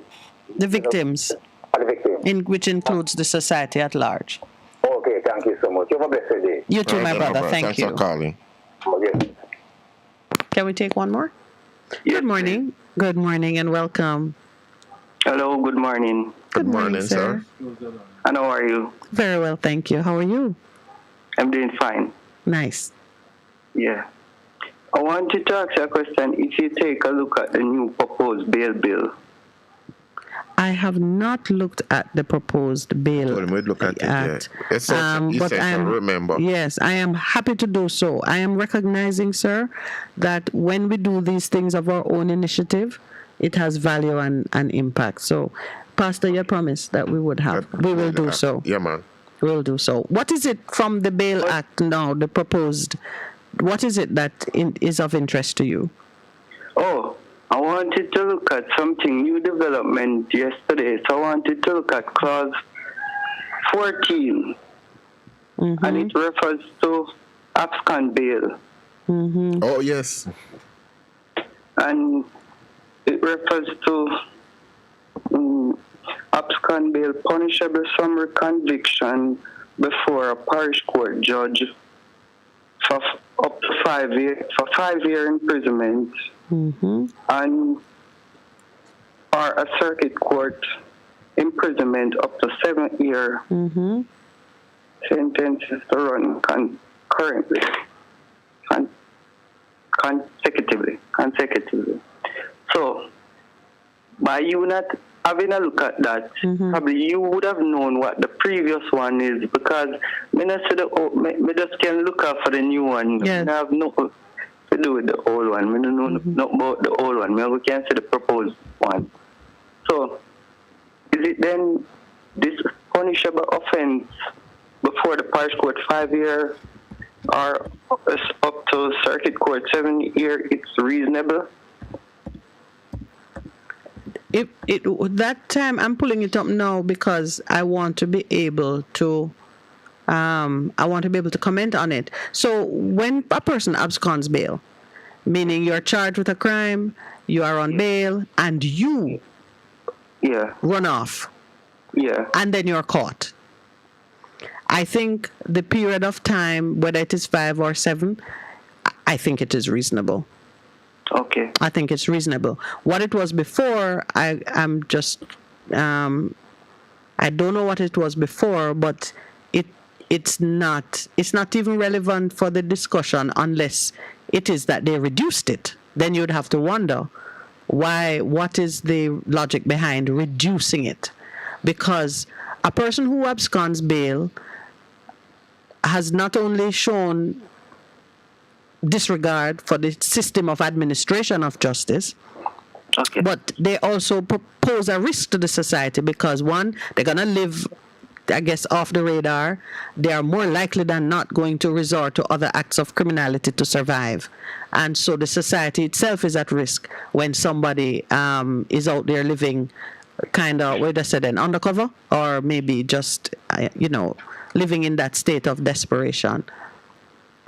victims. The victim. Which includes the society at large. Okay, thank you so much. You have a blessed day. You too, my brother. Thank you. Thanks for calling. Okay. Can we take one more? Yes, good morning. Please. Good morning and welcome. Hello, good morning. Good morning, sir. And how are you? Very well, thank you. How are you? I'm doing fine. Nice. Yeah. I wanted to ask you a question. If you take a look at the new proposed bail bill. I have not looked at the proposed bail act. But remember. Yes, I am happy to do so. I am recognizing, sir, that when we do these things of our own initiative, it has value and impact. So, Pastor, you promised that we would have. We will do so. Yeah, man. We'll do so. What is it from the bail act now, the proposed? What is it that is of interest to you? Oh, I wanted to look at something, new development yesterday. So I wanted to look at clause 14. And it refers to abscond bail. Oh, yes. And it refers to abscond bail punishable summary conviction before a parish court judge for up to 5 years, for 5-year imprisonment, and or a circuit court imprisonment up to 7 years, sentences to run concurrently, consecutively. So, by you not having a look at that, probably you would have known what the previous one is, because me just can look out for the new one. Yeah. I have no to do with the old one. We don't know not about the old one. We can see the proposed one. So, is it then this punishable offense before the parish court 5 year or up to circuit court 7 year? It's reasonable. That time, I'm pulling it up now because I want to be able to. Comment on it. So when a person absconds bail, meaning you're charged with a crime, you are on bail, and you run off, and then you're caught. I think the period of time, whether it is 5 or 7, I think it is reasonable. Okay. I think it's reasonable. What it was before, I'm just, I don't know what it was before, but it's not even relevant for the discussion unless it is that they reduced it. Then you'd have to wonder what is the logic behind reducing it? Because a person who absconds bail has not only shown disregard for the system of administration of justice, but they also pose a risk to the society because, one, they're going to live, I guess, off the radar. They are more likely than not going to resort to other acts of criminality to survive. And so the society itself is at risk when somebody is out there living kind of, what did I say then, undercover? Or maybe just, living in that state of desperation.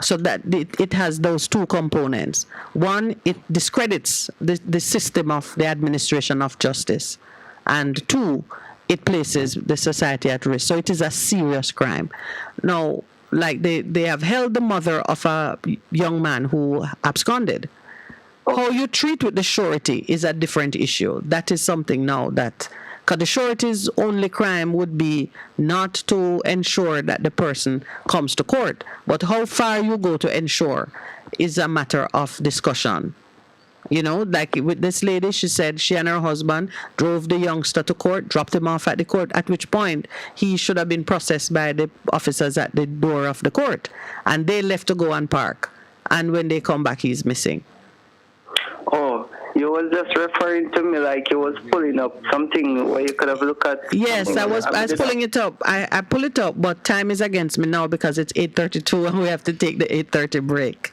So that it has those two components. One, it discredits the system of the administration of justice. And two, it places the society at risk. So it is a serious crime. Now, like they have held the mother of a young man who absconded. How you treat with the surety is a different issue. That is something now that, because the surety's only crime would be not to ensure that the person comes to court. But how far you go to ensure is a matter of discussion. Like with this lady, she said she and her husband drove the youngster to court, dropped him off at the court, at which point he should have been processed by the officers at the door of the court. And they left to go and park. And when they come back, he's missing. Oh, you was just referring to me like you was pulling up something where you could have looked at. Yes, I was pulling it up. I pull it up, but time is against me now because it's 8:32 and we have to take the 8:30 break.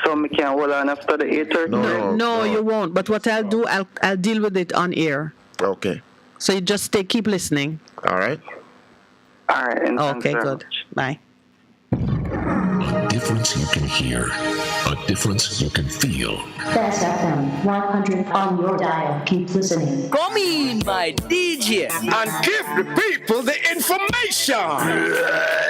So we can't hold on after the 8:30? No, you won't. But what I'll do, I'll deal with it on air. Okay. So you just keep listening. All right. All right. Okay, good. Bye. A difference you can hear. A difference you can feel. Best FM 100 on your dial. Keep listening. Come in, my DJ, and give the people the information.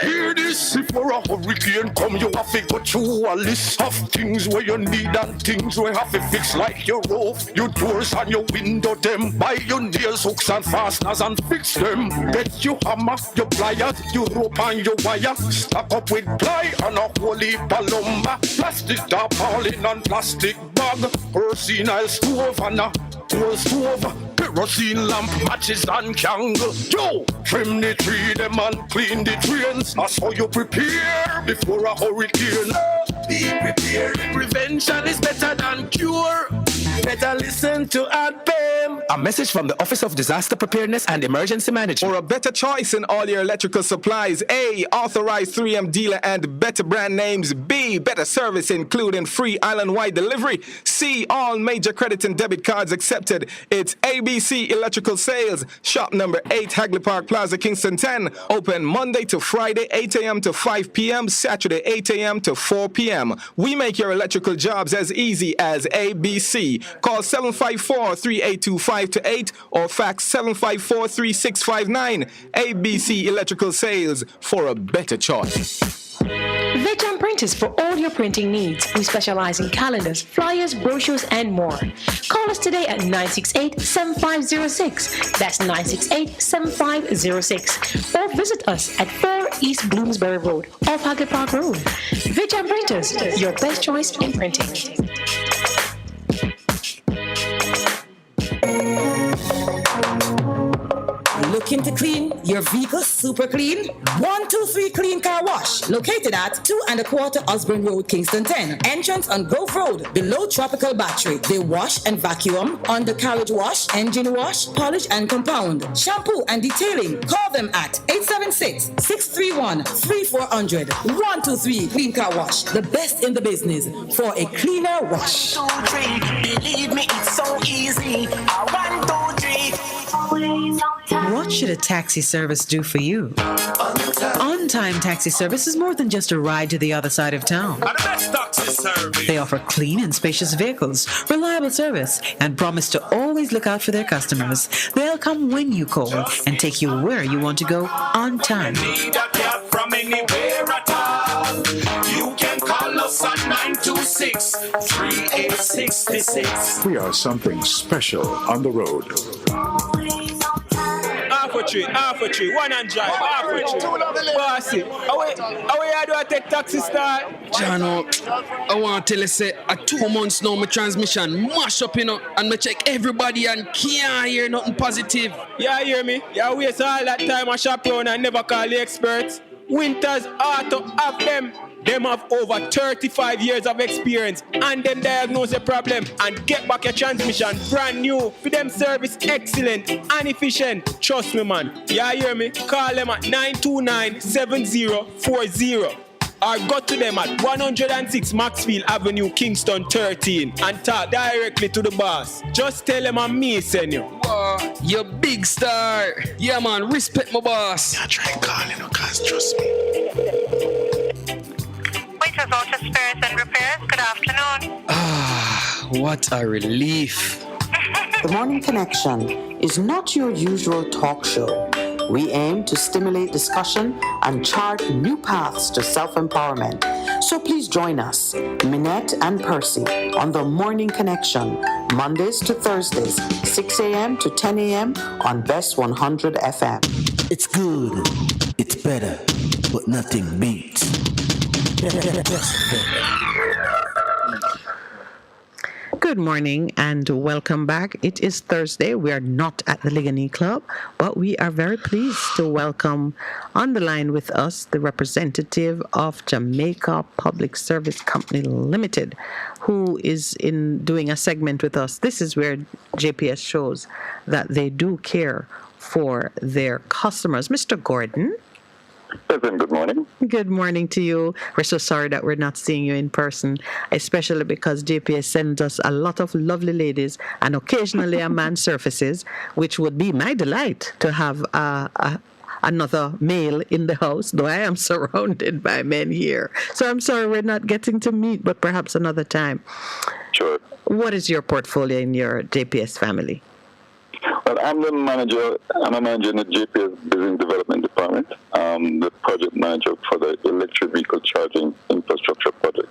Hear this, if for a hurricane come, you have to go through a list of things where you need and things where you have to fix, like your roof, your doors and your window them. Buy your nails, hooks and fasteners and fix them. Get your hammer, your pliers, your rope and your wire. Stock up with ply and a holy paloma. Plastic tarpaulin and plastic bag. Personal stove and a coal stove. Kerosene lamp, matches and candle. Yo, trim the tree them and clean the drains. That's how you prepare before a hurricane. Be prepared. Prevention is better than cure. Better listen to ADPEM. A message from the Office of Disaster Preparedness and Emergency Management. For a better choice in all your electrical supplies, A, authorized 3M dealer and better brand names. B, better service including free island-wide delivery. C, all major credit and debit cards accepted. It's ABC Electrical Sales. Shop number 8, Hagley Park Plaza, Kingston 10. Open Monday to Friday, 8 a.m. to 5 p.m. Saturday, 8 a.m. to 4 p.m. We make your electrical jobs as easy as ABC. Call 754-382-528 or fax 754-3659. ABC Electrical Sales, for a better choice. Veteran Printers for all your printing needs. We specialize in calendars, flyers, brochures, and more. Call us today at 968-7506. That's 968-7506. Or visit us at 4 East Bloomsbury Road, off Hagley Park Road. Veteran Printers, your best choice in printing. Looking to clean your vehicle super clean? 123 Clean Car Wash, located at 2 1/4 Osborne Road, Kingston 10. Entrance on Grove Road, below Tropical Battery. They wash and vacuum, undercarriage wash, engine wash, polish and compound, shampoo and detailing. Call them at 876-631-3400. 123 Clean Car Wash, the best in the business for a cleaner wash. 1, 2, 3, believe me, it's so easy. 1, 2, 3. What should a taxi service do for you? On-time taxi service is more than just a ride to the other side of town. They offer clean and spacious vehicles, reliable service, and promise to always look out for their customers. They'll come when you call and take you where you want to go on time. From anywhere at all. You can call us on 926-3866. We are something special on the road. Half a tree, one and drive, half a tree. Bossy, how do I take taxi start? Jano, I want to tell you, say, 2 months now, my transmission mash up, and I check everybody and can't hear nothing positive. Yeah, hear me? Yeah, waste all that time I shop around and never call the experts. Winters Auto have them. Them have over 35 years of experience and them diagnose a problem and get back your transmission brand new. For them service excellent and efficient. Trust me, man. Yeah, hear me? Call them at 929-7040 or go to them at 106 Maxfield Avenue, Kingston 13 and talk directly to the boss. Just tell them I'm me, senior. Wow, you big star. Yeah, man, respect my boss. I try calling her, cause trust me. Waiters Auto Spares and Repairs, good afternoon. Ah, what a relief. The Morning Connection is not your usual talk show. We aim to stimulate discussion and chart new paths to self-empowerment. So please join us, Minette and Percy, on The Morning Connection, Mondays to Thursdays, 6 a.m. to 10 a.m. on Best 100 FM. It's good, it's better, but nothing beats. Good morning and welcome back. It is Thursday. We are not at the Ligani Club, but we are very pleased to welcome on the line with us the representative of Jamaica Public Service Company Limited, who is doing a segment with us. This is where JPS shows that they do care for their customers. Mr. Gordon. Good morning. Good morning to you. We're so sorry that we're not seeing you in person, especially because JPS sends us a lot of lovely ladies and occasionally a man surfaces, which would be my delight to have another male in the house, though I am surrounded by men here. So I'm sorry we're not getting to meet, but perhaps another time. Sure. What is your portfolio in your JPS family? Well, I'm a manager in the JPS Business Development Department. The project manager for the electric vehicle charging infrastructure project,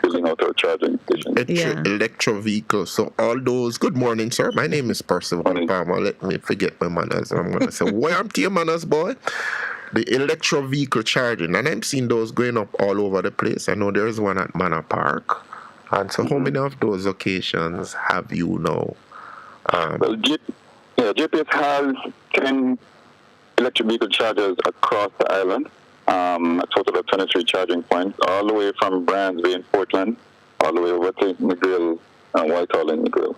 building out our charging stations. Electro vehicles. So all those. Good morning, sir. My name is Percival Palmer. Let me forget my manners. I'm going to say, where to your manners, boy? The electro vehicle charging, and I'm seeing those going up all over the place. I know there's one at Manor Park. And so, how many of those locations have you now? JPS has 10 electric vehicle chargers across the island, a total of 23 charging points, all the way from Brandsby in Portland, all the way over to McGill and Whitehall in McGill.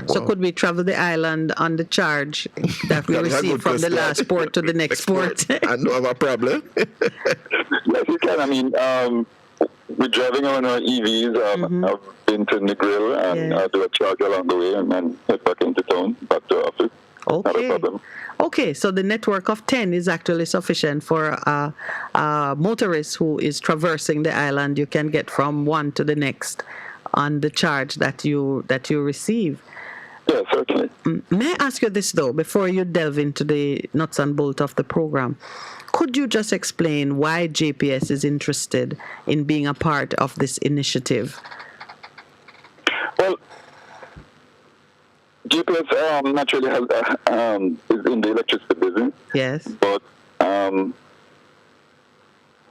So could we travel the island on the charge that we received from the last port to the next port? I don't have a problem. Yes, you can. I mean, we're driving on our EVs. I've been to Negril and do a charge along the way and then head back into town, back to office. Okay. Not a problem. Okay, so the network of 10 is actually sufficient for a motorist who is traversing the island. You can get from one to the next on the charge that you receive. Yeah, certainly. May I ask you this, though, before you delve into the nuts and bolts of the program? Could you just explain why JPS is interested in being a part of this initiative? Well, GPS naturally has, is in the electricity business. Yes. But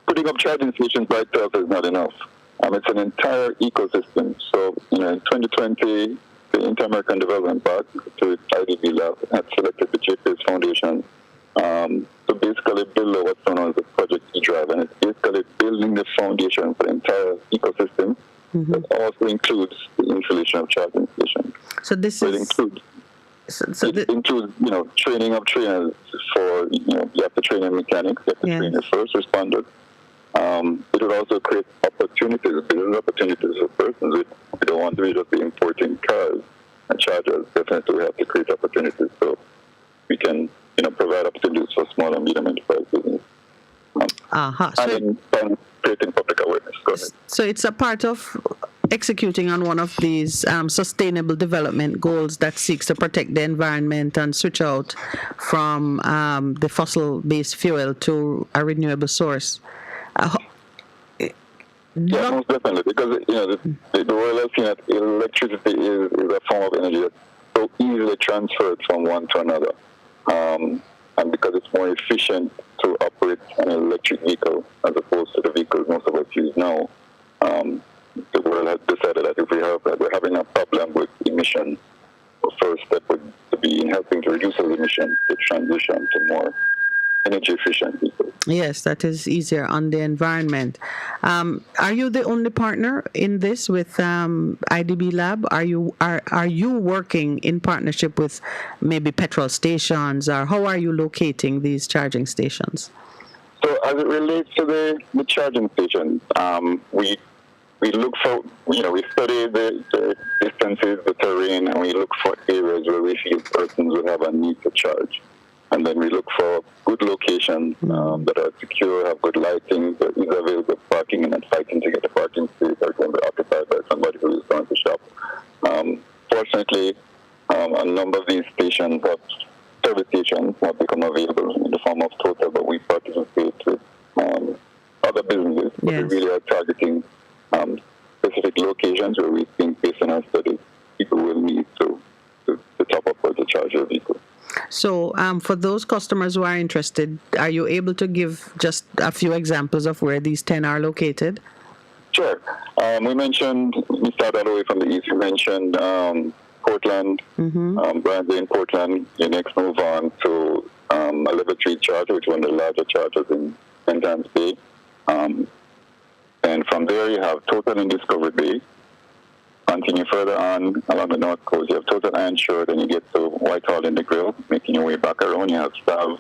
putting up charging stations by itself is not enough. It's an entire ecosystem. So, in 2020, the Inter-American Development Bank, through its IDB lab, had selected the GPS Foundation to basically build what's known as the Project E-Drive. And it's basically building the foundation for the entire ecosystem that also includes the installation of charging stations. So this it includes training of trainers for, you have to train your mechanics, you have to train your first responders. It would also create business opportunities for persons. We don't want to be just importing cars and chargers. Definitely we have to create opportunities so we can, provide opportunities for small and medium enterprise business. And then creating public awareness. So it's a part of executing on one of these sustainable development goals that seeks to protect the environment and switch out from the fossil-based fuel to a renewable source. Yeah, most definitely, because the world has seen that electricity is a form of energy that's so easily transferred from one to another, and because it's more efficient to operate an electric vehicle as opposed to the vehicles most of us use now. The world has decided that if we're having a problem with emissions, the first step would be in helping to reduce those emissions, to transition to more energy efficient vehicles. Yes, that is easier on the environment. Are you the only partner in this with IDB Lab? Are you working in partnership with maybe petrol stations, or how are you locating these charging stations? So as it relates to the charging stations, we look for, we study the distances, the terrain, and we look for areas where we feel persons will have a need to charge. And then we look for good locations that are secure, have good lighting, that is available parking, and not fighting to get a parking space or going to be occupied by somebody who is going to shop. Fortunately, a number of these stations, service stations, have become available in the form of Total, but we participate with other businesses. But we really are targeting specific locations where we think, based on our studies, people will need to top up or to charge their vehicle. So for those customers who are interested, are you able to give just a few examples of where these 10 are located? Sure. We started all the way from the east. We mentioned Portland, Brandley in Portland. You next move on to a level 3 charger, which is one of the larger chargers in St. Bay. And from there, you have Total in Discovery Bay. Continue further on along the north coast, you have Total Anshore, then you get to Whitehall in the Grill, making your way back around. You have Stav,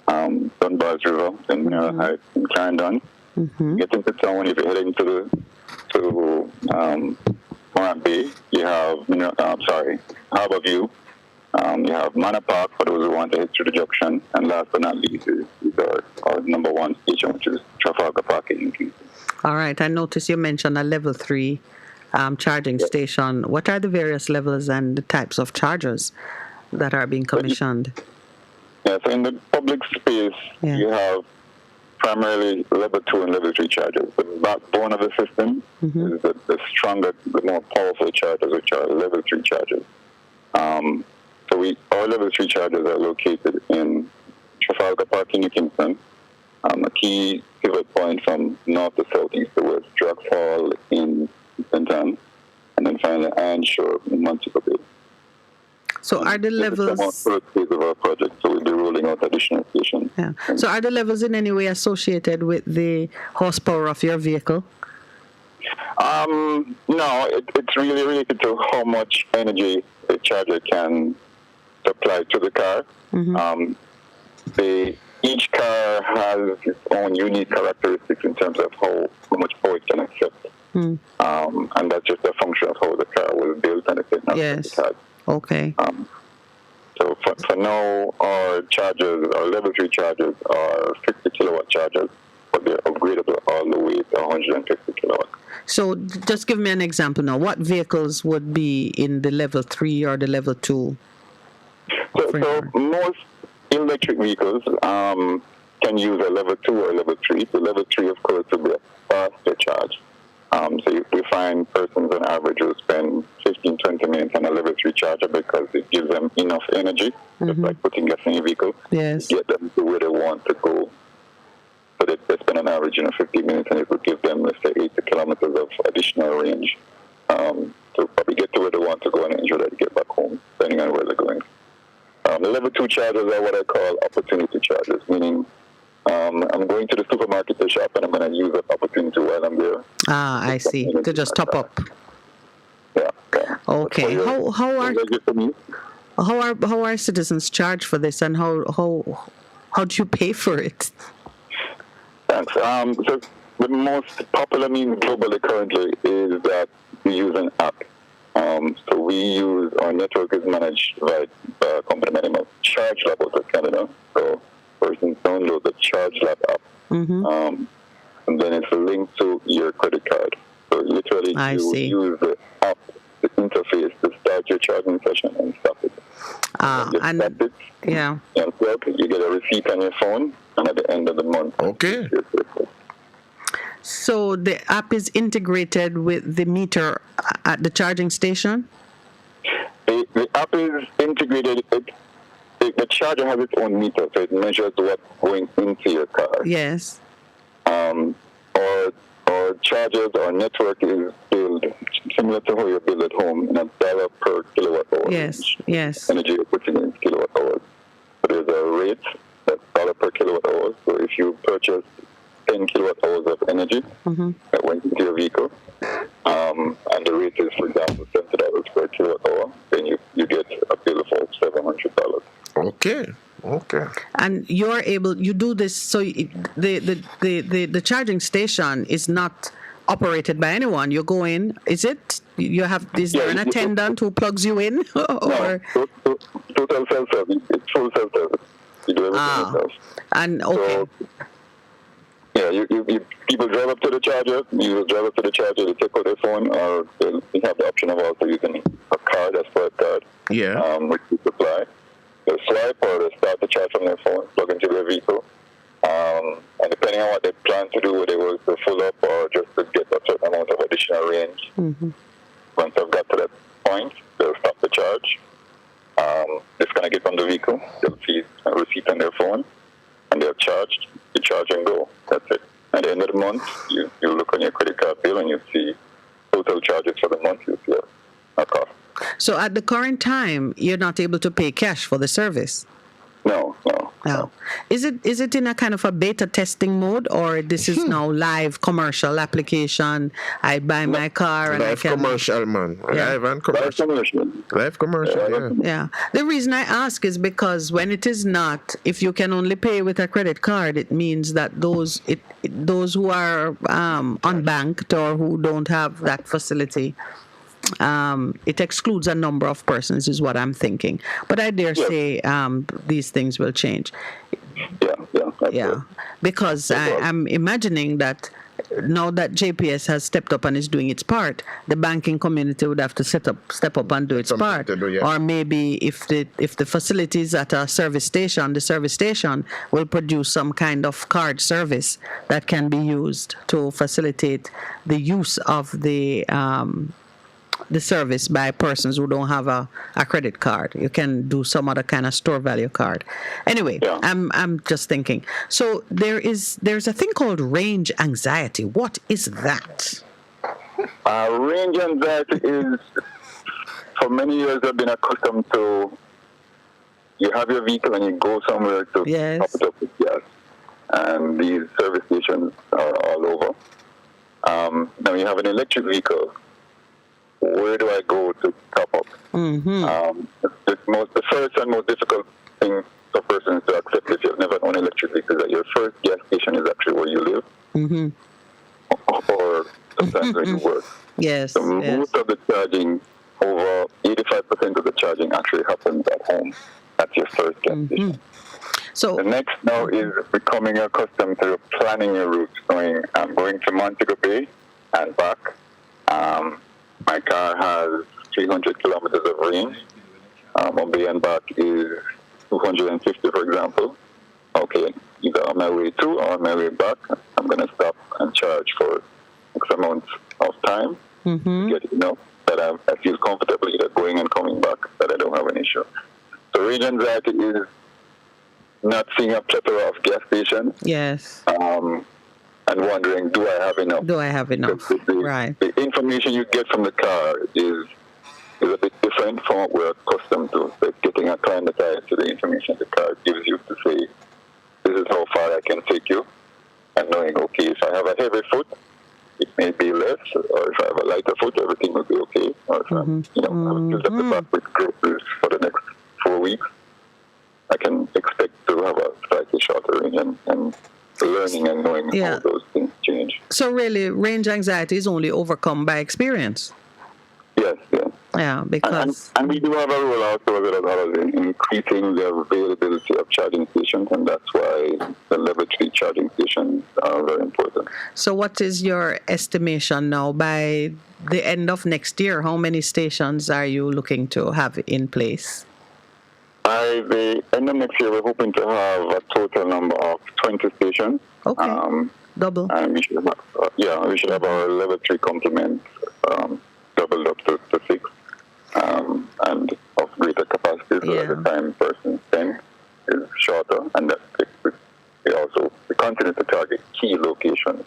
Dunbar's River, then Mineral Heights in Clarendon. Get into town, if you're heading to Morant Bay, you have Harbour View. You have Manor Park for those who want to head through the junction. And last but not least is our number 1 station, which is Trafalgar Park in Kingston. All right. I noticed you mentioned a level 3 charging station. What are the various levels and the types of chargers that are being commissioned? So in the public space, you have primarily level 2 and level 3 chargers. The backbone of the system is the stronger, the more powerful chargers, which are level 3 chargers. Our level 3 chargers are located in Trafalgar Park in Kingston, a key pivot point from north to south, east to west, Drax Hall in St. Anne, and then finally Anshore in Montego Bay. So are the levels... This is the first phase of our project, so we'll be rolling out additional stations. Yeah. So are the levels in any way associated with the horsepower of your vehicle? No, it's really related to how much energy the charger can supply to the car. Each car has its own unique characteristics in terms of how much power it can accept. And that's just a function of how the car was built and the technology it has. Okay. So for now, our chargers, our level 3 chargers are 50 kilowatt chargers. but they're upgradable all the way to 150 kilowatts. So just give me an example now. What vehicles would be in the level 3 or the level 2? So most electric vehicles can use a level 2 or level 3. So level 3, of course, will be a faster charge. So we find persons on average will spend 15, 20 minutes on a level 3 charger because it gives them enough energy, just like putting gas in your vehicle, to get them to where they want to go. So they spend an average, 15 minutes, and it would give them, let's say, 80 kilometers of additional range to probably get to where they want to go and ensure that they get back home, depending on where they're going. The level 2 chargers are what I call opportunity chargers, meaning I'm going to the supermarket to shop and I'm going to use that opportunity while I'm there. Ah, I see. To just top up. Yeah. Okay. How are citizens charged for this, and how do you pay for it? Thanks. So the most popular means globally currently is that we use an app. So we use, our network is managed by a company named Charge Lab out of Canada. So persons download the Charge Lab app. And then it's linked to your credit card. So literally you use the app, the interface to start your charging session and stop it. You get a receipt on your phone, and at the end of the month. Okay. So the app is integrated with the meter at the charging station? The app is integrated. The charger has its own meter, so it measures what's going into your car. Yes. Or chargers or network is billed similar to how you're billed at home in $1 per kilowatt hour. Yes. Energy you're putting in kilowatt hours. So there's a rate that's $1 per kilowatt hour. So if you purchase 10 kilowatt hours of energy that went into your vehicle, and the rate is, for example, $70 per kilowatt hour, then you get a bill of $700. Okay. And you do this, so the charging station is not operated by anyone. You go in, is there an attendant who plugs you in? Or? No, total self-service. It's full self-service. You do everything yourself. And okay. So, people drive up to the charger. You drive up to the charger, they take out their phone, or they have the option of also using a card, a swipe card, which you supply. They swipe or they start the charge from their phone, plug into their vehicle. And depending on what they plan to do, whether it was to full up or just to get a certain amount of additional range, once I've got to that point, they'll stop the charge. Disconnect it from the vehicle. They'll see a receipt on their phone, and they're charged. You charge and go. That's it. At the end of the month, you look on your credit card bill and you see total charges for the month. You see a cost. So at the current time, you're not able to pay cash for the service? No. Is it in a kind of a beta testing mode, or this is now live commercial application? I buy my car and I can... commercial, man. Live and commercial. Live commercial, yeah. The reason I ask is because when it is not, if you can only pay with a credit card, it means that those who are unbanked or who don't have that facility, it excludes a number of persons, is what I'm thinking. But I dare say these things will change. Yeah. Because I'm imagining that now that JPS has stepped up and is doing its part, the banking community would have to step up and do its part. Or maybe if the facilities at a service station, the service station will produce some kind of card service that can be used to facilitate the use of the service by persons who don't have a credit card. You can do some other kind of store value card. Anyway, I'm just thinking. So there's a thing called range anxiety. What is that? Range anxiety is, for many years I've been accustomed to, you have your vehicle and you go somewhere to top it up with gas. And these service stations are all over. Now you have an electric vehicle. Where do I go to top up? The first and most difficult thing for persons to accept if you've never owned electric vehicle is that your first gas station is actually where you live, or sometimes where you work. Most of the charging, over 85% of the charging actually happens at home. That's your first gas station. So the next now is becoming accustomed to planning your route. I'm going to Montego Bay and back. My car has 300 kilometers of range. One Bay and back is 250, for example. Okay, either on my way to or on my way back, I'm going to stop and charge for X amount of time. Get enough that I feel comfortable either going and coming back, that I don't have an issue. So range anxiety is not seeing a plethora of gas stations. Yes. And wondering, do I have enough? Do I have enough? Right. The information you get from the car is a bit different from what we're accustomed to. Like getting acclimatized to the information the car gives you to say, this is how far I can take you. And knowing, okay, if I have a heavy foot, it may be less, or if I have a lighter foot, everything will be okay. Or if I'm filled up the back with groceries for the next 4 weeks, I can expect to have a slightly shorter range and learning and knowing how those things change. So really, range anxiety is only overcome by experience. Yes, yes. Yeah, because... And we do have a role also as well in increasing the availability of charging stations, and that's why the level 3 charging stations are very important. So what is your estimation now? By the end of next year, how many stations are you looking to have in place? By the end of next year, we're hoping to have a total number of 20 stations. Okay, double. And we should have our level 3 complement doubled up to 6. And of greater capacity, so that the time person spent is shorter, and that we continue to target key locations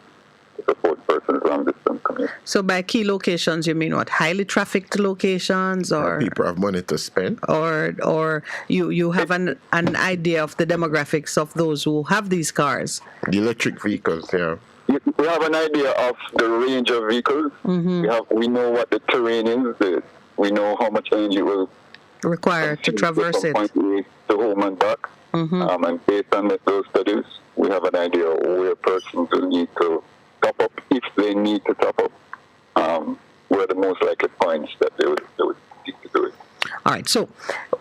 to support persons long distance commute. So by key locations, you mean what? Highly trafficked locations, or people have money to spend, or you have an idea of the demographics of those who have these cars? The electric vehicles, yeah. We have an idea of the range of vehicles. We know what the terrain is. We know how much energy will require to traverse it. From point A to home and back. And based on those studies, we have an idea where persons will need to top up, if they need to top up, where the most likely points that they would need to do it. All right, so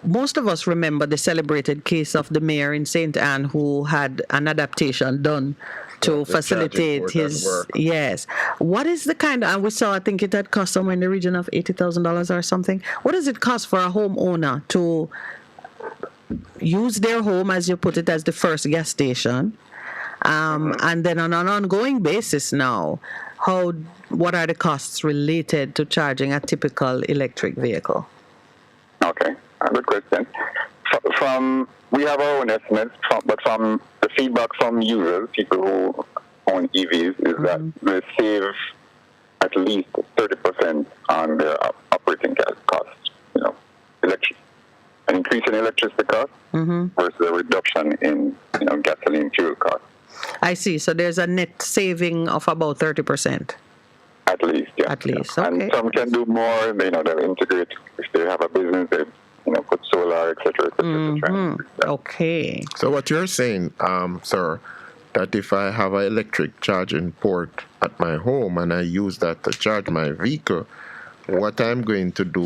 most of us remember the celebrated case of the mayor in St. Anne who had an adaptation done to facilitate his, yes. What is the kind of, and we saw, I think it had cost somewhere in the region of $80,000 or something. What does it cost for a homeowner to use their home, as you put it, as the first gas station? And then on an ongoing basis now, what are the costs related to charging a typical electric vehicle? Okay, a good question. We have our own estimates, but from the feedback from users, people who own EVs, is that they save at least 30% on their operating gas costs. An increase in electricity costs versus a reduction in gasoline fuel costs. I see. So there's a net saving of about 30%. At least, yeah. At least, okay. And some can do more. They'll integrate, if they have a business, they put solar, etc. Okay. So what you're saying, sir, that if I have an electric charging port at my home and I use that to charge my vehicle, what I'm going to do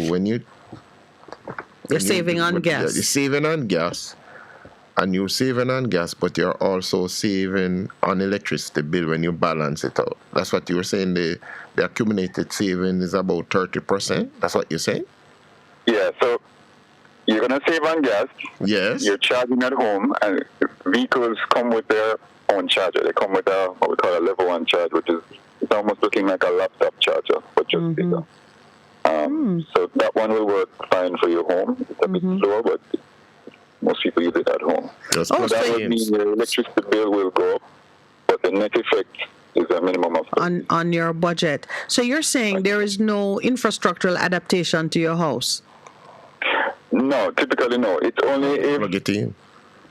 you're saving on gas. You're saving on gas. And you're saving on gas, but you're also saving on electricity bill when you balance it out. That's what you were saying. The accumulated saving is about 30%. That's what you're saying? Yeah, so you're going to save on gas. Yes. You're charging at home, and vehicles come with their own charger. They come with what we call a level 1 charge, which is it's almost looking like a laptop charger, but just bigger. So that one will work fine for your home. It's a bit slower, but most people use it at home. So that would mean your electricity bill will go up, but the net effect is a minimum of on your budget. So you're saying there is no infrastructural adaptation to your house? No, typically no. It's only if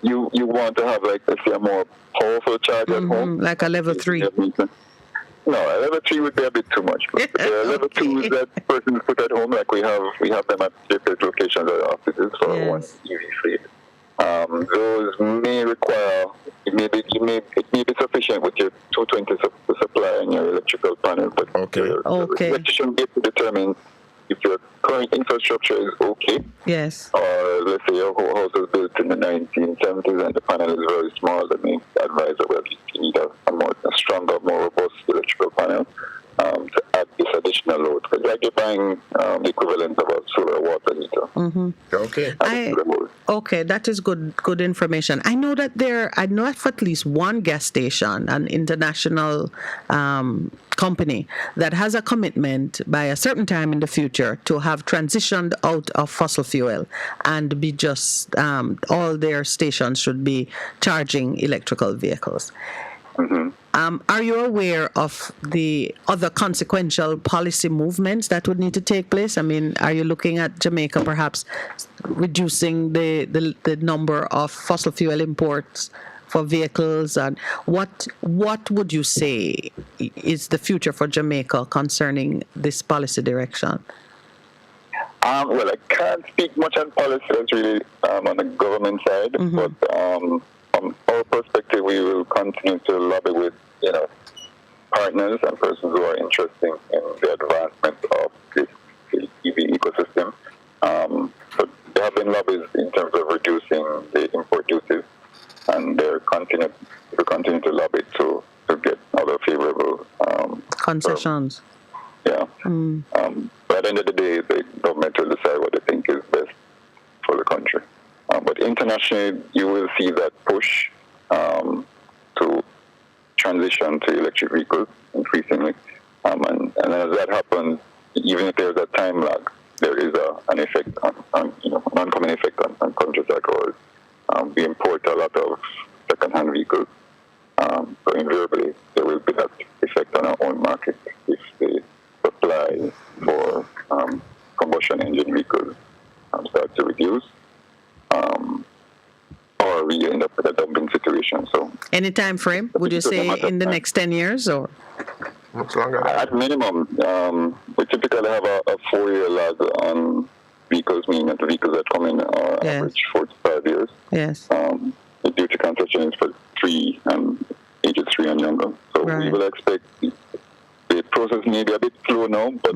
you want to have, like, let's say, a more powerful charge at home. Like a level 3. No, a level 3 would be a bit too much. But there are level 2s that persons put at home, like we have them at different locations at offices for one EV fleet. Those may require, it may be sufficient with your 220 supply and your electrical panel, but the electrician gets to determine if your current infrastructure is okay, yes, or let's say your whole house was built in the 1970s and the panel is very small, then we advise that you need a stronger, more robust electrical panel to add this additional load. Because like you're buying the equivalent of a solar water heater. Mm-hmm. Okay. Okay, that is good information. I know of at least one gas station, an international company that has a commitment by a certain time in the future to have transitioned out of fossil fuel and be just all their stations should be charging electrical vehicles. Mm-hmm. Are you aware of the other consequential policy movements that would need to take place? I mean, are you looking at Jamaica perhaps reducing the number of fossil fuel imports for vehicles? And what would you say is the future for Jamaica concerning this policy direction? Well, I can't speak much on policy. That's really on the government side. Mm-hmm. But from our perspective, we will continue to lobby with partners and persons who are interested in the advancement of this EV ecosystem. But there have been lobbies in terms of reducing the import duties, and we continue to lobby to get other favorable concessions. But at the end of the day, the government will decide what they think is best for the country. But internationally, you will see that push to transition to electric vehicles increasingly. And as that happens, even if there's a time lag, there is an effect an oncoming effect on countries like ours. We import a lot of second-hand vehicles. So invariably, there will be that effect on our own market if the supply for combustion engine vehicles start to reduce. Or we end up with a dumping situation. So, any time frame? Would you say in the next 10 years or? Much longer. At minimum, we typically have a 4-year lag on vehicles, meaning that the vehicles that come in are average 4 to 5 years. Yes. The duty concession is for ages 3 and younger. So we will expect the process may be a bit slow now, but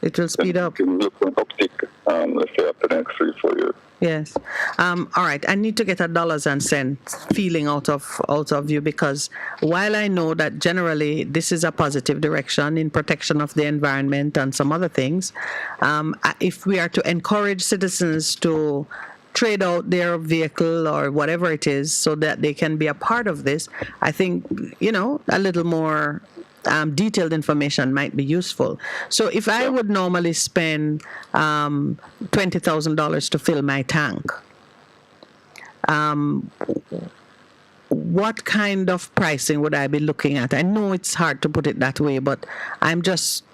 it will speed up. Can look for an uptick, let's say after the next 3-4 years. Yes. All right. I need to get a dollars and cents feeling out of you, because while I know that generally this is a positive direction in protection of the environment and some other things, if we are to encourage citizens to trade out their vehicle or whatever it is so that they can be a part of this, I think, a little more detailed information might be useful. So if I would normally spend $20,000 to fill my tank, what kind of pricing would I be looking at? I know it's hard to put it that way, but I'm just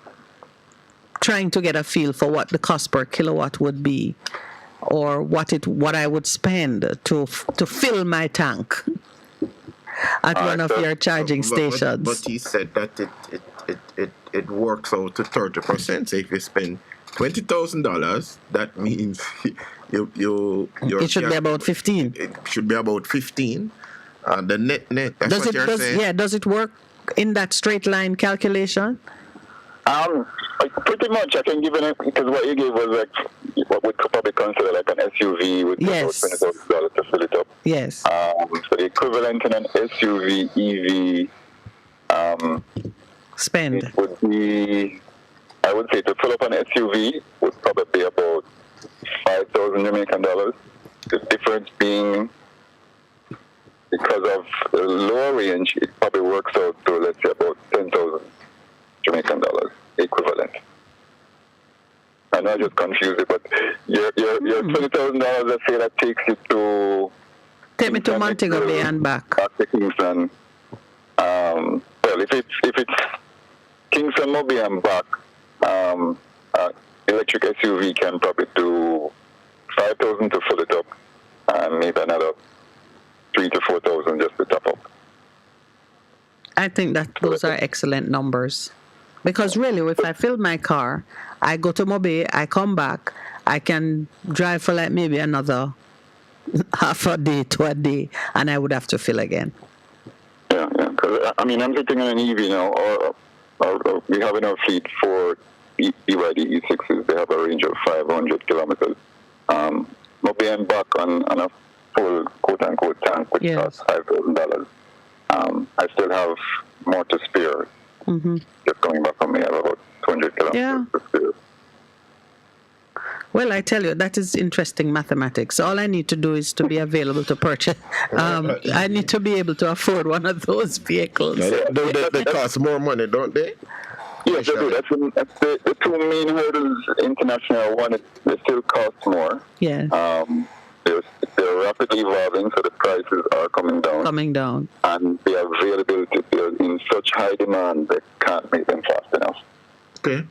trying to get a feel for what the cost per kilowatt would be, or what I would spend to fill my tank at one of your charging stations. But he said that it works out to 30%. So if you spend $20,000, that means it should be about 15. It should be about 15. The net. That's what you're saying. Yeah. Does it work in that straight line calculation? Pretty much. I can give it, because what you gave was like what we could probably consider like an SUV with about $20,000 to fill it up. Yes. So the equivalent in an SUV EV spend it would be, I would say, to fill up an SUV would probably be about 5,000 Jamaican dollars. The difference being, because of the lower range, it probably works out to, let's say, about 10,000 Jamaican dollars equivalent. I know I just confused it, but your $20,000, let's say, that takes you to... Take me to Montego Bay and back. Back to Kingston. Well, if it's Kingston, Moby and back, electric SUV can probably do 5,000 to fill it up, and maybe another 3,000 to 4,000 just to top up. I think that those are excellent numbers. Because really, if I fill my car, I go to Moby, I come back, I can drive for like maybe another half a day to a day, and I would have to fill again. Yeah. Because I'm sitting on an EV now, or we have in our fleet 4 BYD E6s, they have a range of 500 kilometers. But being back on a full quote-unquote tank, which costs $5,000, I still have more to spare. Just going back from me, I have about 200 kilometers to spare. Well, I tell you, that is interesting mathematics. All I need to do is to be available to purchase. I need to be able to afford one of those vehicles. They cost more money, don't they? Yes, they do. That's the two main hurdles international. One, they still cost more. Yeah. They're rapidly evolving, so the prices are coming down. And the availability, they're in such high demand, they can't make them fast enough. Okay.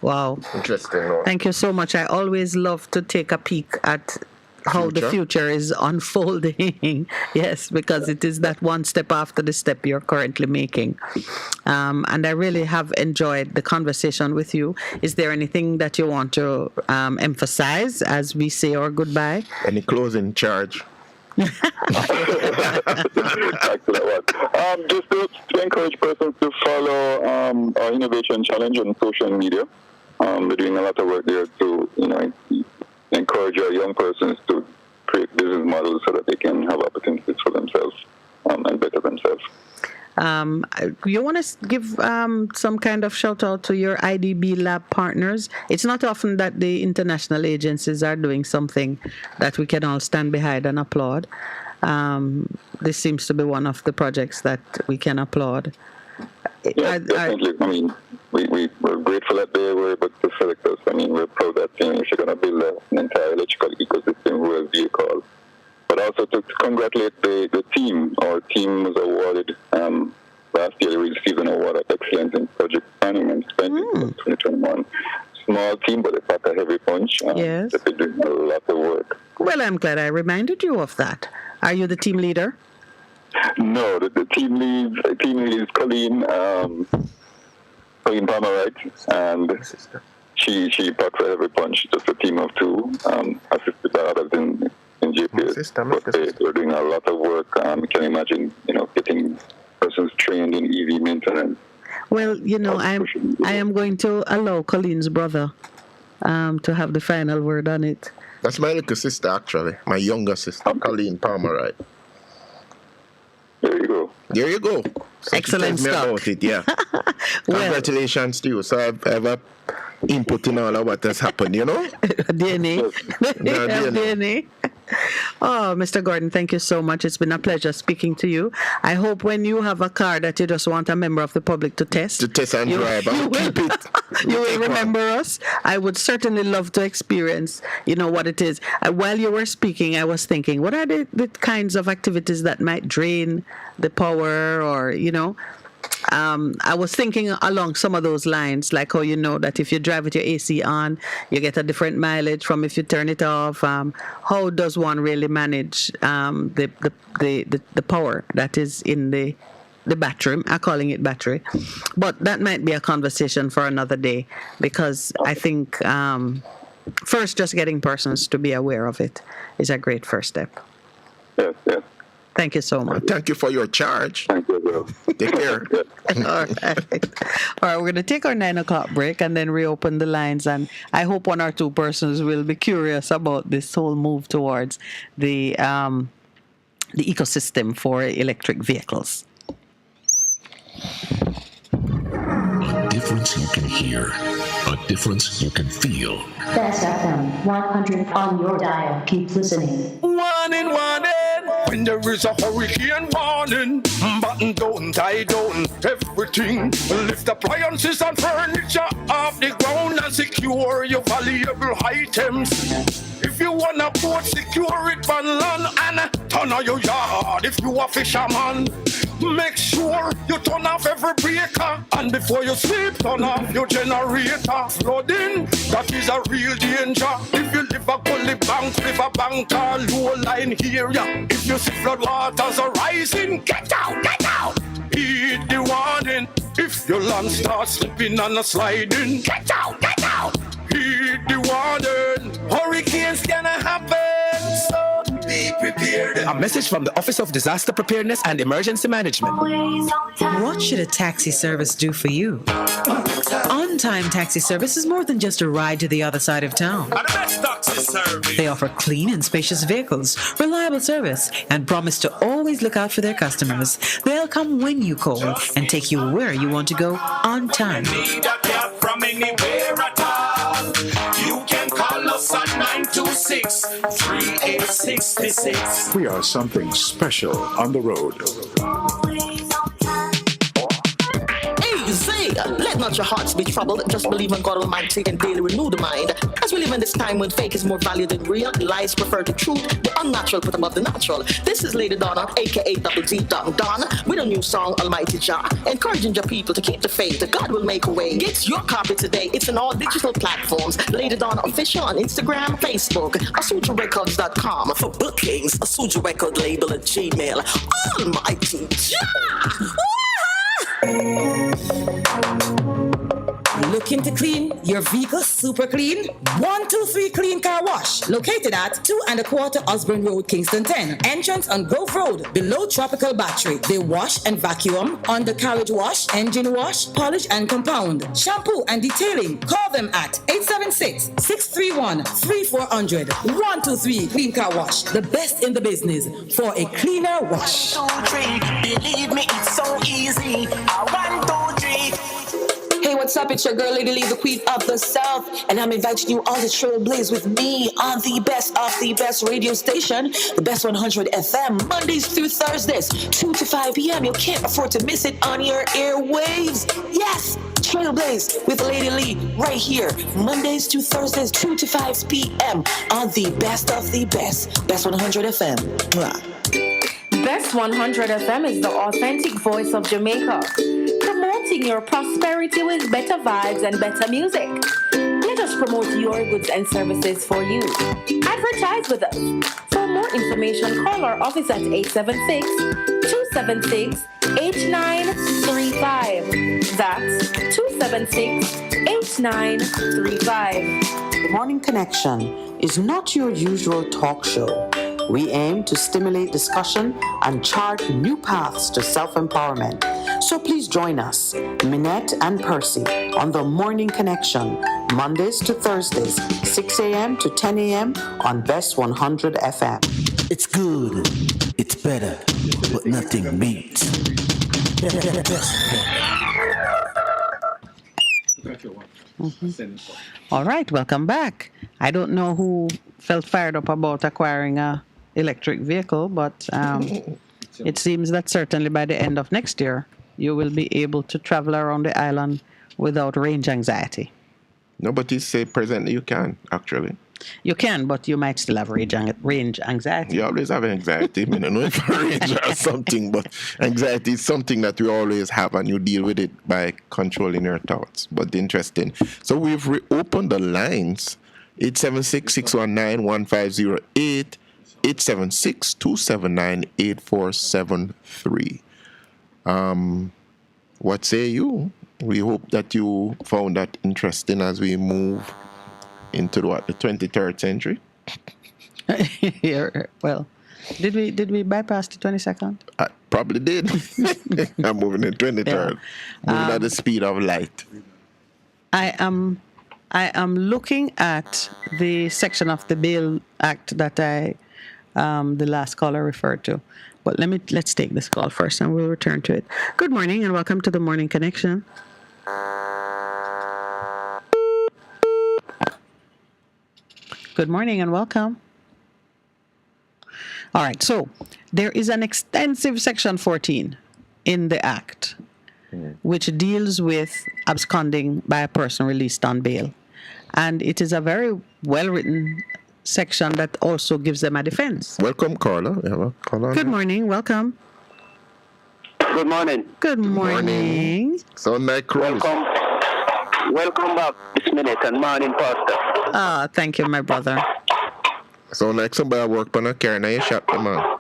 Wow. Interesting. Thank you so much. I always love to take a peek at how the future is unfolding. Yes, because it is that one step after the step you're currently making. And I really have enjoyed the conversation with you. Is there anything that you want to emphasize as we say our goodbye? Any closing charge? Just to encourage persons to follow our innovation challenge on social media. We're doing a lot of work there to, encourage our young persons to create business models so that they can have opportunities for themselves and better themselves. You want to give some kind of shout out to your IDB lab partners? It's not often that the international agencies are doing something that we can all stand behind and applaud. This seems to be one of the projects that we can applaud. Yeah, definitely. I mean, we're grateful that they were able to select us. I mean, we're proud that if you're going to build an entire electrical ecosystem, we'll be called. But also to congratulate the team. Our team was awarded last year. We received an award of excellence in project planning and spending for 2021. Small team, but they pack a heavy punch. Yes. They've been doing a lot of work. Well, I'm glad I reminded you of that. Are you the team leader? No, the team lead is Colleen Palmer, and she packed a heavy punch. Just a team of two, assisted by others in GPS. But they're doing a lot of work. You can imagine, getting persons trained in EV maintenance. Well, I am going to allow Colleen's brother to have the final word on it. That's my little sister, actually. My younger sister, Colleen Palmer, right? There you go. So excellent stuff. About it, yeah. Congratulations to you. So I have a input in all of what has happened, DNA. DNA. Oh, Mr. Gordon, thank you so much. It's been a pleasure speaking to you. I hope when you have a car that you just want a member of the public to test. To test and drive. Keep it. You will remember us. I would certainly love to experience, what it is. While you were speaking, I was thinking, what are the kinds of activities that might drain the power or, I was thinking along some of those lines, like how that if you drive with your AC on, you get a different mileage from if you turn it off. How does one really manage the power that is in the battery? I'm calling it battery, but that might be a conversation for another day because I think first just getting persons to be aware of it is a great first step. Yes. Thank you so much. Thank you for your charge. Thank you, bro. Take care. All right, we're going to take our 9 o'clock break and then reopen the lines. And I hope one or two persons will be curious about this whole move towards the ecosystem for electric vehicles. A difference you can hear. A difference you can feel. Best FM 100 on your dial. Keep listening. Warning. When there is a hurricane warning, button down, tie down, everything. Lift appliances and furniture off the ground and secure your valuable items. If you wanna boat, secure it on land and turn on your yard. If you a fisherman, make sure you turn off every breaker. And before you sleep, turn off your generator. Flooding, that is a real danger. If you live a gully bank, river bank or low line area. If you see flood waters are rising, get out. Heed the warning. If your land starts slipping and sliding, get out. Heed the warning. Hurricanes gonna happen, so be prepared. A message from the Office of Disaster Preparedness and Emergency Management. What should a taxi service do for you? On-time taxi service is more than just a ride to the other side of town. And the best taxi service. They offer clean and spacious vehicles, reliable service, and promise to always look out for their customers. They'll come when you call and take you where you want to go on time. Need a cab from anywhere at all. You can call us on 926-3866. We are something special on the road. Say, let not your hearts be troubled. Just believe in God Almighty and daily renew the mind. As we live in this time when fake is more valued than real, lies prefer the truth, the unnatural put above the natural. This is Lady Donna, aka Double D Donna, with a new song, Almighty Jah, encouraging your people to keep the faith. God will make a way. Get your copy today. It's on all digital platforms. Lady Donna official on Instagram, Facebook, AsujaRecords.com for bookings. Asuja Record label at Gmail. Almighty Jah. Looking to clean your vehicle super clean? 123 Clean Car Wash, located at 2 1/4 Osborne Road, Kingston 10. Entrance on Grove Road, below Tropical Battery. They wash and vacuum, undercarriage wash, engine wash, polish and compound, shampoo and detailing. Call them at 876-631-3400. 123 Clean Car Wash, the best in the business for a cleaner wash. 1, 2, 3, believe me, it's so easy. 1, 2, 3. Hey, what's up? It's your girl, Lady Lee, the queen of the South, and I'm inviting you all to trailblaze with me on the best of the best radio station, the Best 100 FM, Mondays through Thursdays, 2 to 5 p.m. You can't afford to miss it on your airwaves. Yes, Trailblaze with Lady Lee right here, Mondays to Thursdays, 2 to 5 p.m. on the best of the best, Best 100 FM. Mwah. Best 100 FM is the authentic voice of Jamaica, promoting your prosperity with better vibes and better music. Let us promote your goods and services for you. Advertise with us. For more information, call our office at 876-276-8935. That's 276-8935. The Morning Connection is not your usual talk show. We aim to stimulate discussion and chart new paths to self-empowerment. So please join us, Minette and Percy, on the Morning Connection, Mondays to Thursdays, 6 a.m. to 10 a.m. on Best 100 FM. It's good, it's better, but nothing beats. All right, welcome back. I don't know who felt fired up about acquiring a electric vehicle, but it seems that certainly by the end of next year, you will be able to travel around the island without range anxiety. No, but he said presently you can, actually. You can, but you might still have range anxiety. You always have anxiety. I mean, I don't know if range or something, but anxiety is something that we always have, and you deal with it by controlling your thoughts. But interesting. So we've reopened the lines. 876-619-1508, 876-279-8473. What say you? We hope that you found that interesting as we move into the 23rd century. Yeah, well, did we bypass the 22nd? I probably did. I'm moving in 23rd. Yeah. Moving at the speed of light. I am looking at the section of the Bail Act that the last caller referred to. But let's take this call first and we'll return to it. Good morning and welcome to the Morning Connection. Good morning and welcome. All right, so there is an extensive Section 14 in the Act which deals with absconding by a person released on bail. And it is a very well-written section that also gives them a defense. Welcome, Carla. Good morning. Welcome. Good morning. Good morning. Sound like Cruz. Welcome back this minute and morning, Pastor. Thank you, my brother. Sound like somebody worked on a car in your shop, man.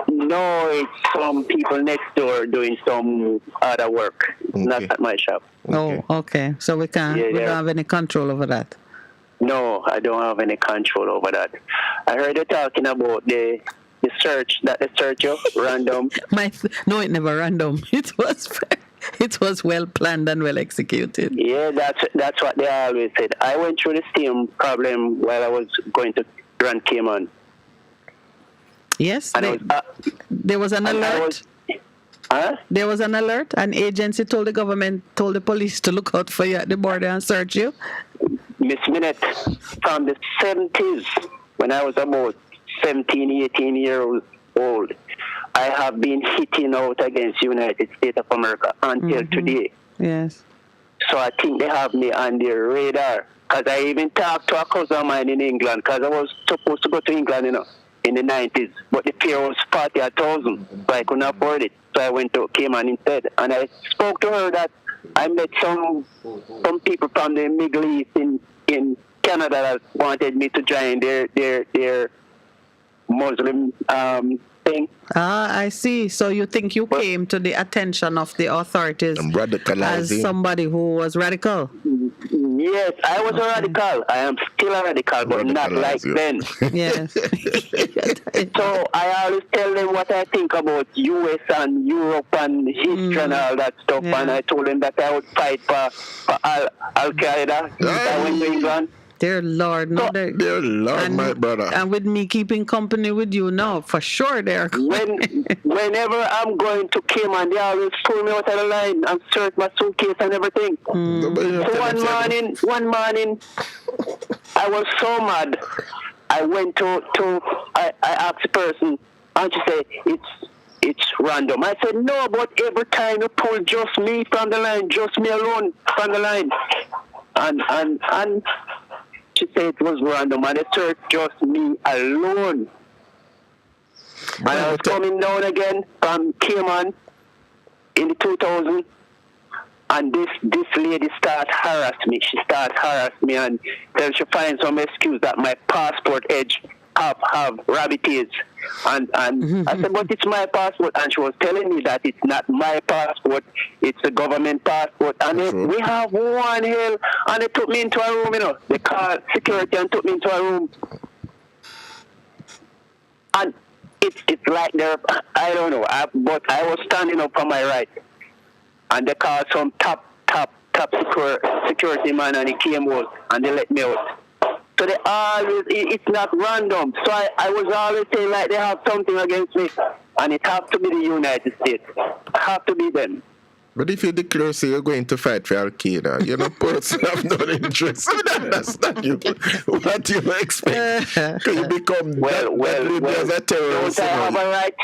No, it's some people next door doing some other work. Okay. Not at my shop. Okay. Oh, okay. So we don't have any control over that. No, I don't have any control over that. I heard you talking about the the search that they search you random. No, it never random. It was well planned and well executed. Yeah, that's what they always said. I went through the same problem while I was going to Grand Cayman. Yes, there was an alert. There was an alert. An agency told the police to look out for you at the border and search you. Miss Minute, from the 70s, when I was about 17, 18 years old, I have been hitting out against United States of America until today. Yes. So I think they have me on their radar. Because I even talked to a cousin of mine in England, because I was supposed to go to England, in the 90s. But the fare was 40,000, so I couldn't afford it. So I went to Cayman instead. And I spoke to her that I met some people from the Middle East in Canada that wanted me to join their Muslim thing. I see. So you think you came to the attention of the authorities as somebody who was radical? Yes, I was a radical. I am still a radical, but not like then. Yes. So I always tell them what I think about US and Europe and history and all that stuff. Yeah. And I told them that I would fight for Al-Qaeda if I went to England. Dear Lord, no, dear Lord, my brother. And with me keeping company with you now, for sure they are. Whenever I'm going to Cayman, they always pull me out of the line and search my suitcase and everything. So one morning, I was so mad. I went I asked the person, and she said, it's random. I said, no, but every time you pull just me from the line, just me alone from the line. And she said it was random, and they searched just me alone. And I was coming down again from Cayman in the 2000, and this lady started harass me. She started harass me, and then she finds some excuse that my passport edge have rabbit ears. And I said, but it's my passport. And she was telling me that it's not my passport, it's a government passport. And we have one hell. And they took me into a room, They called security and took me into a room. And it's like I don't know, but I was standing up on my right. And they called some top security man, and he came out and they let me out. So they always, it's not random. So I was always saying like they have something against me, and it has to be the United States. It has to be them. But if you declare say you're going to fight for Al-Qaeda, person have no interest. I don't understand you. What do you expect? Can you become as a terrorist? Don't I have a right?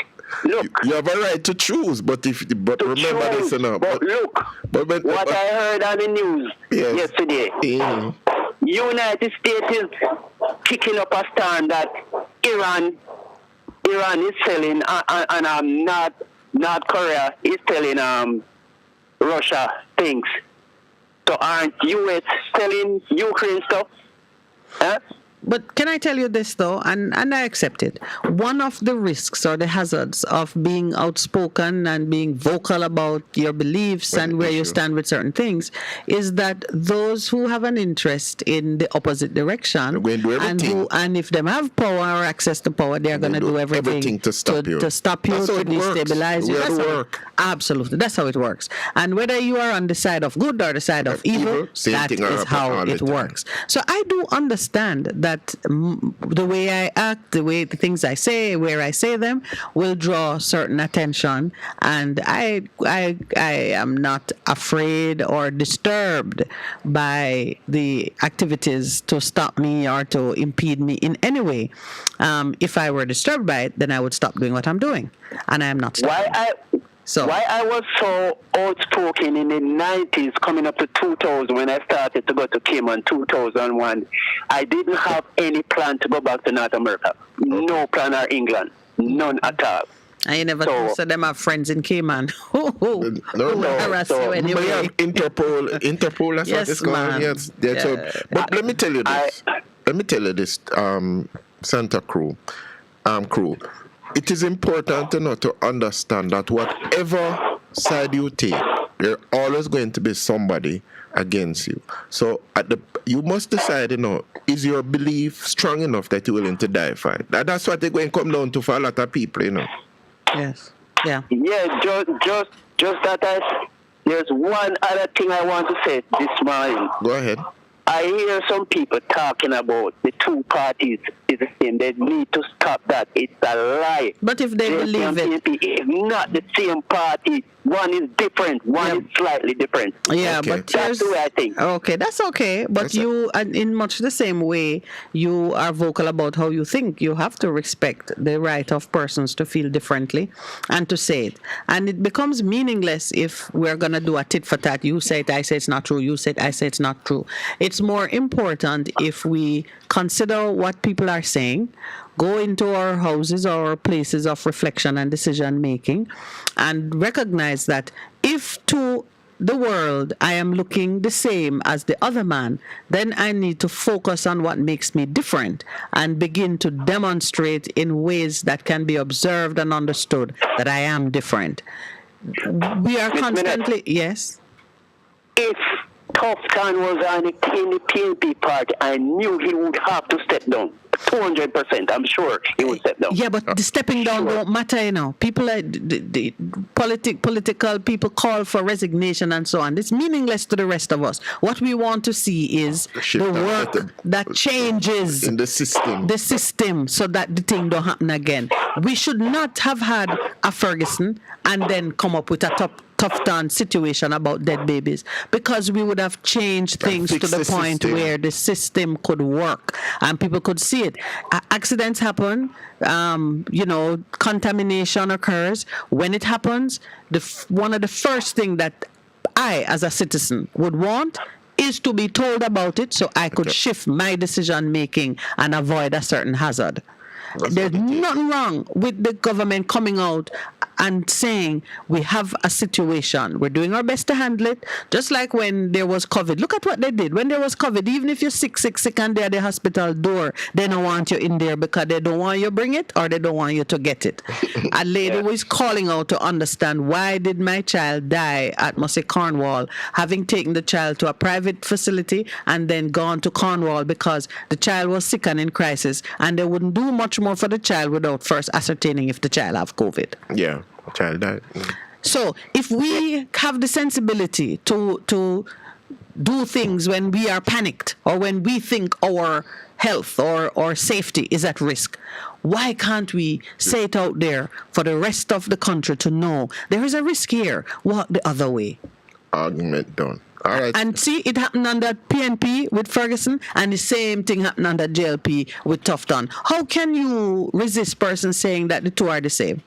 Look, you have a right to choose, but remember choose, this enough. But look, what I heard on the news yesterday. United States is kicking up a stand that Iran is selling, and North Korea is telling Russia things. So aren't US selling Ukraine stuff? Huh? But can I tell you this, though, and I accept it. One of the risks or the hazards of being outspoken and being vocal about your beliefs and where you stand with certain things is that those who have an interest in the opposite direction and if they have power or access to power, they're going to do everything to stop you, to destabilize you. Absolutely. That's how it works. And whether you are on the side of good or the side of evil, that is how it works. So I do understand that the way I act, the things I say, where I say them, will draw certain attention, and I am not afraid or disturbed by the activities to stop me or to impede me in any way. If I were disturbed by it, then I would stop doing what I'm doing, and I am not stopping. Why I was so outspoken in the 90s, coming up to 2000, when I started to go to Cayman 2001, I didn't have any plan to go back to North America. No plan or England. None at all. I never thought them have friends in Cayman. No. Anyway. We have Interpol, that's what it's called. Yes. But let me tell you this. Santa crew. It is important to understand that whatever side you take, There's always going to be somebody against you. So you must decide, is your belief strong enough that you're willing to die for it? That's what they're going to come down to for a lot of people, Yes. Yeah. Yeah, just that there's one other thing I want to say this morning. Go ahead. I hear some people talking about the two parties is the same. They need to stop that. It's a lie. But if they believe it, it's not the same party. One is different. One is slightly different. Yeah, Okay. but That's the way I think. Okay, that's okay. But in much the same way, you are vocal about how you think. You have to respect the right of persons to feel differently and to say it. And it becomes meaningless if we're going to do a tit for tat. You say it, I say it's not true. You say it, I say it's not true. It's more important if we consider what people are saying, go into our houses or places of reflection and decision making, and recognize that if to the world I am looking the same as the other man, then I need to focus on what makes me different and begin to demonstrate in ways that can be observed and understood that I am different. We are constantly, yes? If Tufton was on the PNP party, I knew he would have to step down. 200%, I'm sure he would step down. Yeah, but the stepping down don't matter, People, the political people call for resignation and so on. It's meaningless to the rest of us. What we want to see is the work that changes in the system so that the thing don't happen again. We should not have had a Ferguson and then come up with a tough-down situation about dead babies, because we would have changed things to the point where the system could work and people could see it. Accidents happen, contamination occurs. When it happens, one of the first things that I, as a citizen, would want is to be told about it so I could shift my decision making and avoid a certain hazard. There's nothing wrong with the government coming out and saying we have a situation. We're doing our best to handle it. Just like when there was COVID. Look at what they did. When there was COVID, even if you're sick and they're at the hospital door, they don't want you in there because they don't want you to bring it or they don't want you to get it. A lady was calling out to understand, why did my child die at Mossy Cornwall, having taken the child to a private facility and then gone to Cornwall because the child was sick and in crisis, and they wouldn't do much more for the child without first ascertaining if the child have COVID. Yeah, child died. So if we have the sensibility to do things when we are panicked or when we think our health or safety is at risk, why can't we say it out there for the rest of the country to know there is a risk here, walk the other way? Argument done. All right. And see, it happened under PNP with Ferguson, and the same thing happened under JLP with Tufton. How can you resist persons saying that the two are the same?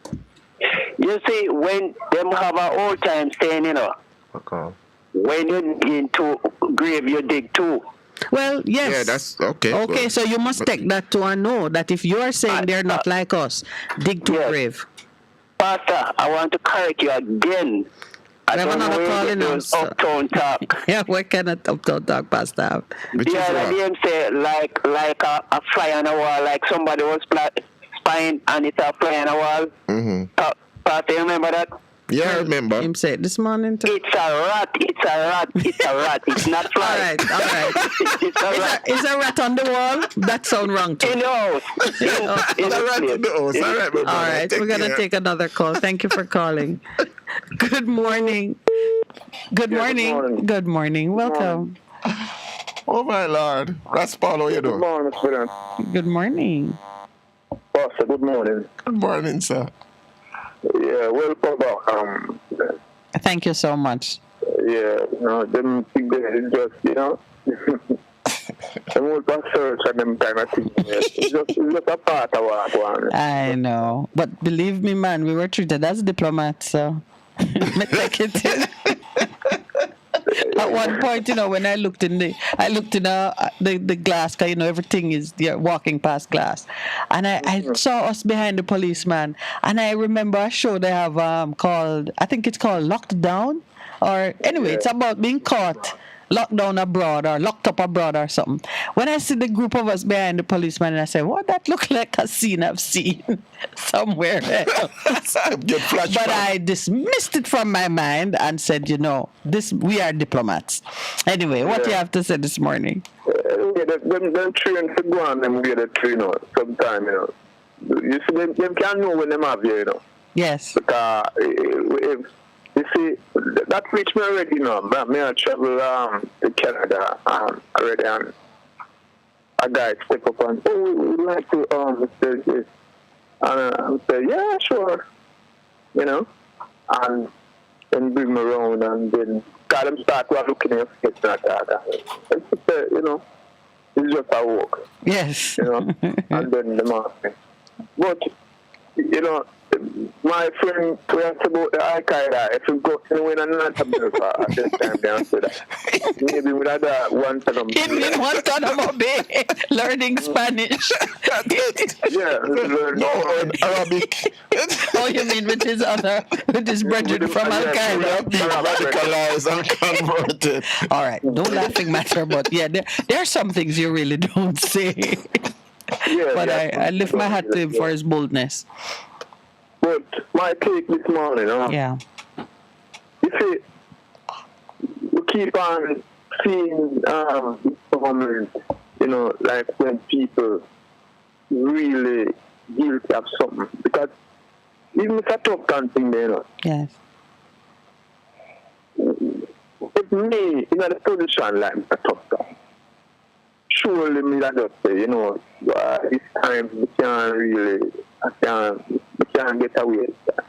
You see, when them have an old time saying, okay, when you dig into grave, you dig too. Well, yes. Yeah, that's okay. Okay, well, so you must take that to and know that if you are saying they're not like us, dig to grave. Pastor, I want to correct you again. I have another call in us. Uptown talk. Yeah, what kind of uptown talk, Pastor? Yeah, them say like a fly on a wall, like somebody was spying and it's a fly on a wall. Mm-hmm. Pastor, you remember that? Yeah, I remember. Him said this morning too. It's a rat. It's a rat. It's a rat. It's not fly. All right. It's a rat. Is a rat on the wall? That sounds wrong too. In the house. It's a rat in the house. All right, we're gonna take another call. Thank you for calling. Good morning. Good morning. Good morning. Welcome. Oh my Lord. That's Paul. How you doing? Good morning, President. Good morning. Pastor, good morning. Good morning, sir. Yeah, welcome back. Thank you so much. Yeah, them things they just, them old search and them kind of things. It's just a part of what I want. I know, but believe me, man, we were treated as diplomats, so take it. At one point, when I looked in the glass, cause everything is walking past glass, and I saw us behind the policeman, and I remember a show they have called, I think it's called Locked Down, or anyway, it's about being caught locked down abroad or locked up abroad or something. When I see the group of us behind the policeman, and I say, "What? That look like a scene I've seen somewhere else." But I dismissed it from my mind and said, this we are diplomats. Anyway, what do you have to say this morning? Them train to go on them get a train sometime, You see, them can't know when them have you, Yes. Because if you see, that reached me already, Me I travel to Canada already, and a guy step up and, we'd like to say this. And I say, yeah, sure. And then bring me around, and then got them start looking at your face and that. And it's just a walk. Yes. And then the market. But, my friend talks about the Al-Qaeda. If you go anywhere and not America at this time, they answer that. Maybe we had one ton of in Guantanamo Bay, learning Spanish. Yeah, no, Arabic. Oh, you mean with his brethren from Al-Qaeda? Radicalized and converted. All right, no laughing matter, but yeah, there are some things you really don't say. But I lift my hat to him for his boldness. But my take this morning, yeah. You see, we keep on seeing government, like when people really guilty of something. Because even if I talk something, Yes. If me in a position like a top guy, surely me that just say, this time we can't really, we can't get away with that.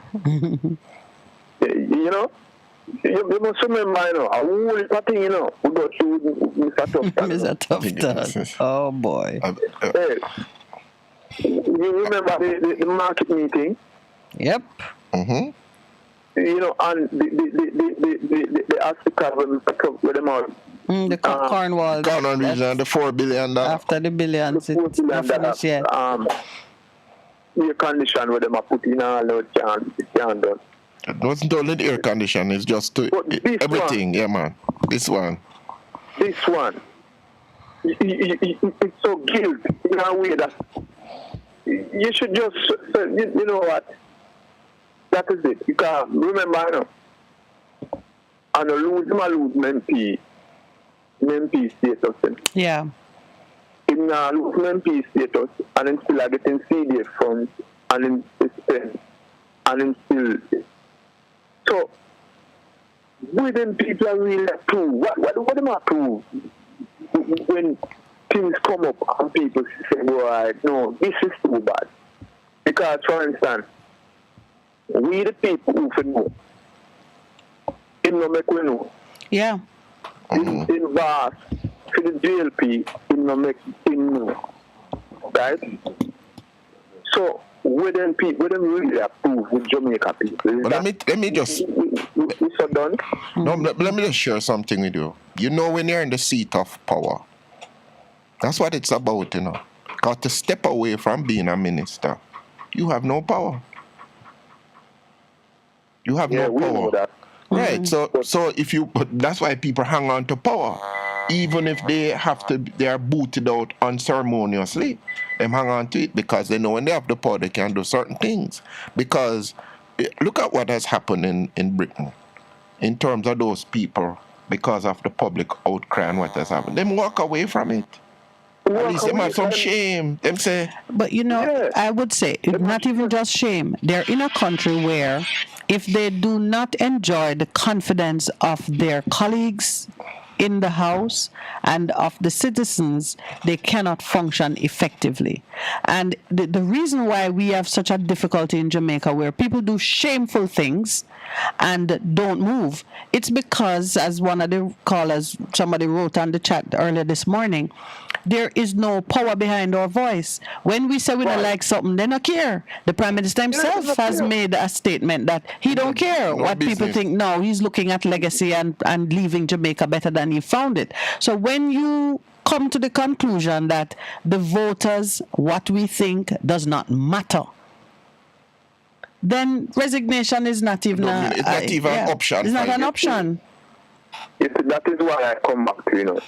You must remember, a whole lot of thing, we go through Mr. Tufton. Mr. Tufton. Oh, boy. Hey, you remember the market meeting? Yep. Mm-hmm. And the Africa with them all. The Cornwall. Cornwall region, the $4 billion. After the billions, it's not finished yet. Air condition where them are put in all out can done. It wasn't only the air condition, it's just everything. Yeah, man. This one. It's so guilt in a way that you should just say, you know what? That is it. You can remember, and lose MP status. Yeah. In lose MP status, and then still getting CDF funds, and then spend, and then still. So, wouldn't people really approve? What do they approve when things come up and people say, "Boy, no, this is too bad." Because, for instance, we the people who can know, him no make we know. Yeah. In Bass, for the JLP, him no make him know. Right? So, we them really approve with Jamaica people. But let me just. We so done? No, let me just share something with you. When you're in the seat of power, that's what it's about, Because to step away from being a minister, you have no power. You have no power. Know that. Right. So but that's why people hang on to power. Even if they are booted out unceremoniously, they hang on to it because they know when they have the power, they can do certain things. Because look at what has happened in Britain in terms of those people because of the public outcry and what has happened. They walk away from it. At least they have some shame. Them say. But I would say not even just shame. They're in a country where if they do not enjoy the confidence of their colleagues in the House and of the citizens, they cannot function effectively. And the reason why we have such a difficulty in Jamaica where people do shameful things and don't move, it's because, as one of the callers, somebody wrote on the chat earlier this morning, there is no power behind our voice. When we say we don't like something, they don't care. The Prime Minister himself has made a statement that he don't care what people think. No, he's looking at legacy and leaving Jamaica better than he found it. So when you come to the conclusion that the voters, what we think does not matter, then resignation is not even an option. It's not an option. That is why I come back to,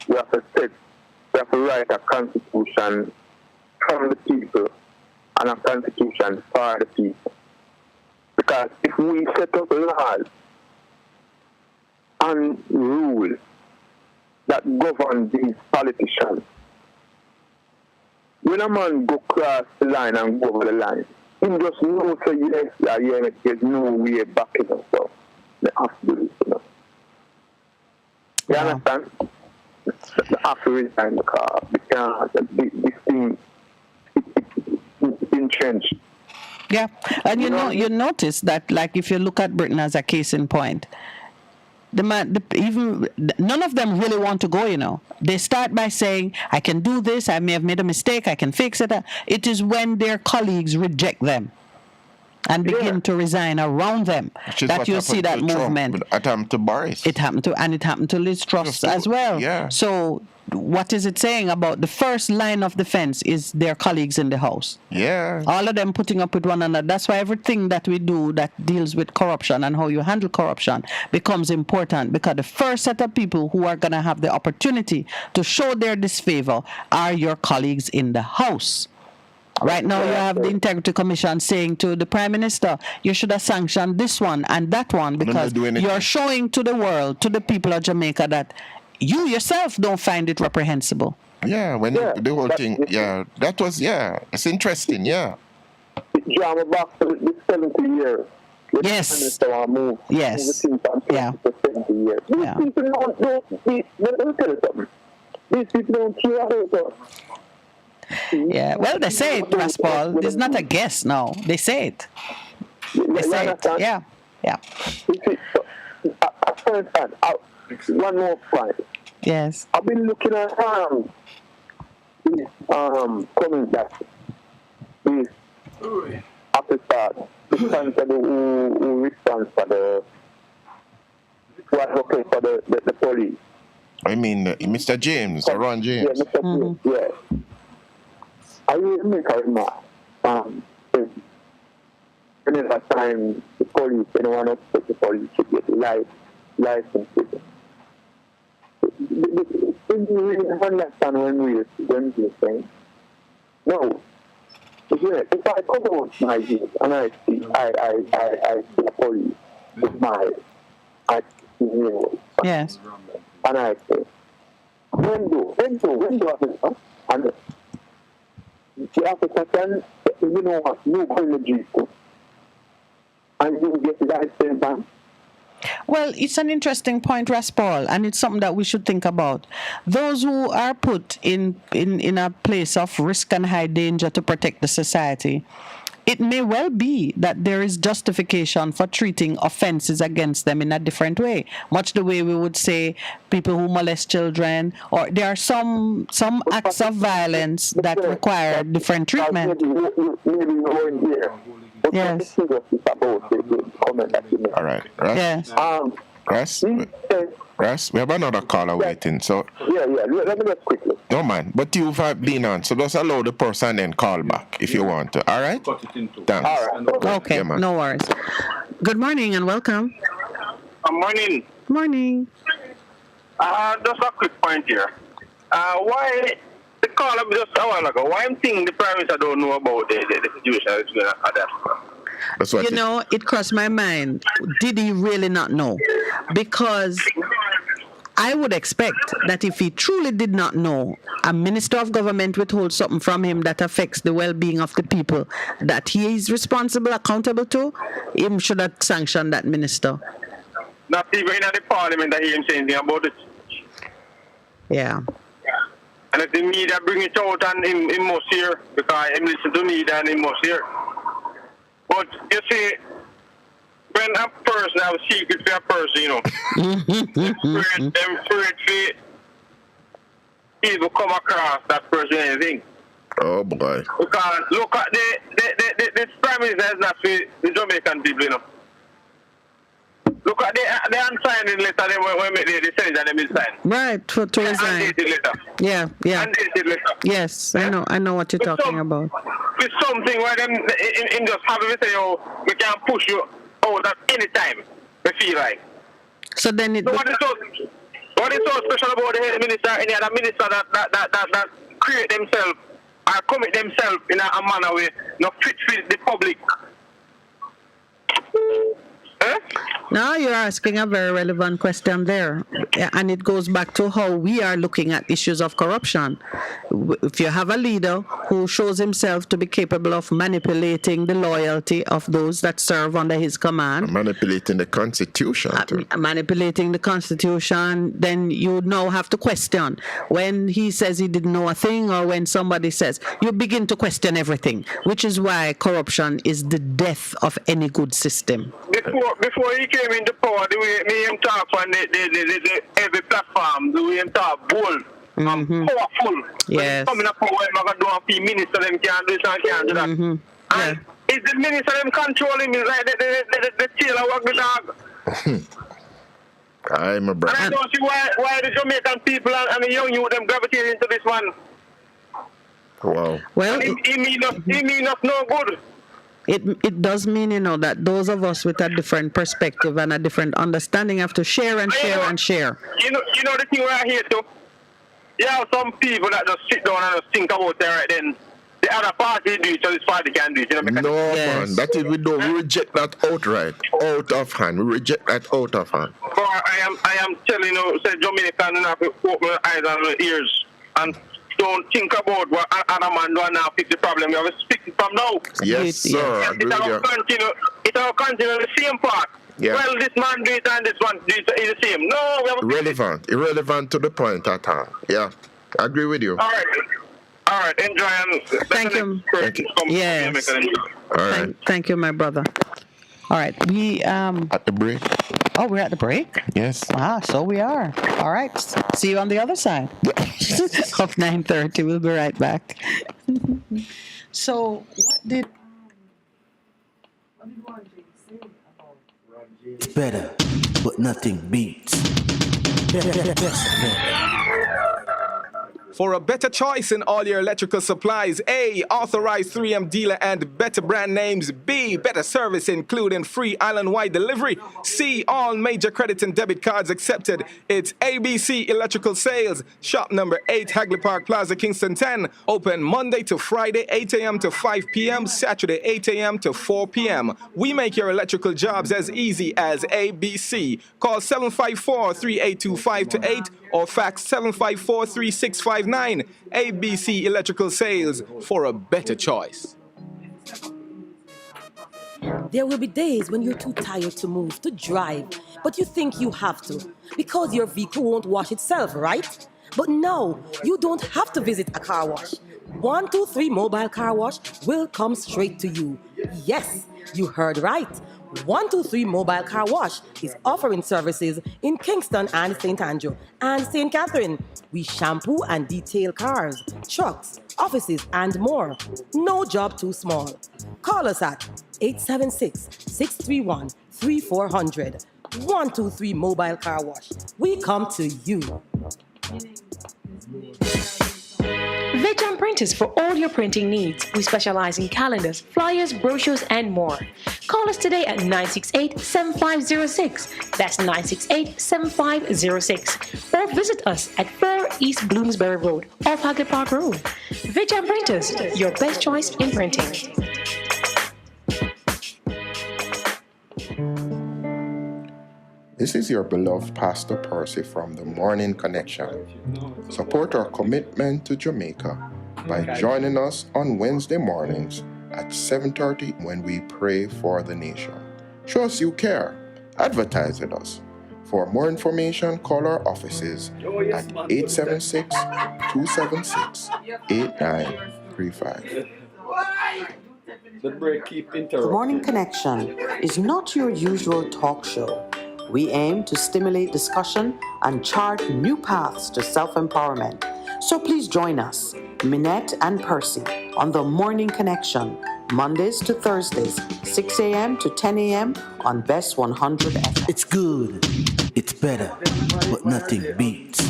we have to write a constitution from the people and a constitution for the people. Because if we set up laws and rules that govern these politicians, when a man go cross the line and go over the line, he just knows so yes, there's no way back in us. So they have to do this, You understand? They have to resign because this thing is entrenched. Yeah, and you notice that, like, if you look at Britain as a case in point, even none of them really want to go. They start by saying, I can do this, I may have made a mistake, I can fix it. It is when their colleagues reject them and begin to resign around them that you see that movement. It happened to Boris. It happened to Liz Truss as well. Yeah. So what is it saying about the first line of defense is their colleagues in the House? Yeah. All of them putting up with one another. That's why everything that we do that deals with corruption and how you handle corruption becomes important, because the first set of people who are going to have the opportunity to show their disfavor are your colleagues in the House. Right now, you have the Integrity Commission saying to the Prime Minister, you should have sanctioned this one and that one, because you're showing to the world, to the people of Jamaica, that you yourself don't find it reprehensible. Yeah, the whole thing, that was, it's interesting, It drama back to the 70 years. Yes. Move yes. Move the for 70 years. These people don't tell you something. These people don't care about us. Yeah, well, they say it, Raspal. It's not a guess now. They say it. They say it. Yeah. For instance, one more point. Yes. I've been looking at these comments that these officers, responsible who responds for who advocate for the police. I mean, Mr. James, Ron James. Yeah, Mr. James, yeah. I will make a remark. Whenever time the police, anyone else put the police should get license. You really understand when we're saying, no. If I come out my views and I see the police with my yes. And I say, when do officer, and the officer can, what, you call the G2, and you get license back. Well, it's an interesting point, Raspal, and it's something that we should think about. Those who are put in a place of risk and high danger to protect the society, it may well be that there is justification for treating offenses against them in a different way, much the way we would say people who molest children, or there are some acts of violence that require different treatment. Yes. All right. Russ? Yes. Russ, we have another caller waiting, so... Yeah, let me just quickly. No, man, but you've been on, so just allow the person and then call back if you want to, all right? Thanks. All right. Okay, yeah, no worries. Good morning and welcome. Morning. Morning. Just a quick point here. Why... The call up just a while ago, why I'm thinking the Prime Minister don't know about the situation that's going to happen? It crossed my mind. Did he really not know? Because I would expect that if he truly did not know, a minister of government withholds something from him that affects the well-being of the people that he is responsible, accountable to, him should have sanctioned that minister. Not even in the parliament that he ain't saying anything about it. Yeah. And if the media bring it out and he must hear, because he listen to media and he must hear. But you see, when a person have a secret for a person, them afraid for people come across that person anything. Oh boy. Because look at the Prime Minister is not for the Jamaican people, Look at the unsigned letter when they send it and they sign. Right, to resign. Undated letter. Yeah. Undated letter. Yes, I know what you're talking about. It's something where them in just have it say, we can push you out at any time we feel like. So then it. So what is so special about the head minister? Any other minister that create themselves or commit themselves in a manner where not fit for the public? Now you're asking a very relevant question there, and it goes back to how we are looking at issues of corruption. If you have a leader who shows himself to be capable of manipulating the loyalty of those that serve under his command, manipulating the Constitution, then you now have to question when he says he didn't know a thing, or when somebody says, you begin to question everything, which is why corruption is the death of any good system. Before he came into power, the way me him talk on the every platform, the way him talk bold and powerful. Yes. Coming up power, I'm gonna do a few minister them can't do this and can't do that. And is the minister them controlling me like the tailor walk the dog? I'm a brother. And I don't see why the Jamaican people and the young youth them gravitate into this man. Wow. Well, he mean us no good. It does mean, that those of us with a different perspective and a different understanding have to share and share and share. You know the thing where I hear too? You have some people that just sit down and just think about it right then. The other party do it, so this party can do it. No, man. That is, we reject that outright. Out of hand. We reject that out of hand. But I am telling you, say Jamaican have to open their eyes and their ears and don't think about what other man do now fix the problem. We have to fix it from now. Yes, sir. It will continue the same part. Yeah. Well, this man do it and this one do it is the same. No, we have to Irrelevant to the point at hand. Yeah, I agree with you. All right, enjoy. And thank you. Yes. All right. Thank you, my brother. All right, we at the break. Oh, we're at the break? Yes. So we are. All right. See you on the other side of 9:30. We'll be right back. So, what did It's better, but nothing beats. For a better choice in all your electrical supplies, A, authorized 3M dealer and better brand names. B, better service including free island-wide delivery. C, all major credit and debit cards accepted. It's ABC Electrical Sales. Shop number 8, Hagley Park Plaza, Kingston 10. Open Monday to Friday, 8 a.m. to 5 p.m. Saturday, 8 a.m. to 4 p.m. We make your electrical jobs as easy as ABC. Call 754-382-528 or fax 754-3659. ABC Electrical Sales, for a better choice. There will be days when you're too tired to move, to drive, but you think you have to because your vehicle won't wash itself, right? But no, you don't have to visit a car wash. 123 Mobile Car Wash will come straight to you. Yes, you heard right. 123 Mobile Car Wash is offering services in Kingston and St. Andrew and St. Catherine. We shampoo and detail cars, trucks, offices, and more. No job too small. Call us at 876-631-3400. 123 Mobile Car Wash. We come to you. Veg Printers for all your printing needs. We specialize in calendars, flyers, brochures, and more. Call us today at 968-7506. That's 968-7506. Or visit us at 4 East Bloomsbury Road, off Hagley Park Road. Veg Printers, your best choice in printing. This is your beloved Pastor Percy from the Morning Connection. Support our commitment to Jamaica by joining us on Wednesday mornings at 7:30 when we pray for the nation. Show us you care. Advertise with us. For more information, call our offices at 876-276-8935. The Morning Connection is not your usual talk show. We aim to stimulate discussion and chart new paths to self-empowerment. So please join us, Minette and Percy, on The Morning Connection, Mondays to Thursdays, 6 a.m. to 10 a.m. on Best 100 FM. It's good, it's better, but nothing beats.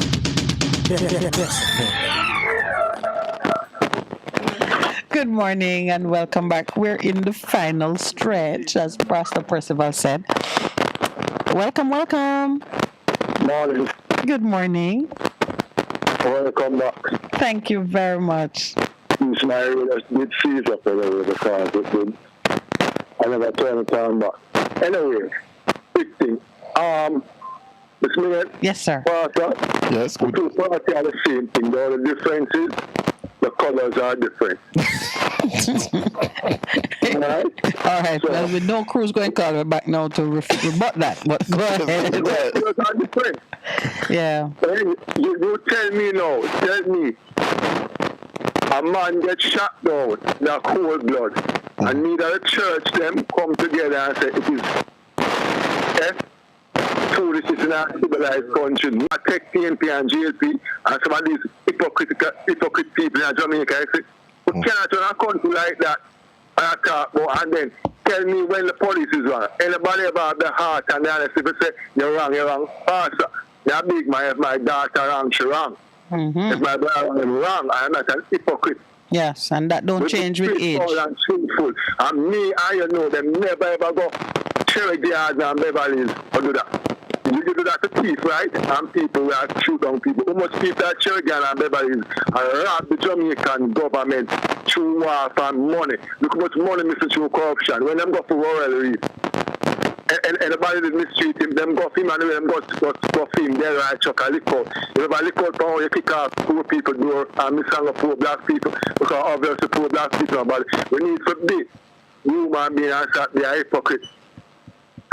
Good morning and welcome back. We're in the final stretch, as Pastor Percival said. Welcome. Morning. Good morning. Welcome back. Thank you very much. It's my really did seize up a little because it did. I never turned it on back. Anyway, big thing. This minute. Yes, sir. Pastor. Yes. The two parties are the same thing. The only difference is the colors are different. All right. So, well, with no Cruz going to call me back now to rebut that. But go ahead. The colors are different. Yeah. You tell me now. Tell me. A man gets shot down in a cold blood, and neither the church them come together and say it is foolishness in a civilized country. Not take PNP and GLP and some of these hypocrite people in Jamaica. I say, we cannot run a country like that and talk about, and then tell me when the police is wrong. Anybody about the heart and the honesty will say, you're wrong. Pastor, you're big man, if my daughter wrong, she wrong. If my brother is wrong, I am not an hypocrite. Yes, and that don't change with age. And truthful. And me, them never ever go cherry yards and Beverly's or do that. You do that to thief, right? And people will shoot down people. How much people at cherry yards and Beverly's and rob the Jamaican government through war and money. Look how much money Mr. through corruption. When them go for Royal Reef. And anybody that mistreat him, them go for him and them go for him, they're right, chuck a lick out. Everybody lick out power, you kick off poor people door and miss out poor black people, because obviously poor black people, but we need to be human being and start be a hypocrite.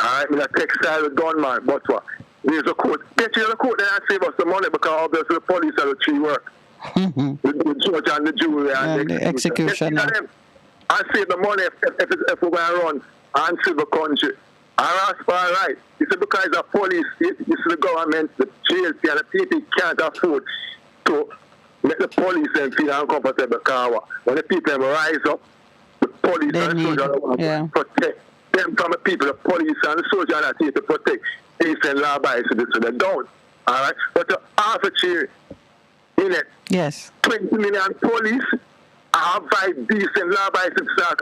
Alright, me a textile with gunman, but what? There's a court. Get you in the court then and save us the money, because obviously the police are the three work. The judge and the jury and the execution. And save the money if we're going to run and save the country. And that's all right. It's because the police, it's the government, the GLC and the people can't afford to make the police and feel uncomfortable because when the people rise up, the police and the soldiers want to protect them from the people. The police and the soldiers are here to protect peace and law by citizens. So they don't. All right? But the half a cheer in it. Yes. 20 million police. I have 5 decent law-abiding staff.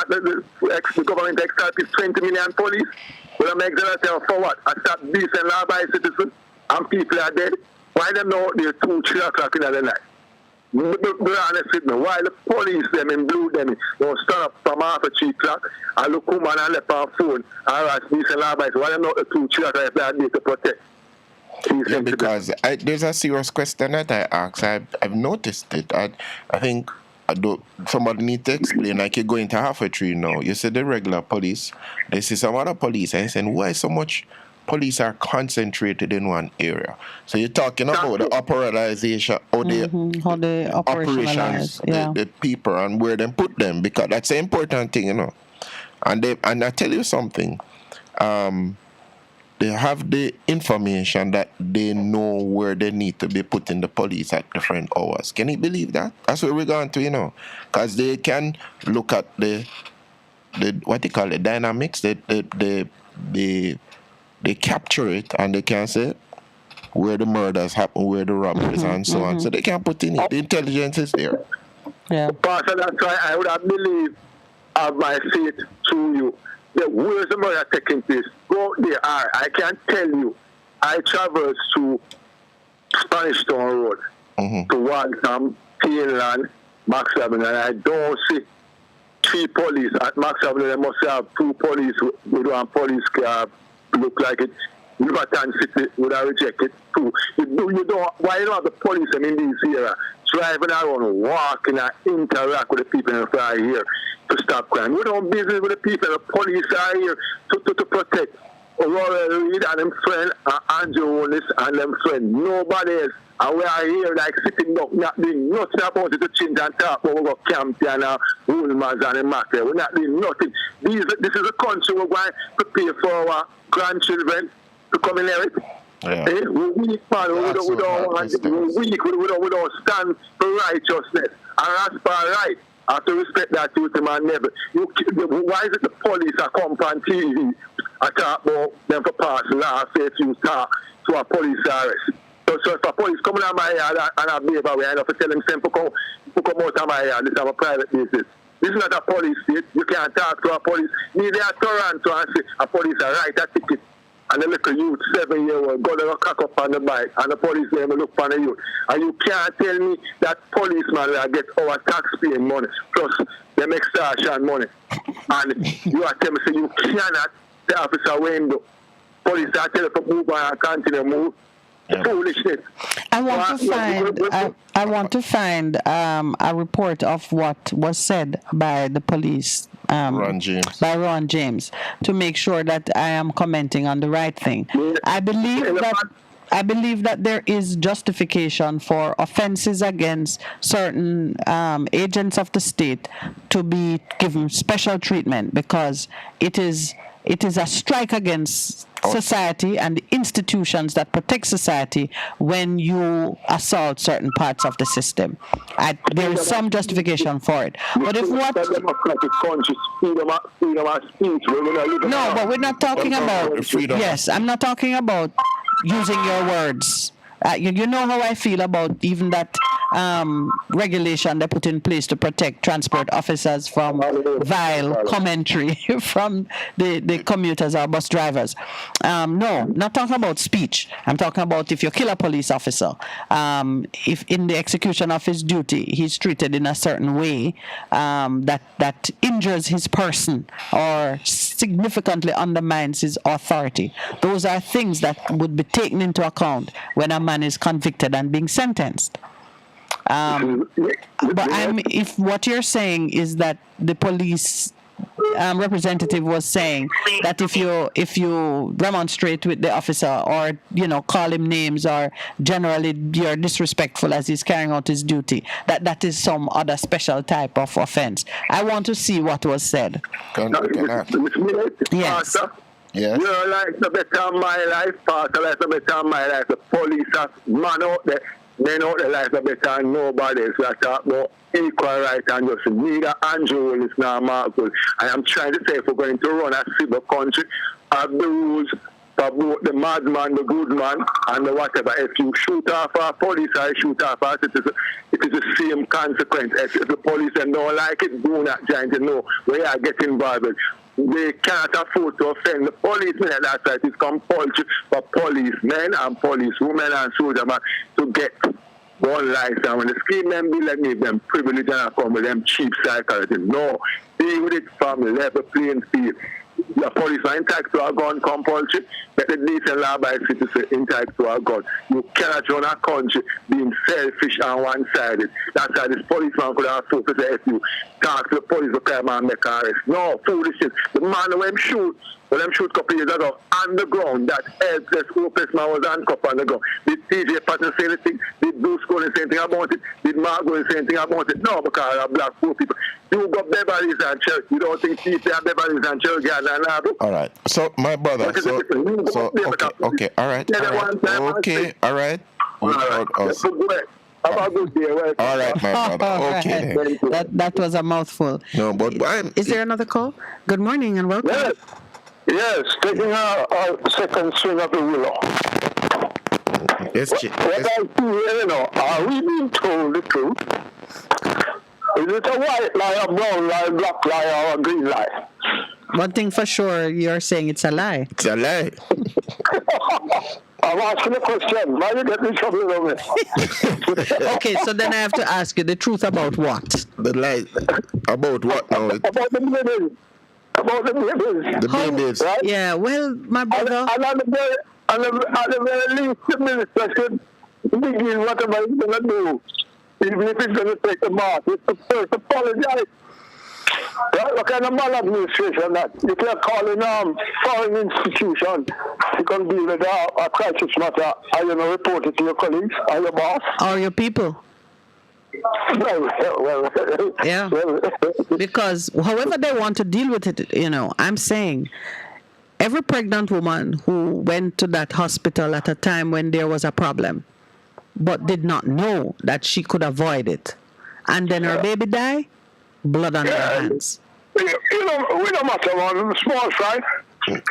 The government extracted 20 million police. Well, I'm excited for what? I start decent law-abiding citizens and people are dead. Why them know they're 2, 3 o'clock in the night? Be honest with me. Why the police them in blue them don't stand up from half a 3 o'clock and look woman and left on phone and harass decent law-abiding? Why them know the 2, 3 o'clock if they are there to protect? Yeah, because there's a serious question that I ask. I've noticed it. I think somebody need to explain, like you go into half a tree now. You see the regular police, they see some other police, and you're saying, why so much police are concentrated in one area? So you're talking about the operationalization, or how they operations, the people, and where they put them, because that's the important thing, And I tell you something, they have the information that they know where they need to be putting the police at different hours. Can you believe that? That's where we're going to, because they can look at the what they call the dynamics. They capture it and they can say where the murders happen, where the robberies and so on. So they can put in it. The intelligence is there. Yeah. Pastor, that's why I would have believed of my faith through you. Where's the murder taking place? Go there. I can tell you, I traversed through Spanish Town Road to Waltham, Tailland, Max Avenue, and I don't see 3 police at Max Avenue. They must have 2 police with one police car. Look like it. Liverpool City would have rejected too. Why you don't have the police in this area driving around, walking and interact with the people in the here to stop crime? We don't business with the people. The police are here to protect Royal Reed and them friend Andrew Willis and them friend. Nobody else. And we are here like sitting up, not doing nothing about it to change and talk about we go Campion and Woolmans and the market. We're not doing nothing. This is a country we're going to prepare for our grandchildren to come in here. Yeah. We're weak, man. We don't stand for righteousness. And as for right, I have to respect that duty, man. Never. Why is it the police are come on TV and talk about them for pass law, say if you talk to a police arrest? So if a police come in my yard and I behave away, I have to tell them, to come out of my yard. This is a private business. This is not a police state. You can't talk to a police. Neither a Toronto and say a police are write a ticket and the little youth, 7-year-old, go to cock up on the bike, and the police them look for the youth. And you can't tell me that policeman will get our taxpaying money, plus them extortion money. And you are telling me, say you cannot, the officer window. Police are telling you to move and continue to move. Foolishness. I want to find a report of what was said by the police. By Ron James, to make sure that I am commenting on the right thing. I believe that there is justification for offenses against certain agents of the state to be given special treatment, because it is a strike against society and the institutions that protect society when you assault certain parts of the system. There is some justification for it. But if what... No, but we're not talking about... freedom. Yes, I'm not talking about using your words. You know how I feel about even that regulation they put in place to protect transport officers from vile commentary from the commuters or bus drivers. No, not talking about speech. I'm talking about if you kill a police officer, if in the execution of his duty he's treated in a certain way that injures his person or significantly undermines his authority. Those are things that would be taken into account when a man is convicted and being sentenced. But if what you're saying is that the police representative was saying that if you remonstrate with the officer or call him names or generally you're disrespectful as he's carrying out his duty, that is some other special type of offense. I want to see what was said. Yes. Yeah. Your life no better than my life, Pastor life no better than my life. The police are man out there, men out there life no better than nobody. So I talk about equal right and justice. Neither Andrew Willis nor Mark. I am trying to say if we're going to run a civil country, have the rules for both the madman, the good man, and the whatever. If you shoot off a police or you shoot off a citizen, it is the same consequence. If the police don't like it, do not trying to know where you are getting involved with. They can't afford to offend the policemen. That's why it is compulsory for policemen and policewomen and soldiers to get one license. When the scheme them be, let me them privilege and come with them cheap psychology. No, deal with it from the level playing field. The policeman entitled to a gun compulsory, but the decent law-abiding citizen entitled to a gun. You cannot run a country being selfish and one-sided. That's why this policeman could have focused if you talk to the police because man make an arrest. No, foolishness. The man when them shoot a couple years ago on the ground, that helpless, hopeless man was handcuffed on the ground. Did TJ Patton say anything? Did Bruce Collins say anything about it? Did Margot say anything about it? No, because of black poor people. You got Beverly's and Chelsea. You don't think people have Beverly's and Chelsea and Nabo? All right. So, my brother. Okay. All right. Okay. All right. Have a good day. All right, my brother. Okay. That was a mouthful. No, but is there another call? Good morning and welcome. Yes, taking a second swing of the willow. Yes, what I do, are we being told the truth? Is it a white lie, a brown lie, black lie, or a green lie? One thing for sure, you're saying it's a lie. It's a lie. I'm asking a question. Why you get me trouble over it? Okay, so then I have to ask you the truth about what? The lie. About what now? About the babies. About the babies. The babies. Right? Yeah, well, my brother. And at the very least, the minister should begin whatever he's going to do. Even if he's going to take the mark, it's to first apologize. Right? What kind of maladministration that? You can't call in foreign institution. You can deal with a crisis matter and report it to your colleagues or your boss. Or your people. Yeah. Because however they want to deal with it, I'm saying every pregnant woman who went to that hospital at a time when there was a problem but did not know that she could avoid it, and then her baby died, blood on their hands. We don't matter on small side.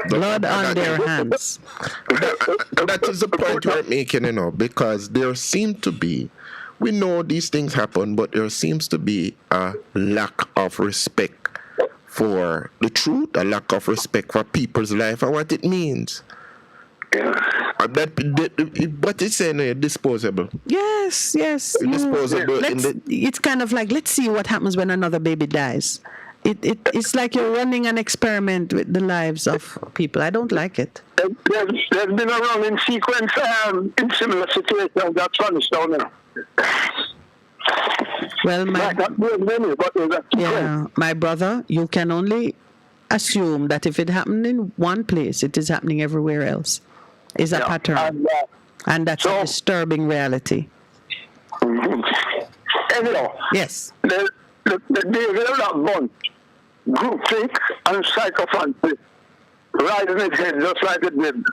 Blood on their hands. That is the point we're making, because there seem to be, we know these things happen, but there seems to be a lack of respect for the truth, a lack of respect for people's life and what it means. But it's saying disposable. Yes. Disposable. It's kind of like, let's see what happens when another baby dies. It's like you're running an experiment with the lives of people. I don't like it. There's been a running sequence in similar situations that's vanished down there. Well, my brother, you can only assume that if it happened in one place, it is happening everywhere else. It's a pattern. And that's a disturbing reality. Anyhow, yes. The behavior of that bunch, groupthink and psychophancy, riding its head just like it did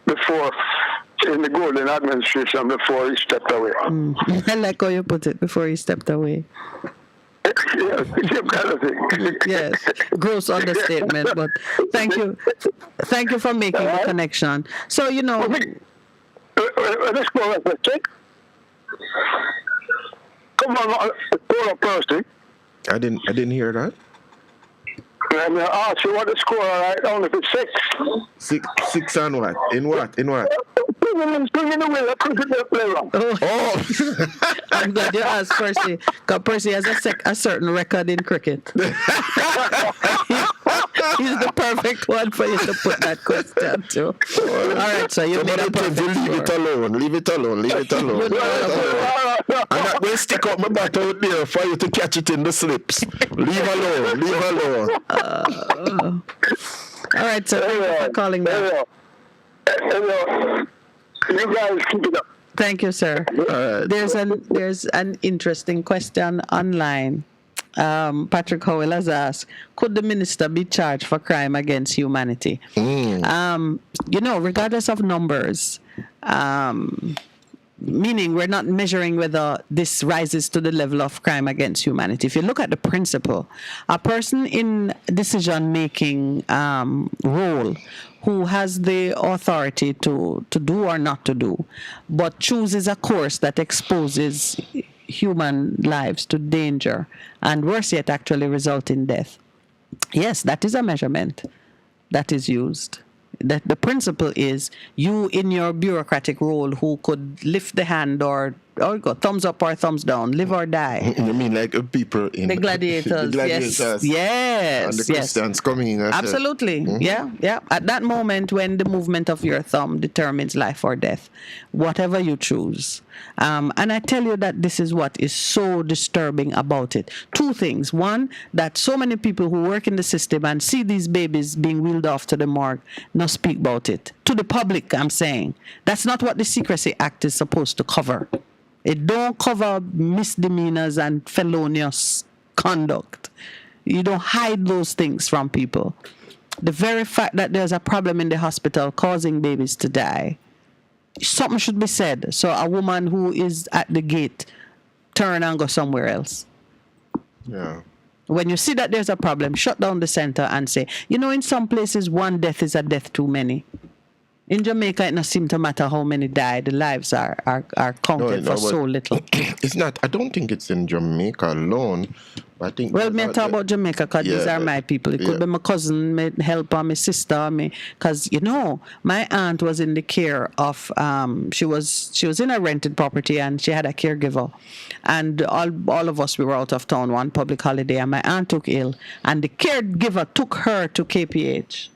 before in the Golden administration before he stepped away. I like how you put it, before he stepped away. Same kind of thing. Yes, gross understatement, but thank you for making the connection. So, you know... Let's go at the check. Come on, score a person. I didn't hear that. And I asked you what the score right now, if it's 6. 6 on what? In what? Swinging the wheel, cricket player. Oh. I'm glad you asked Percy, because Percy has a certain record in cricket. He's the perfect one for you to put that question to. All right, so you made a perfect Leave it alone. Leave it alone. I'm not going to stick up my back out there for you to catch it in the slips. Leave alone. All right, so thank you for calling back. You guys keep it up. Thank you, sir. There's an interesting question online. Patrick Howell has asked, could the minister be charged for crime against humanity? Regardless of numbers, meaning we're not measuring whether this rises to the level of crime against humanity. If you look at the principle, a person in decision-making role who has the authority to do or not to do, but chooses a course that exposes human lives to danger, and worse yet, actually result in death. Yes, that is a measurement that is used. That the principle is you in your bureaucratic role who could lift the hand or go thumbs up or thumbs down, live or die. You mean like people in the gladiators? Yes. And the Christians coming in. Absolutely. Yeah. At that moment when the movement of your thumb determines life or death, whatever you choose. And I tell you that this is what is so disturbing about it. Two things. One, that so many people who work in the system and see these babies being wheeled off to the morgue not speak about it. To the public, I'm saying. That's not what the Secrecy Act is supposed to cover. It don't cover misdemeanors and felonious conduct. You don't hide those things from people. The very fact that there's a problem in the hospital causing babies to die, something should be said. So a woman who is at the gate turn and go somewhere else. Yeah. When you see that there's a problem, shut down the center and say, in some places one death is a death too many. In Jamaica, it doesn't seem to matter how many die. The lives are counted for so little. It's not. I don't think it's in Jamaica alone. I think. Well, me talk about Jamaica because these are my people. It could be my cousin, my helper, my sister, me. Because my aunt was in the care of. She was in a rented property and she had a caregiver, and all of us we were out of town one public holiday, and my aunt took ill, and the caregiver took her to KPH.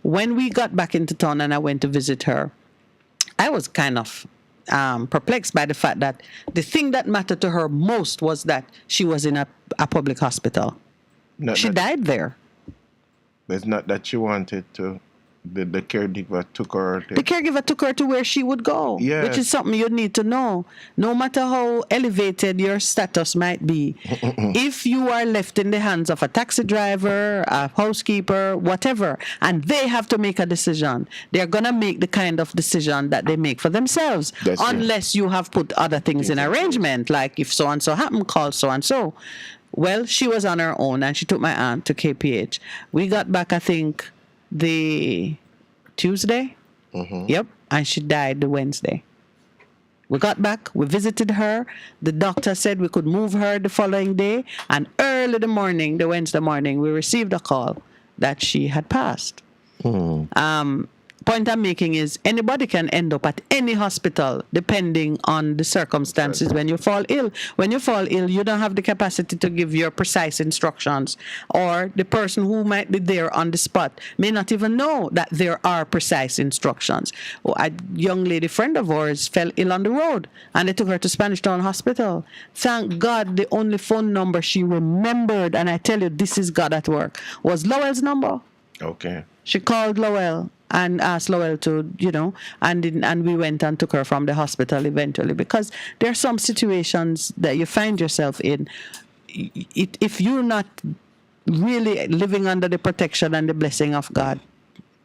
When we got back into town and I went to visit her, I was kind of perplexed by the fact that the thing that mattered to her most was that she was in a public hospital. She died there. It's not that she wanted to. The caregiver took her. The caregiver took her to where she would go, which is something you need to know. No matter how elevated your status might be, if you are left in the hands of a taxi driver, a housekeeper, whatever, and they have to make a decision, they're going to make the kind of decision that they make for themselves, unless you have put other things in arrangement, like if so-and-so happened, call so-and-so. Well, she was on her own, and she took my aunt to KPH. We got back, I think, the Tuesday. Yep. And she died the Wednesday. We got back, we visited her. The doctor said we could move her the following day, and early the Wednesday morning, we received a call that she had passed. point I'm making is anybody can end up at any hospital depending on the circumstances when you fall ill. When you fall ill, you don't have the capacity to give your precise instructions, or the person who might be there on the spot may not even know that there are precise instructions. A young lady friend of ours fell ill on the road and they took her to Spanish Town Hospital. Thank God the only phone number she remembered, and I tell you, this is God at work, was Lowell's number. Okay. She called Lowell and asked Lowell to, and we went and took her from the hospital eventually, because there are some situations that you find yourself in. If you're not really living under the protection and the blessing of God.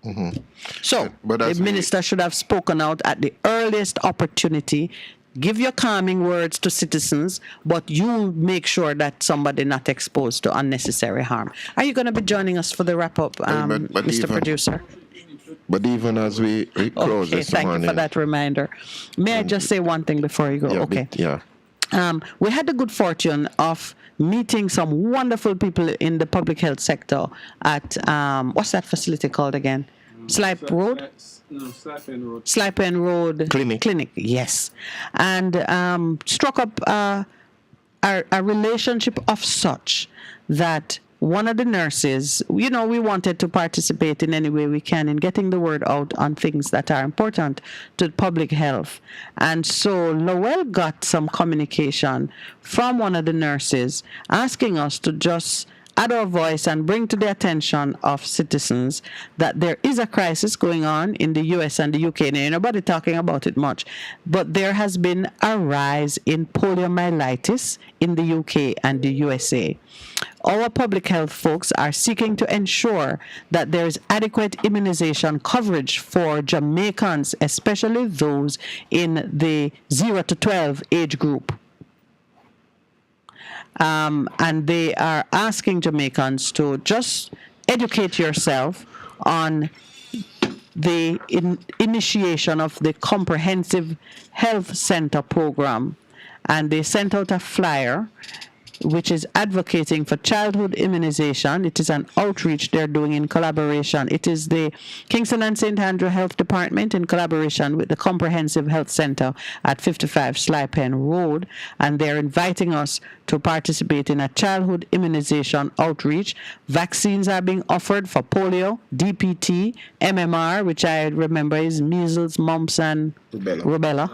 Mm-hmm. So the minister should have spoken out at the earliest opportunity. Give your calming words to citizens, but you make sure that somebody not exposed to unnecessary harm. Are you going to be joining us for the wrap-up, Mr. Producer? But even as we close this thank morning... you for that reminder. May I just say one thing before you go? We had the good fortune of meeting some wonderful people in the public health sector at, what's that facility called again? Slipe Road? No, Slipe Road Clinic, yes. And struck up a relationship of such that one of the nurses, we wanted to participate in any way we can in getting the word out on things that are important to public health. And so Lowell got some communication from one of the nurses asking us to just add our voice and bring to the attention of citizens that there is a crisis going on in the US and the UK. Now, nobody talking about it much, but there has been a rise in poliomyelitis in the UK and the USA. Our public health folks are seeking to ensure that there is adequate immunization coverage for Jamaicans, especially those in the 0 to 12 age group. And they are asking Jamaicans to just educate yourself on the initiation of the Comprehensive Health Center program. And they sent out a flyer which is advocating for childhood immunization. It is an outreach they're doing in collaboration. It is the Kingston and St. Andrew Health Department in collaboration with the Comprehensive Health Center at 55 Slipen Road, and they're inviting us to participate in a childhood immunization outreach. Vaccines are being offered for polio, DPT, MMR, which I remember is measles, mumps, and rubella.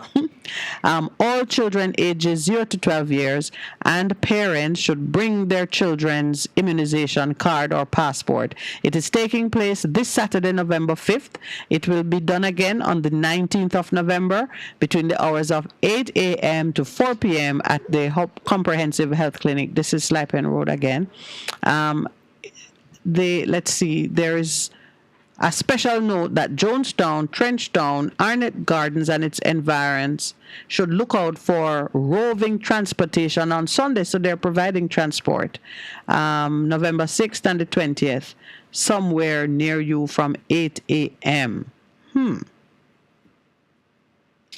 All children ages 0 to 12 years and parents should bring their children's immunization card or passport. It is taking place this Saturday, November 5th. It will be done again on the 19th of November between the hours of 8 a.m. to 4 p.m. at the Comprehensive Health Clinic. This is Slipen Road again. Let's see, there is a special note that Jonestown, Trenchtown, Arnett Gardens and its environs should look out for roving transportation on Sunday. So they're providing transport November 6th and the 20th, somewhere near you from 8 a.m.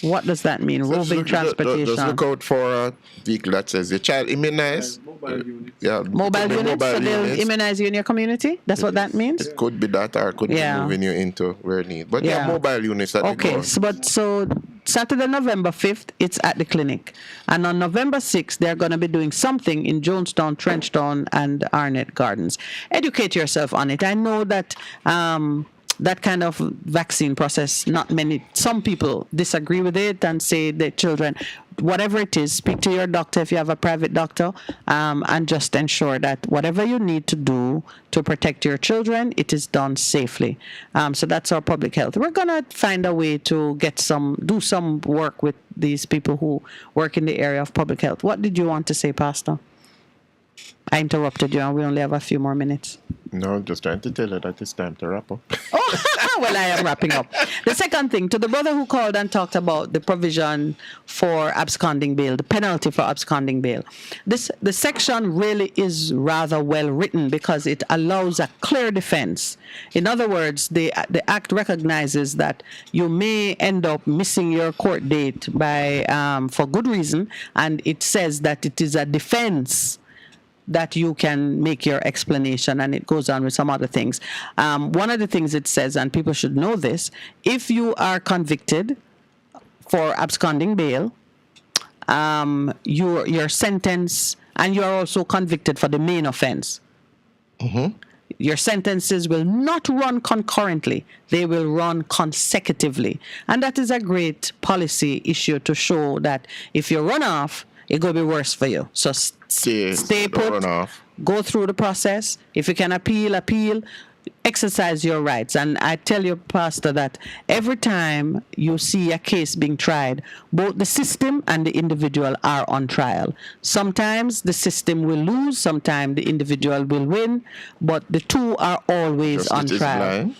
What does that mean? Roving transportation. Just look out for a vehicle that says your child immunized. Mobile unit. Yeah, mobile units. So they'll immunize you in your community? That's what that means? It could be that, or it could be moving you into where need. But mobile units that okay, so Saturday, November 5th, it's at the clinic. And on November 6th, they're going to be doing something in Jonestown, Trenchtown, and Arnett Gardens. Educate yourself on it. I know that that kind of vaccine process, some people disagree with it and say that children, whatever it is, speak to your doctor if you have a private doctor, and just ensure that whatever you need to do to protect your children, it is done safely. So that's our public health. We're going to find a way to do some work with these people who work in the area of public health. What did you want to say, Pastor? I interrupted you and we only have a few more minutes. No, I'm just trying to tell you that it's time to wrap up. Well, I am wrapping up. The second thing, to the brother who called and talked about the provision for absconding bail, the penalty for absconding bail. The section really is rather well written because it allows a clear defense. In other words, the Act recognizes that you may end up missing your court date by for good reason, and it says that it is a defense that you can make your explanation, and it goes on with some other things. One of the things it says, and people should know this, if you are convicted for absconding bail, your sentence, and you are also convicted for the main offense, your sentences will not run concurrently. They will run consecutively. And that is a great policy issue to show that if you run off, it's going to be worse for you. So stay put, go through the process. If you can appeal, exercise your rights. And I tell you, Pastor, that every time you see a case being tried, both the system and the individual are on trial. Sometimes the system will lose, sometimes the individual will win, but the two are always on trial.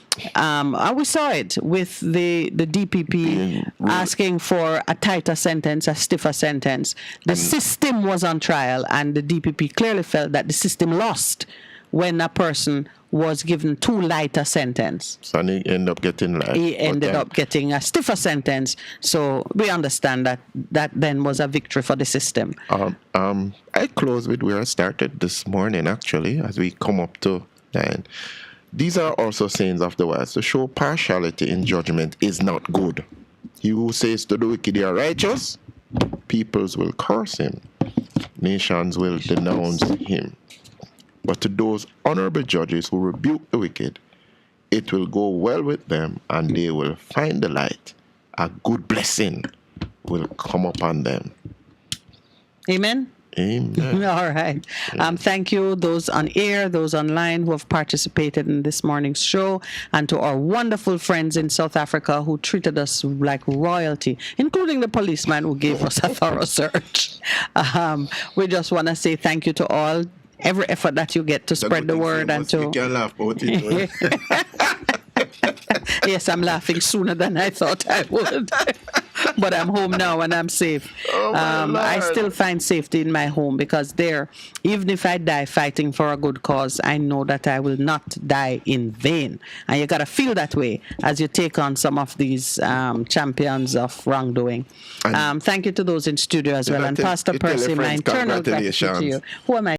We saw it with the DPP asking for a tighter sentence, a stiffer sentence. The system was on trial, and the DPP clearly felt that the system lost when a person was given too light a sentence. So he ended up getting life. He ended up getting a stiffer sentence. So we understand that then was a victory for the system. I close with where I started this morning, actually, as we come up to 9. These are also sayings of the wise. To show partiality in judgment is not good. He who says to the wicked, "They are righteous," peoples will curse him. Nations will denounce him. But to those honorable judges who rebuke the wicked, it will go well with them, and they will find the light. A good blessing will come upon them. Amen? Amen. All right. Thank you, those on air, those online who have participated in this morning's show, and to our wonderful friends in South Africa who treated us like royalty, including the policeman who gave us a thorough search. We just want to say thank you to all. Every effort that you get to spread the word and to... You can laugh about it. Yes, I'm laughing sooner than I thought I would. But I'm home now and I'm safe. I still find safety in my home because there, even if I die fighting for a good cause, I know that I will not die in vain. And you got to feel that way as you take on some of these champions of wrongdoing. Thank you to those in studio as well. And Pastor Percy, my eternal gratitude to you. Who am I?